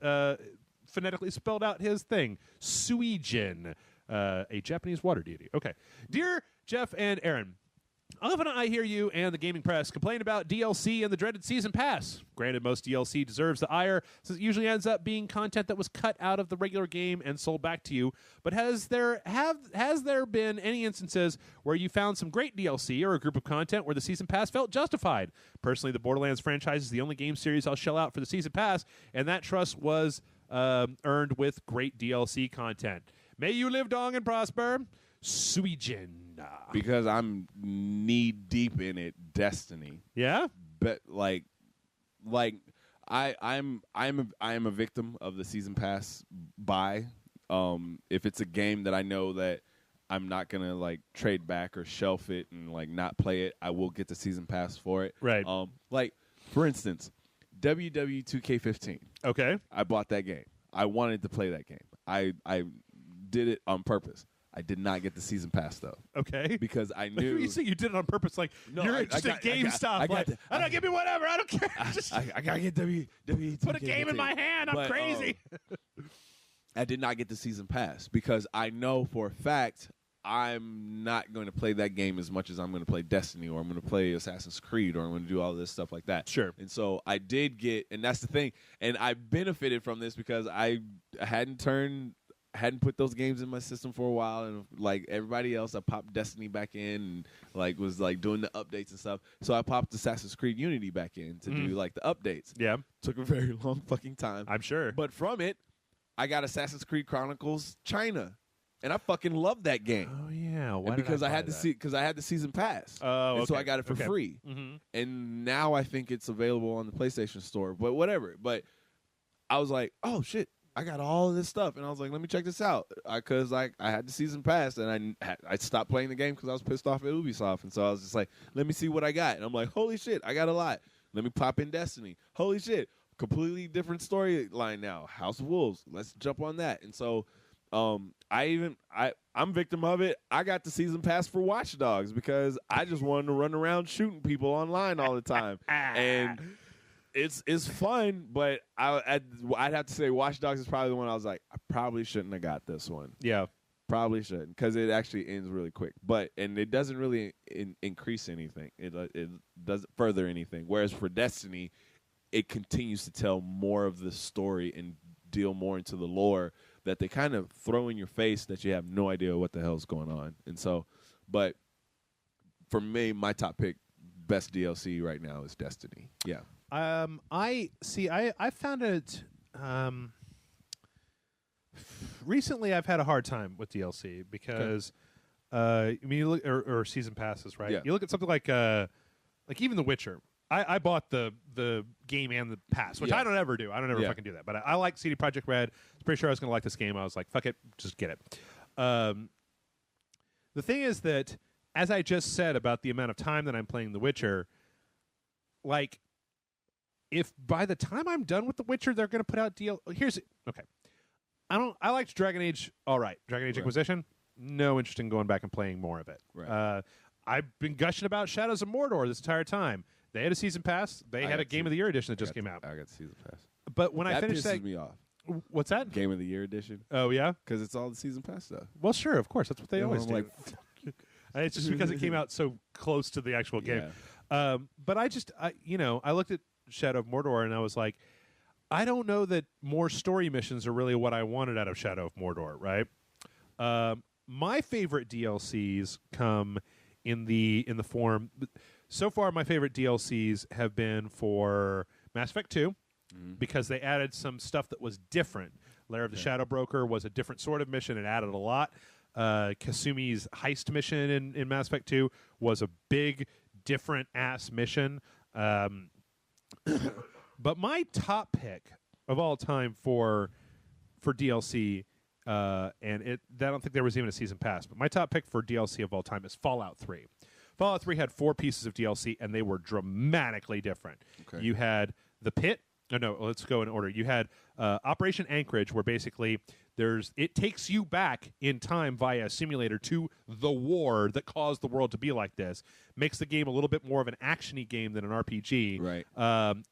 phonetically spelled out his thing, Suijin. A Japanese water deity. Okay. Dear Jeff and Aaron, often I hear you and the gaming press complain about DLC and the dreaded season pass. Granted, most DLC deserves the ire, since it usually ends up being content that was cut out of the regular game and sold back to you. But has there been any instances where you found some great DLC or a group of content where the season pass felt justified? Personally, the Borderlands franchise is the only game series I'll shell out for the season pass, and that trust was earned with great DLC content. May you live long and prosper, Suijin. Because I'm knee deep in it, Destiny. Yeah, but I'm a victim of the season pass buy. If it's a game that I know that I'm not gonna like trade back or shelf it and like not play it, I will get the season pass for it. Right. Like for instance, WW2K15. Okay. I bought that game. I wanted to play that game. I did it on purpose. I did not get the season pass though. Okay. Because I knew you say you did it on purpose. Like you're interested in GameStop. I don't give me whatever. I don't care. I gotta get W. Put a game in my hand. I'm crazy. I did not get the season pass because I know for a fact I'm not going to play that game as much as I'm going to play Destiny or I'm going to play Assassin's Creed or I'm going to do all this stuff like that. Sure. And so I did get, and that's the thing. And I benefited from this because I hadn't put those games in my system for a while, and like everybody else, I popped Destiny back in and like was like doing the updates and stuff. So I popped Assassin's Creed Unity back in to do like the updates. Yeah. Took a very long fucking time. I'm sure. But from it, I got Assassin's Creed Chronicles China. And I fucking love that game. Oh yeah, why? Because I had the season pass. Oh, and so I got it for free. Mm-hmm. And now I think it's available on the PlayStation Store. But whatever. But I was like, oh shit, I got all of this stuff, and I was like, let me check this out, because I had the season pass, and I stopped playing the game because I was pissed off at Ubisoft, and so I was just like, let me see what I got, and I'm like, holy shit, I got a lot. Let me pop in Destiny. Holy shit, completely different storyline now. House of Wolves. Let's jump on that. And so. I'm victim of it. I got the season pass for Watch Dogs because I just wanted to run around shooting people online all the time, and it's fun. But I'd have to say Watch Dogs is probably the one I was like, I probably shouldn't have got this one. Yeah, probably shouldn't, because it actually ends really quick. And it doesn't really increase anything. It doesn't further anything. Whereas for Destiny, it continues to tell more of the story and deal more into the lore that they kind of throw in your face that you have no idea what the hell's going on. And so, but for me, my top pick, best DLC right now is Destiny. Yeah. I found it, recently I've had a hard time with DLC because, I mean, you look, or season passes, right? Yeah. You look at something like even The Witcher. I bought the game and the pass, which I don't ever do. I don't ever fucking do that. But I like CD Projekt Red. I was pretty sure I was going to like this game. I was like, fuck it, just get it. The thing is that, as I just said about the amount of time that I'm playing The Witcher, like, if by the time I'm done with The Witcher, they're going to put out I liked Dragon Age. All right, Dragon Age Inquisition. No interest in going back and playing more of it. Right. I've been gushing about Shadows of Mordor this entire time. They had a season pass. They had a Game of the Year edition that just came out. I got the season pass. But when I finished that, pisses me off. What's that? Game of the Year edition. Oh yeah, because it's all the season pass stuff. Well, sure, of course, that's what they always do. Like, it's just because it came out so close to the actual game. Yeah. But I looked at Shadow of Mordor and I was like, I don't know that more story missions are really what I wanted out of Shadow of Mordor, right? My favorite DLCs come in the form. So far, my favorite DLCs have been for Mass Effect 2 because they added some stuff that was different. Lair of the Shadow Broker was a different sort of mission. It added a lot. Kasumi's heist mission in Mass Effect 2 was a big, different-ass mission. But my top pick of all time for DLC, and I don't think there was even a season pass, but my top pick for DLC of all time is Fallout 3. Fallout 3 had 4 pieces of DLC, and they were dramatically different. Okay. You had the pit. No, let's go in order. You had Operation Anchorage, where basically it takes you back in time via a simulator to the war that caused the world to be like this. Makes the game a little bit more of an action-y game than an RPG. Right.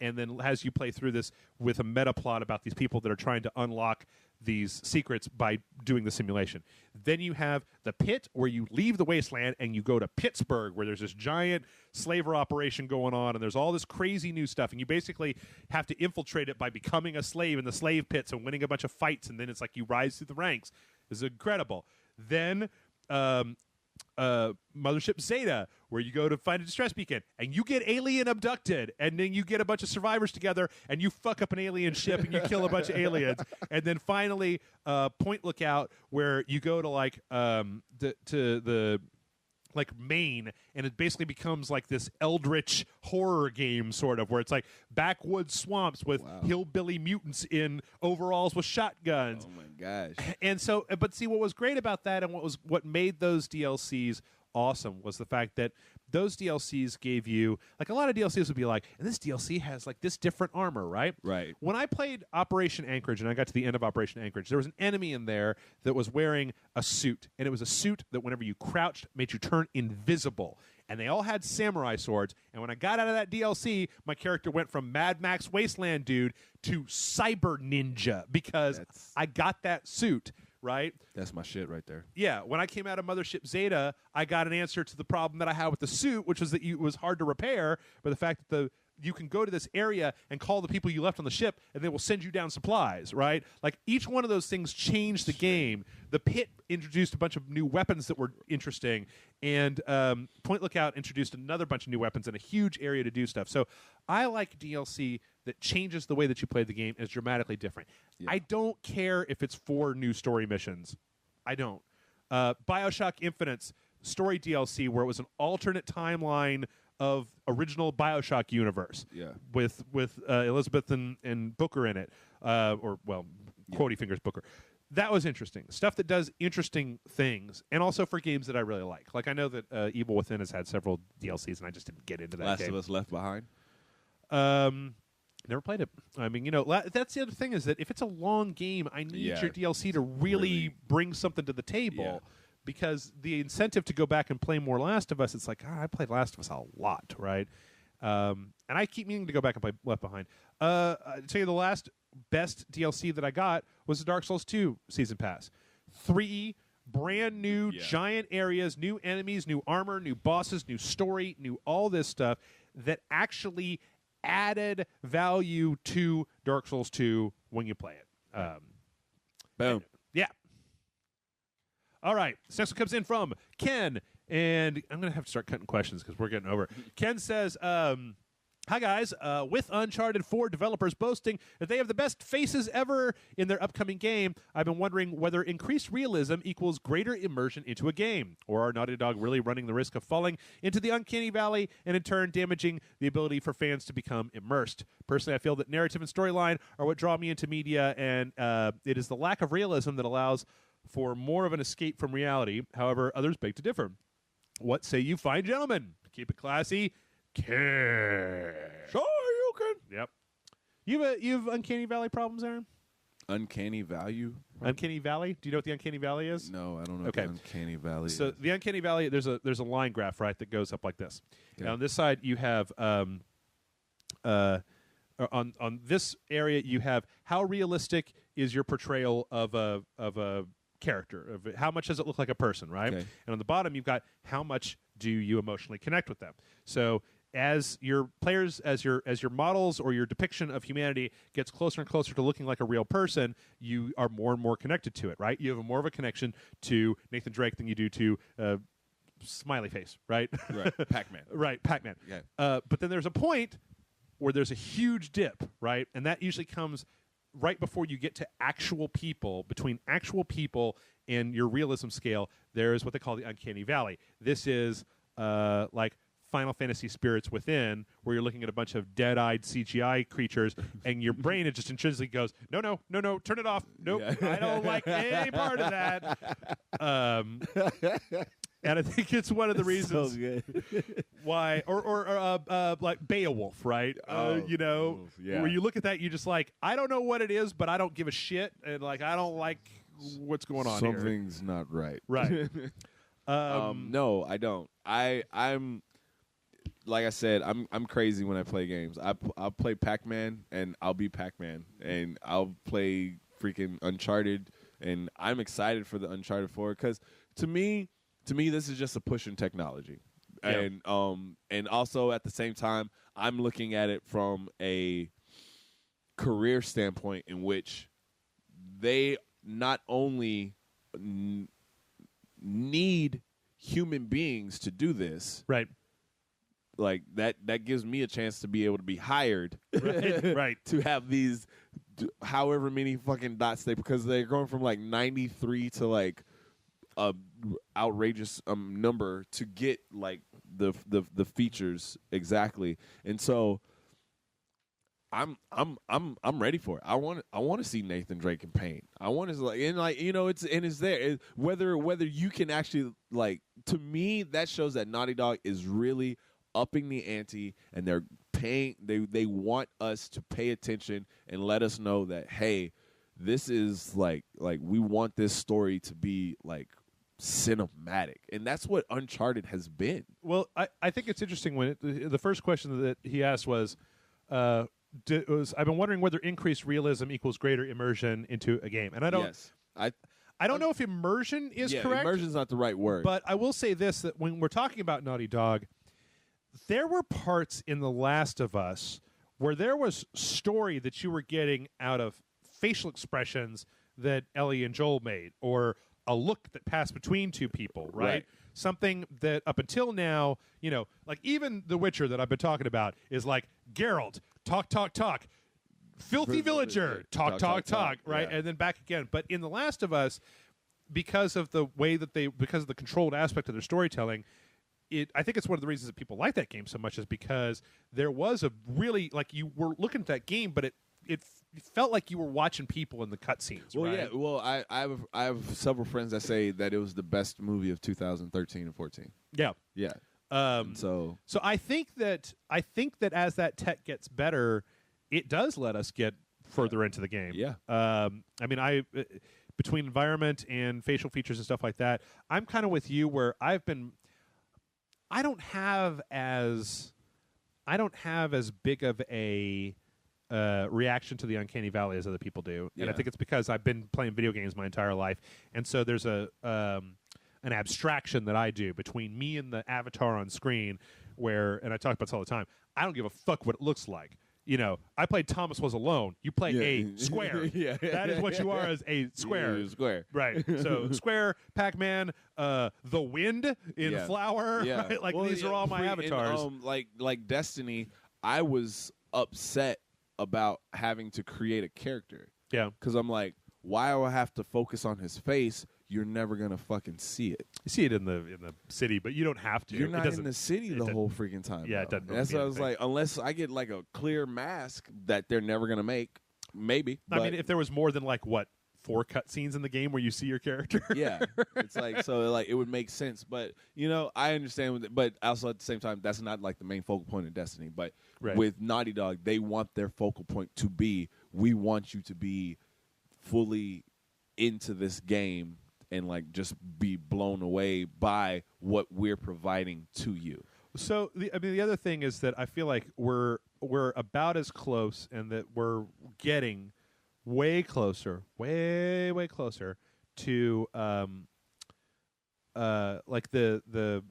And then has you play through this with a meta plot about these people that are trying to unlock these secrets by doing the simulation. Then you have the pit, where you leave the wasteland and you go to Pittsburgh, where there's this giant slaver operation going on, and there's all this crazy new stuff, and you basically have to infiltrate it by becoming a slave in the slave pits and winning a bunch of fights, and then it's like you rise through the ranks. It's incredible. Then Mothership Zeta, where you go to find a distress beacon and you get alien abducted, and then you get a bunch of survivors together and you fuck up an alien ship and you kill a bunch of aliens. And then finally Point Lookout, where you go to like Maine, and it basically becomes like this eldritch horror game sort of, where it's like backwoods swamps with hillbilly mutants in overalls with shotguns. Oh my gosh. And so, but see, what was great about that, and what made those DLCs awesome, was the fact that those DLCs gave you, like, a lot of DLCs would be like, and this DLC has like this different armor, right? Right. When I played Operation Anchorage and I got to the end of Operation Anchorage, there was an enemy in there that was wearing a suit, and it was a suit that whenever you crouched made you turn invisible. And they all had samurai swords. And when I got out of that DLC, my character went from Mad Max Wasteland dude to Cyber Ninja because I got that suit. Right? That's my shit right there. Yeah. When I came out of Mothership Zeta, I got an answer to the problem that I had with the suit, which was that it was hard to repair, but the fact that you can go to this area and call the people you left on the ship, and they will send you down supplies, right? Like, each one of those things changed the game. The pit introduced a bunch of new weapons that were interesting, and Point Lookout introduced another bunch of new weapons and a huge area to do stuff. So I like DLC that changes the way that you play the game and is dramatically different. Yeah. I don't care if it's 4 new story missions. I don't. BioShock Infinite's story DLC, where it was an alternate timeline of original BioShock universe, with Elizabeth and Booker in it, quotey fingers Booker. That was interesting. Stuff that does interesting things, and also for games that I really like. Like, I know that Evil Within has had several DLCs, and I just didn't get into that Last game. of Us Left Behind? Never played it. I mean, that's the other thing, is that if it's a long game, I need your DLC to really bring something to the table. Yeah. Because the incentive to go back and play more Last of Us, it's like, I played Last of Us a lot, right? And I keep meaning to go back and play Left Behind. I'll tell you, the last best DLC that I got was the Dark Souls 2 Season Pass. 3 brand new giant areas, new enemies, new armor, new bosses, new story, new all this stuff that actually added value to Dark Souls 2 when you play it. Boom. Yeah. All right. This next one comes in from Ken, and I'm going to have to start cutting questions because we're getting over. Ken says, hi, guys. With Uncharted 4 developers boasting that they have the best faces ever in their upcoming game, I've been wondering whether increased realism equals greater immersion into a game, or are Naughty Dog really running the risk of falling into the Uncanny Valley and in turn damaging the ability for fans to become immersed? Personally, I feel that narrative and storyline are what draw me into media, and it is the lack of realism that allows for more of an escape from reality. However, others beg to differ. What say you fine gentlemen? Keep it classy. Sure, you can. Yep. You've Uncanny Valley problems, Aaron? Uncanny Value? Uncanny Valley? Do you know what the Uncanny Valley is? No, I don't know what the Uncanny Valley is. So the Uncanny Valley, there's a line graph, right, that goes up like this. Okay. Now on this side you have on this area you have how realistic is your portrayal of a character, of how much does it look like a person, right? Okay. And on the bottom you've got how much do you emotionally connect with them. So as your players, as your models or your depiction of humanity gets closer and closer to looking like a real person, you are more and more connected to it, right? You have more of a connection to Nathan Drake than you do to Smiley Face, right? Right. Pac-Man. Right, Pac-Man. Yeah. But then there's a point where there's a huge dip, right? And that usually comes right before you get to actual people. Between actual people and your realism scale, there's what they call the Uncanny Valley. This is like Final Fantasy Spirits Within, where you're looking at a bunch of dead-eyed CGI creatures, and your brain, it just intrinsically goes, no, turn it off. Nope, I don't like any part of that. And I think it's one of the reasons why, or like Beowulf, right? Where you look at that, you just like, I don't know what it is, but I don't give a shit, and like I don't like what's going on here. Something's not right. Right. No, I don't. I'm like I said, I'm crazy when I play games. I'll play Pac-Man and I'll be Pac-Man, and I'll play freaking Uncharted, and I'm excited for the Uncharted 4 because to me this is just a push in technology. Yeah. And also at the same time I'm looking at it from a career standpoint in which they not only need human beings to do this, right? Like that gives me a chance to be able to be hired, right? To have these, however many fucking dots because they're going from like 93 to like a outrageous number to get like the features exactly, and so I'm ready for it. I want to see Nathan Drake in paint. I want to it's there. Whether you can actually like, to me that shows that Naughty Dog is really upping the ante, and they're paying. They want us to pay attention and let us know that, hey, this is like we want this story to be like cinematic, and that's what Uncharted has been. Well, I think it's interesting when the first question that he asked was I've been wondering whether increased realism equals greater immersion into a game, and I don't. Yes. I don't know if immersion is correct. Immersion's not the right word. But I will say this, that when we're talking about Naughty Dog, there were parts in The Last of Us where there was story that you were getting out of facial expressions that Ellie and Joel made, or a look that passed between two people, right? Something that up until now, like even The Witcher that I've been talking about is like, Geralt, talk, filthy villager, talk, right? Yeah. And then back again. But in The Last of Us, because of the way that because of the controlled aspect of their storytelling, I think it's one of the reasons that people like that game so much is because there was a really, like, you were looking at that game, but it felt like you were watching people in the cutscenes. Well, right? yeah. Well, I have several friends that say that it was the best movie of 2013 and 14. Yeah, yeah. So I think that as that tech gets better, it does let us get further into the game. Yeah. I mean, between environment and facial features and stuff like that, I'm kind of with you where I don't have as big of a reaction to the Uncanny Valley as other people do, and I think it's because I've been playing video games my entire life, and so there's an abstraction that I do between me and the avatar on screen, and I talk about this all the time. I don't give a fuck what it looks like. I played Thomas Was Alone. You play a square. Yeah. That is what you are, as a square. Yeah, square. Right. So square, Pac-Man, the wind in Flower. Yeah. Right? Like, these are all my avatars. Like Destiny, I was upset about having to create a character. Yeah. Because I'm like, why do I have to focus on his face? You're never gonna fucking see it. You see it in the city, but you don't have to. You're not in the city the whole freaking time. Yeah, it doesn't. And that's what I was like. Unless I get like a clear mask that they're never gonna make, maybe. I mean, if there was more than like 4 cutscenes in the game where you see your character. Yeah, it's like, so like it would make sense. But I understand. But also at the same time, that's not like the main focal point of Destiny. But with Naughty Dog, they want their focal point to be, we want you to be fully into this game and like just be blown away by what we're providing to you. So the other thing is that I feel like we're about as close, and that we're getting way closer to like the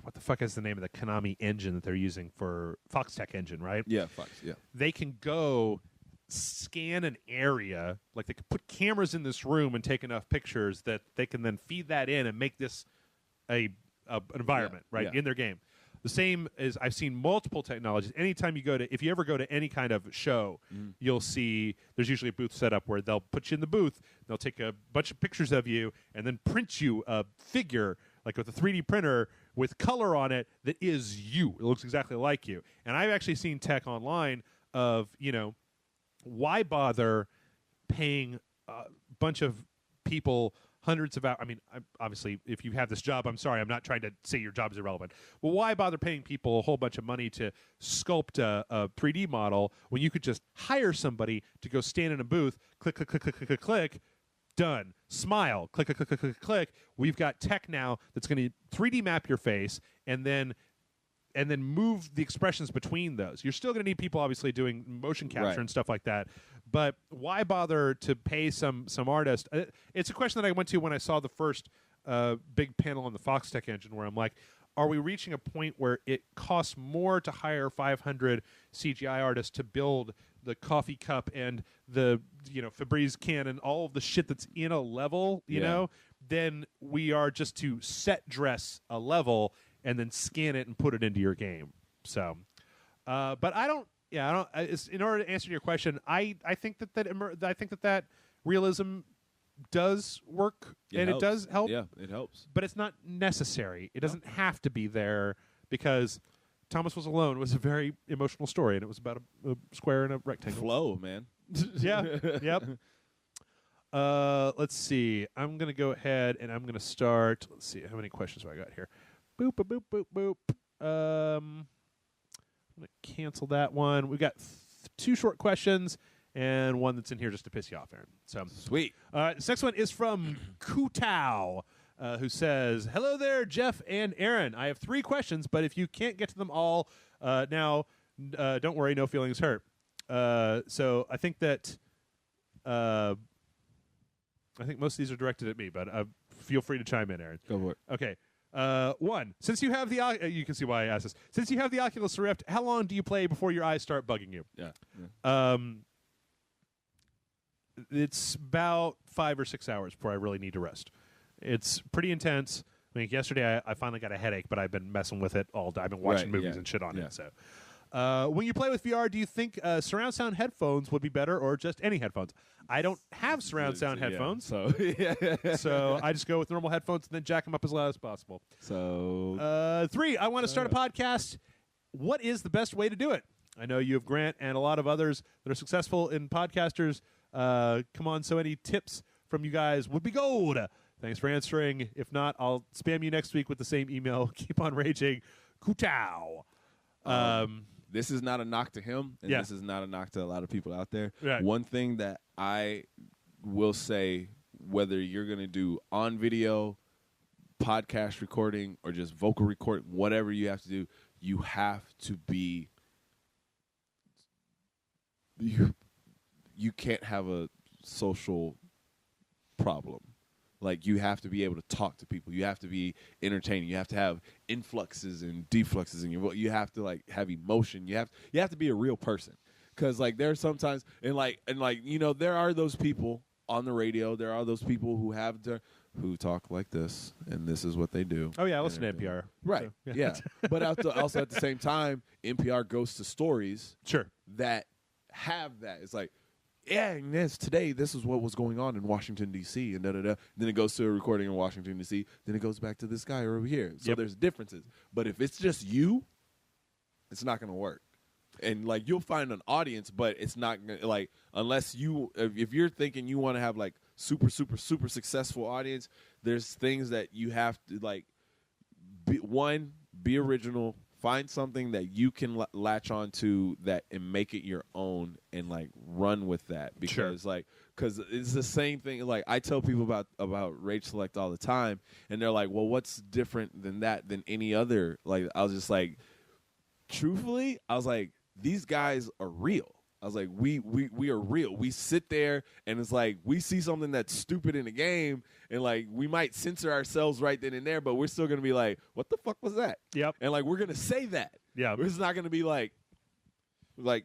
what the fuck is the name of the Konami engine that they're using for Foxtech engine, right? Yeah, Fox. Yeah, they can go scan an area, like they could put cameras in this room and take enough pictures that they can then feed that in and make this an environment, right, in their game. The same as I've seen multiple technologies. Anytime you if you ever go to any kind of show, you'll see there's usually a booth set up where they'll put you in the booth, they'll take a bunch of pictures of you, and then print you a figure, like with a 3D printer, with color on it that is you. It looks exactly like you. And I've actually seen tech online of, why bother paying a bunch of people hundreds of hours? I mean, obviously, if you have this job, I'm sorry, I'm not trying to say your job is irrelevant. Well, why bother paying people a whole bunch of money to sculpt a 3D model when you could just hire somebody to go stand in a booth, click, click, click, click, click, click, click, done. Smile, click, click, click, click, click, click. We've got tech now that's going to 3D map your face and then move the expressions between those. You're still going to need people, obviously, doing motion capture and stuff like that. But why bother to pay some artist? It's a question that I went to when I saw the first big panel on the Foxtech engine, where I'm like, are we reaching a point where it costs more to hire 500 CGI artists to build the coffee cup and the Febreze can and all of the shit that's in a level, you know, than we are just to set dress a level and then scan it and put it into your game. So, but I don't. Yeah, I don't. In order to answer your question, I think that realism does work and it does help. Yeah, it helps. But it's not necessary. It doesn't have to be there because Thomas Was Alone was a very emotional story, and it was about a square and a rectangle. Flow, man. Yeah. Yep. Let's see. I'm going to go ahead and I'm going to start. Let's see. How many questions do I got here? Boop, boop, boop, boop, boop. I'm going to cancel that one. We've got 2 short questions and one that's in here just to piss you off, Aaron. So sweet. This next one is from Kutao, who says, "Hello there, Jeff and Aaron. I have 3 questions, but if you can't get to them all now, don't worry, no feelings hurt." So I think that most of these are directed at me, but feel free to chime in, Aaron. Go for it. Okay. 1, since you have the you can see why I asked this. Since you have the Oculus Rift, how long do you play before your eyes start bugging you? Yeah. It's about 5 or 6 hours before I really need to rest. It's pretty intense. I mean, yesterday I finally got a headache, but I've been messing with it all day. I've been watching movies and shit on it. So, when you play with VR, do you think surround sound headphones would be better, or just any headphones? I don't have surround sound headphones, so so I just go with normal headphones and then jack them up as loud as possible. So 3, I want to start a podcast. What is the best way to do it? I know you have Grant and a lot of others that are successful in podcasters. Come on, so any tips from you guys would be gold. Thanks for answering. If not, I'll spam you next week with the same email. Keep on raging. Kutao. This is not a knock to him, and this is not a knock to a lot of people out there. Right. One thing that I will say, whether you're going to do on video, podcast recording, or just vocal recording, whatever you have to do, you have to be you can't have a social problem. Like, you have to be able to talk to people. You have to be entertaining. You have to have influxes and defluxes in your voice. You have to, like, have emotion. You have to be a real person. Because, like, there are sometimes, and there are those people on the radio. There are those people who talk like this, and this is what they do. Oh, yeah, I listen to NPR. Right, so, yeah. But also at the same time, NPR goes to stories that have that. It's like, yeah, and today this is what was going on in Washington, D.C., and da-da-da. Then it goes to a recording in Washington, D.C., then it goes back to this guy over here. So there's differences. But if it's just you, it's not going to work. And, like, you'll find an audience, but it's not going to, like, unless if you're thinking you want to have, like, super, super, super successful audience, there's things that you have to, like, be original. Find something that you can latch on to that and make it your own and, like, run with that. Because, because it's the same thing. Like, I tell people about Rage Select all the time, and they're like, well, what's different than that than any other? Like, I was just like, truthfully, I was like, these guys are real. I was like, we are real. We sit there, and it's like we see something that's stupid in the game, and like we might censor ourselves right then and there, but we're still gonna be like, what the fuck was that? Yep. And like we're gonna say that. Yeah. It's not gonna be like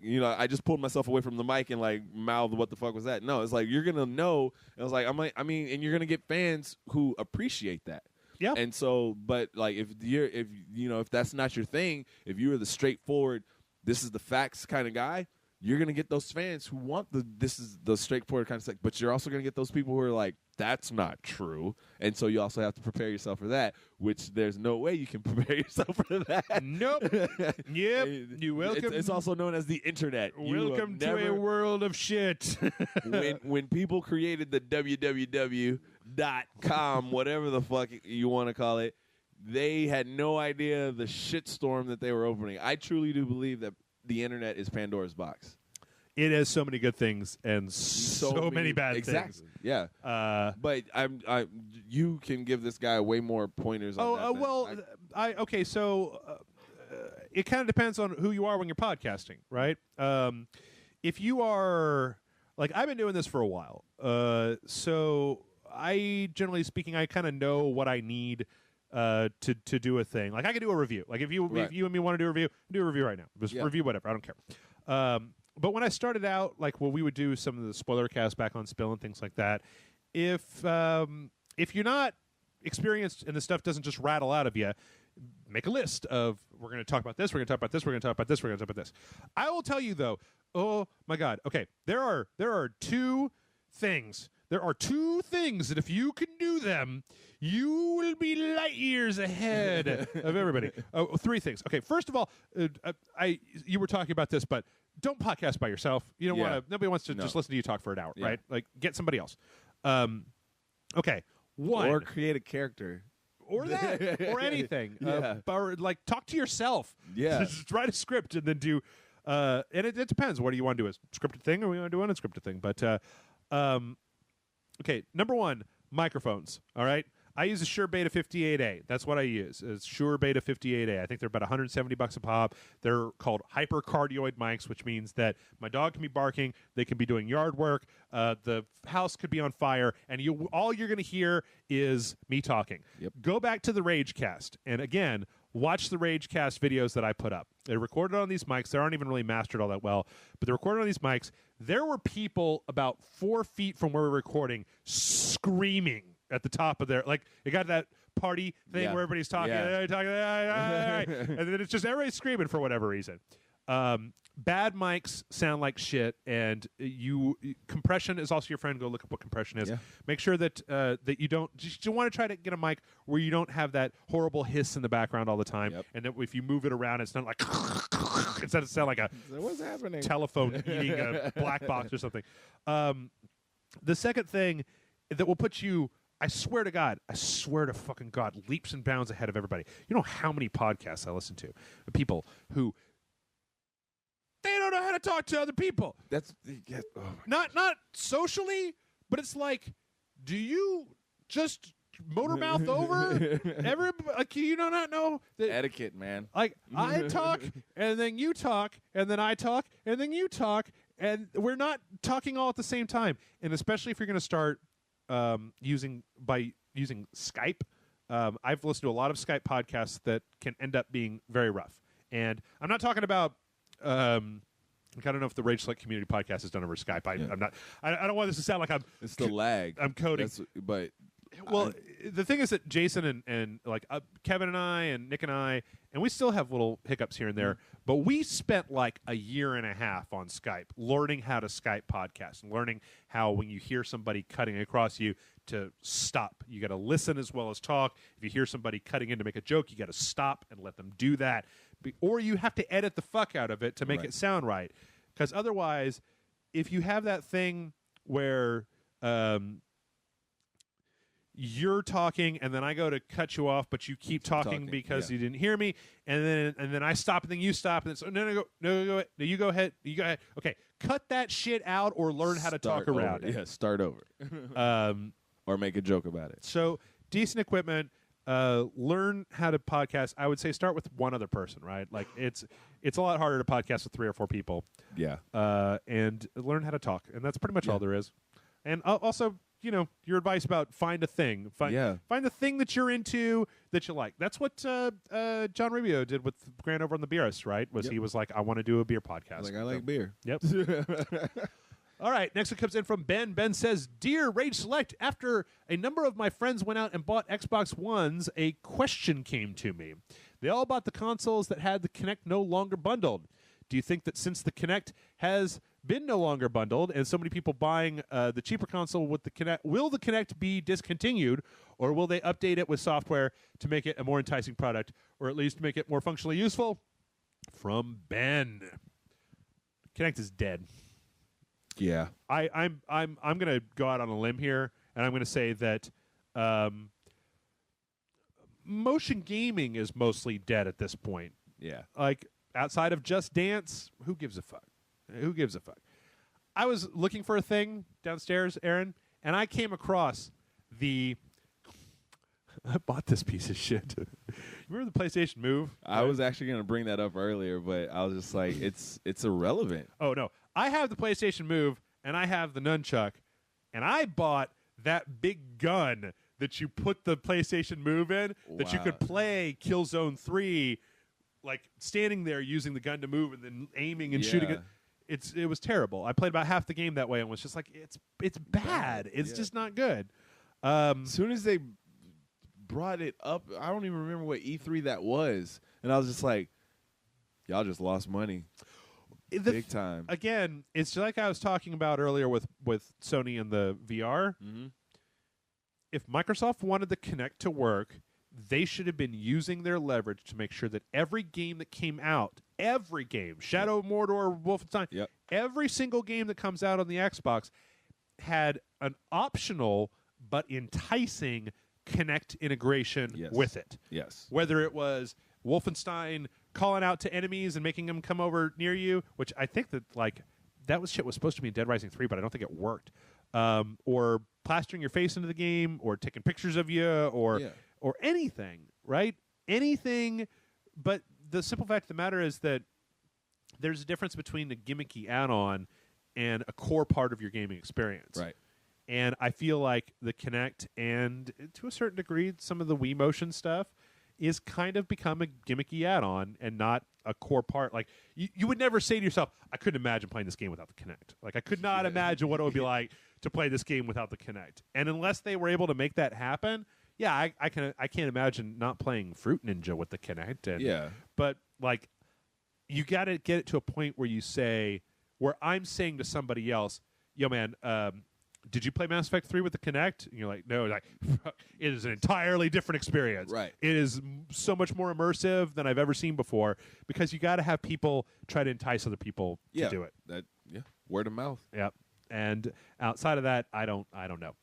you know, I just pulled myself away from the mic and like mouthed what the fuck was that? No, it's like you're gonna know. And I was like, and you're gonna get fans who appreciate that. Yeah. And so, but like if that's not your thing, if you are the straightforward, this is the facts kind of guy, you're going to get those fans who want this is the straightforward kind of stuff, but you're also going to get those people who are like, that's not true. And so you also have to prepare yourself for that, which there's no way you can prepare yourself for that. Nope. Yep. You welcome. It's also known as the internet. Welcome to a world of shit. when people created the www.com, whatever the fuck you want to call it, they had no idea the shitstorm that they were opening. I truly do believe that the internet is Pandora's box. It has so many good things and so many bad things. Yeah. But you can give this guy way more pointers on that. So it kind of depends on who you are when you're podcasting, right? If you are like, I've been doing this for a while, so I, generally speaking, I kind of know what I need to do a thing. Like I can do a review. Like if you and me want to do a review, do a review right now. Just review whatever. I don't care. But when I started out, like when we would do some of the spoiler casts back on Spill and things like that, if you're not experienced and the stuff doesn't just rattle out of you, make a list of, we're going to talk about this, we're going to talk about this, we're going to talk about this, we're going to talk about this. I will tell you though, oh my God, okay, there are two things. There are two things that if you can do them, you will be light years ahead of everybody. Three things. Okay, first of all, you were talking about this, but don't podcast by yourself. You don't want to. Nobody wants to just listen to you talk for an hour, right? Like, get somebody else. Okay, one, or create a character, or that, or anything. Or like talk to yourself. Yeah, just write a script and then do. And it depends. What do you want to do? A scripted thing, or we want to do an unscripted thing? But okay, number one, microphones. All right. I use a Shure Beta 58A. That's what I use. It's Shure Beta 58A. I think they're about $170 a pop. They're called hypercardioid mics, which means that my dog can be barking, they can be doing yard work, the house could be on fire, and all you're going to hear is me talking. Yep. Go back to the Ragecast, and again, watch the Ragecast videos that I put up. They're recorded on these mics. They aren't even really mastered all that well, but they're recorded on these mics. There were people about 4 feet from where we're recording screaming at the top of their, like, it got that party thing where everybody's talking, and then it's just everybody's screaming for whatever reason. Bad mics sound like shit, and compression is also your friend. Go look up what compression is. Yeah. Make sure that that you don't want to try to get a mic where you don't have that horrible hiss in the background all the time, and that if you move it around, it's not like instead of sound like a what's happening telephone eating a black box or something. The second thing that will put you, I swear to fucking God, leaps and bounds ahead of everybody. You know how many podcasts I listen to? People who they don't know how to talk to other people. Not socially, but it's like, do you just motor mouth over everybody? Like, you do not know that etiquette, man. Like, I talk, and then you talk, and then I talk, and then you talk, and we're not talking all at the same time. And especially if you're going to start using Skype. I've listened to a lot of Skype podcasts that can end up being very rough. And I'm not talking about I don't know if the Rage Select Community podcast is done over Skype. I'm not. I don't want this to sound like it's the lag. I'm coding. Well, the thing is that Jason and like Kevin and I and Nick and I, and we still have little hiccups here and there, but we spent like a year and a half on Skype learning how to Skype podcast and learning how when you hear somebody cutting across you to stop. You got to listen as well as talk. If you hear somebody cutting in to make a joke, you got to stop and let them do that. Or you have to edit the fuck out of it to make it sound right. Because otherwise, if you have that thing where you're talking and then I go to cut you off, but you keep talking because you didn't hear me, and then I stop and then you stop and then so no, you go ahead. Okay, cut that shit out or learn how to talk around it. Yeah, start over. Or make a joke about it. So decent equipment. learn how to podcast. I would say start with one other person, right? Like it's a lot harder to podcast with 3 or 4 people. Yeah. And learn how to talk, and that's pretty much all there is. And also, your advice about find a thing. Find the thing that you're into that you like. That's what John Rubio did with Grant over on the Beerus, right? He was like, I want to do a beer podcast. I like beer. Yep. All right, next one comes in from Ben. Ben says, Dear Rage Select, after a number of my friends went out and bought Xbox Ones, a question came to me. They all bought the consoles that had the Kinect no longer bundled. Do you think that since the Kinect has been no longer bundled and so many people buying the cheaper console with the Kinect, will the Kinect be discontinued, or will they update it with software to make it a more enticing product, or at least make it more functionally useful? From Ben. Kinect is dead. Yeah, I'm going to go out on a limb here, and I'm going to say that motion gaming is mostly dead at this point. Yeah, like outside of Just Dance, who gives a fuck? Who gives a fuck? I was looking for a thing downstairs, Aaron, and I came across I bought this piece of shit. Remember the PlayStation Move? I was actually going to bring that up earlier, but I was just like, it's irrelevant. Oh, no. I have the PlayStation Move, and I have the Nunchuck, and I bought that big gun that you put the PlayStation Move in, that you could play Killzone 3, like standing there using the gun to move and then aiming and shooting it. It was terrible. I played about half the game that way and was just like, it's bad. It's just not good. As soon as they brought it up, I don't even remember what E3 that was, and I was just like, y'all just lost money. Big time. Again, it's like I was talking about earlier with Sony and the VR. Mm-hmm. If Microsoft wanted the Kinect to work, they should have been using their leverage to make sure that every game that came out, every game, Shadow of Mordor, Wolfenstein, every single game that comes out on the Xbox had an optional but enticing Kinect integration with it. Yes. Whether it was Wolfenstein calling out to enemies and making them come over near you, which I think that shit was supposed to be in Dead Rising 3, but I don't think it worked. Or plastering your face into the game, or taking pictures of you, or anything, right? Anything. But the simple fact of the matter is that there's a difference between a gimmicky add-on and a core part of your gaming experience. Right. And I feel like the Kinect and, to a certain degree, some of the Wii Motion stuff is kind of become a gimmicky add-on and not a core part. Like, you would never say to yourself, I couldn't imagine playing this game without the Kinect. Like, I could not imagine what it would be like to play this game without the Kinect. And unless they were able to make that happen, I can't imagine not playing Fruit Ninja with the Kinect. But, like, you got to get it to a point where where I'm saying to somebody else, yo, man, did you play Mass Effect 3 with the Kinect? And you're like, no. Like, it is an entirely different experience. Right. It is so much more immersive than I've ever seen before, because you got to have people try to entice other people to do it. Word of mouth. Yep. And outside of that, I don't know.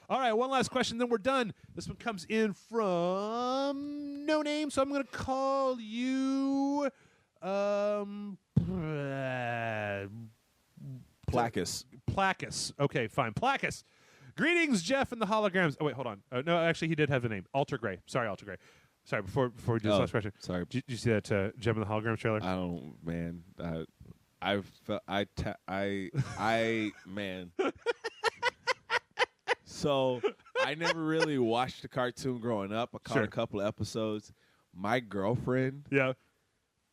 All right, one last question, then we're done. This one comes in from No Name, so I'm going to call you Placus. Placus. Okay, fine. Placus. Greetings, Jeff and the holograms. Oh, wait, hold on. No, actually, he did have the name. Alter Gray. Sorry, Alter Gray. Sorry, before we do this last question. Sorry. Did you see that Gem and the holograms trailer? I don't, man. Man. So, I never really watched the cartoon growing up. I caught a couple of episodes. My girlfriend. Yeah.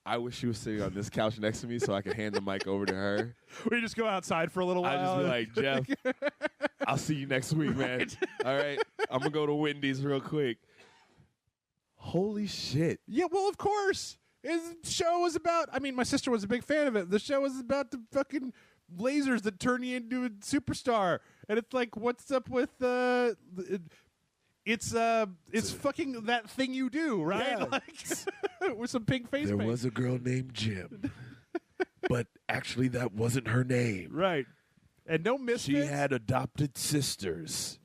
I wish she was sitting on this couch next to me so I could hand the mic over to her. We just go outside for a little while. I just be like, Jeff, I'll see you next week, man. All right? I'm going to go to Wendy's real quick. Holy shit. Yeah, well, of course. The show was about, my sister was a big fan of it. The show was about the fucking lasers that turn you into a superstar. And it's like, what's up with it's fucking that thing you do, right? Yeah. Like, with some pink face paint. There was a girl named Jim, but actually that wasn't her name. Right. And no misfits. She had adopted sisters.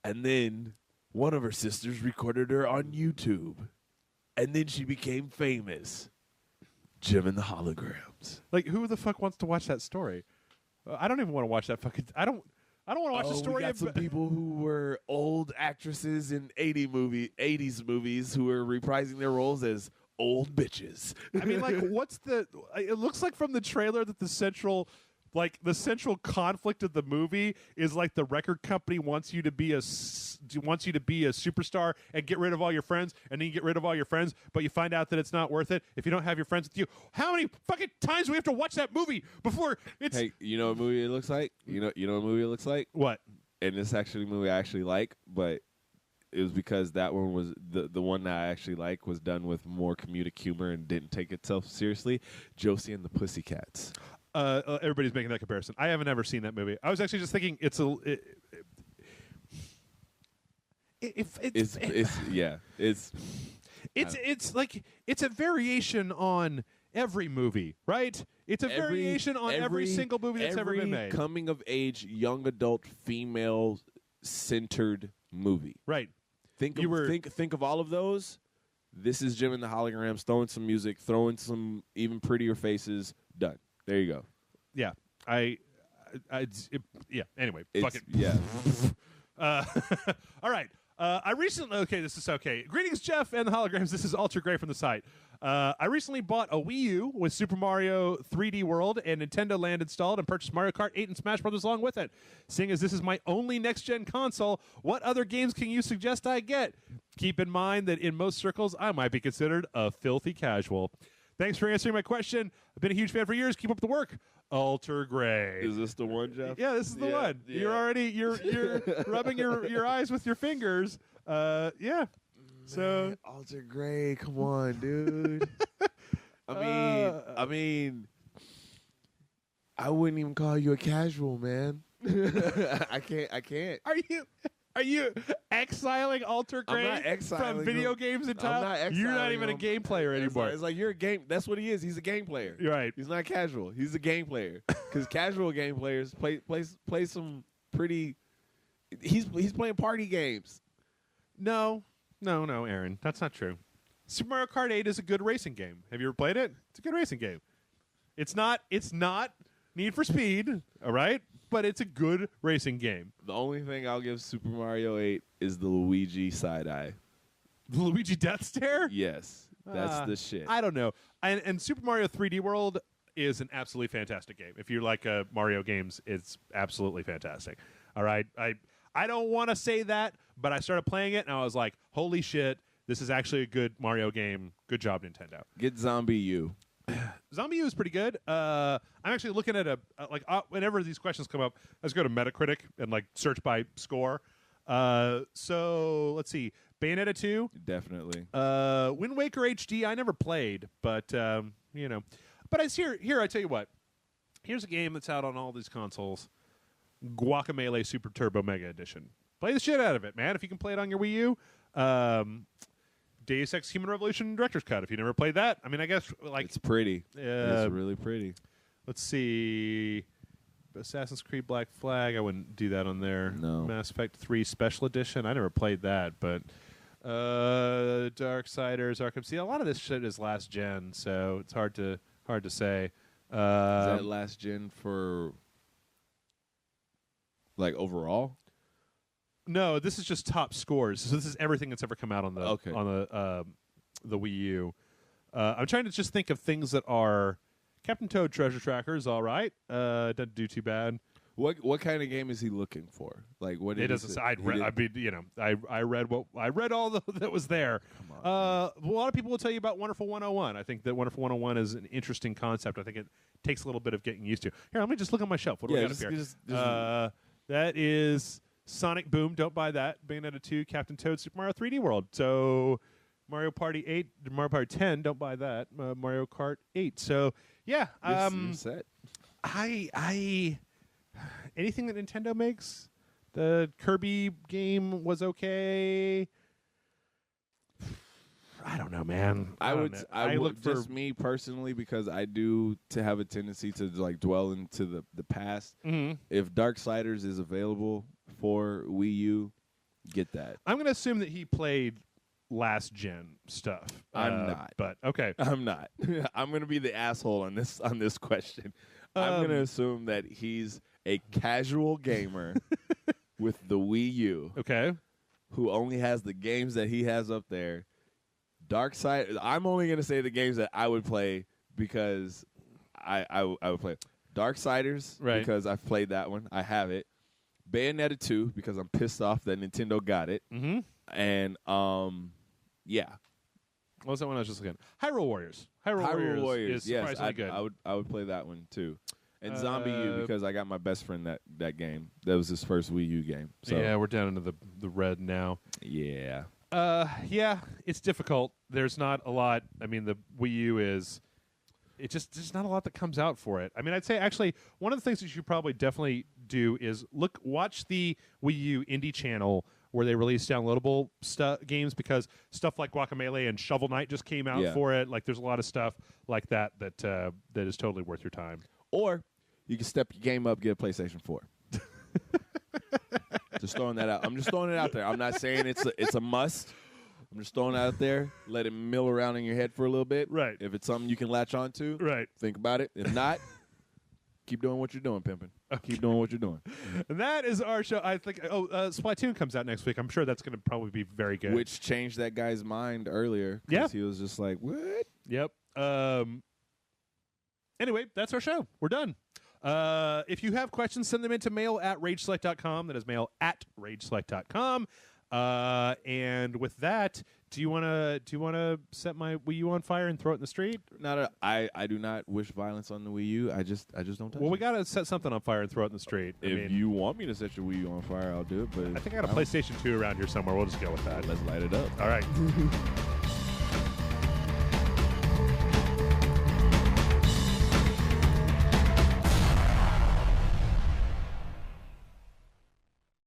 And then one of her sisters recorded her on YouTube. And then she became famous. Jim and the holograms. Like, who the fuck wants to watch that story? I don't even want to watch that fucking... I don't want to watch the story we got of some people who were old actresses in 80s movies who are reprising their roles as old bitches. I mean, like, what's the? It looks like from the trailer that the central conflict of the movie is like the record company wants you to be a superstar and get rid of all your friends, and then you get rid of all your friends, but you find out that it's not worth it if you don't have your friends with you. How many fucking times do we have to watch that movie before it's? Hey, you know what movie it looks like? You know what movie it looks like? What? And this actually movie I actually like, but it was because that one was the one that I actually like was done with more comedic humor and didn't take itself seriously. Josie and the Pussycats. Everybody's making that comparison. I haven't ever seen that movie. I was actually just thinking it's a. It's like it's a variation on every movie, right? It's a variation on every single movie that's ever been made. Coming of age, young adult, female centered movie. Right. Think of all of those. This is Jim and the Holograms throwing some music, throwing some even prettier faces. Done. There you go. Yeah. Anyway, fuck it. Yeah. All right. I recently. Okay, this is okay. Greetings, Jeff and the Holograms. This is Ultra Gray from the site. I recently bought a Wii U with Super Mario 3D World and Nintendo Land installed, and purchased Mario Kart 8 and Smash Bros. Along with it. Seeing as this is my only next-gen console, what other games can you suggest I get? Keep in mind that in most circles, I might be considered a filthy casual. Thanks for answering my question. I've been a huge fan for years. Keep up the work. Alter Gray. Is this the one, Jeff? Yeah, this is the one. Yeah. You're rubbing your eyes with your fingers. Yeah. Man, so Alter Gray, come on, dude. I mean, I wouldn't even call you a casual, man. I can't. Are you exiling Alter Gray I'm not exiling from video him. games and I'm not You're not exiling even a him. game player anymore. It's like you're a game. That's what he is. He's a game player. You're right. He's not casual. He's a game player. Because casual game players play some pretty. He's playing party games. No, Aaron, that's not true. Super Mario Kart 8 is a good racing game. Have you ever played it? It's a good racing game. It's not Need for Speed, all right? But it's a good racing game. The only thing I'll give Super Mario 8 is the Luigi side eye. The Luigi Death Stare? Yes, that's the shit. I don't know. And Super Mario 3D World is an absolutely fantastic game. If you like Mario games, it's absolutely fantastic. All right? I don't want to say that, but I started playing it, and I was like, holy shit, this is actually a good Mario game. Good job, Nintendo. Get Zombie U. Zombie U is pretty good. I'm actually looking at whenever these questions come up, let's go to Metacritic and search by score. So let's see, Bayonetta 2, Definitely. Wind Waker HD. I never played, but But I here. I tell you what. Here's a game that's out on all these consoles. Guacamelee Super Turbo Mega Edition. Play the shit out of it, man. If you can play it on your Wii U. Deus Ex Human Revolution Director's Cut. If you never played that, I mean, I guess it's pretty. It's really pretty. Let's see, Assassin's Creed Black Flag. I wouldn't do that on there. No. Mass Effect 3 Special Edition. I never played that, but Darksiders, Arkham. See, a lot of this shit is last gen, so it's hard to say. Is that last gen for overall? No, this is just top scores. So this is everything that's ever come out on the Wii U. I'm trying to just think of things that are Captain Toad Treasure Tracker is all right. Doesn't do too bad. What kind of game is he looking for? What it doesn't. I read all that was there. Come on, a lot of people will tell you about Wonderful 101. I think that Wonderful 101 is an interesting concept. I think it takes a little bit of getting used to. Here, let me just look on my shelf. What do we got up here? That is Sonic Boom. Don't buy that. Bayonetta 2, Captain Toad, Super Mario 3D World. So Mario Party 8, Mario Party 10. Don't buy that. Mario Kart 8. So yeah, you're set. Anything that Nintendo makes. The Kirby game was okay. I don't know, man. I would just me personally, because I do have a tendency to dwell into the past. Mm-hmm. If Darksiders is available for Wii U, get that. I'm going to assume that he played last gen stuff. I'm not, but okay. I'm not. I'm going to be the asshole on this question. I'm going to assume that he's a casual gamer with the Wii U. Okay. Who only has the games that he has up there. I'm only going to say the games that I would play because I would play Darksiders because I've played that one. I have it. Bayonetta 2 because I'm pissed off that Nintendo got it. Mm-hmm. And, yeah. What was that one I was just looking at? Hyrule Warriors. Hyrule Warriors is surprisingly good. I would play that one too. And Zombie U because I got my best friend that game. That was his first Wii U game. So. Yeah, we're down into the red now. Yeah. Yeah, it's difficult. There's not a lot. I mean, the Wii U is... there's not a lot that comes out for it. I mean, I'd say actually one of the things that you should probably definitely do is watch the Wii U indie channel where they release downloadable games because stuff like Guacamelee and Shovel Knight just came out for it. Like, there's a lot of stuff like that is totally worth your time. Or you can step your game up, get a PlayStation 4. Just throwing that out. I'm just throwing it out there. I'm not saying it's a must. I'm just throwing it out there. Let it mill around in your head for a little bit. Right. If it's something you can latch on to, think about it. If not, keep doing what you're doing, pimping. Okay. Keep doing what you're doing. That is our show. I think. Splatoon comes out next week. I'm sure that's going to probably be very good. Which changed that guy's mind earlier. Yeah. He was just like, what? Yep. Anyway, that's our show. We're done. If you have questions, send them into mail@rageselect.com. That is mail@rageselect.com. And with that, do you want to set my Wii U on fire and throw it in the street? I do not wish violence on the Wii U. I just don't touch it. Well, we got to set something on fire and throw it in the street. If you want me to set your Wii U on fire, I'll do it. But I think I got a PlayStation 2 around here somewhere. We'll just go with that. Let's light it up. All right.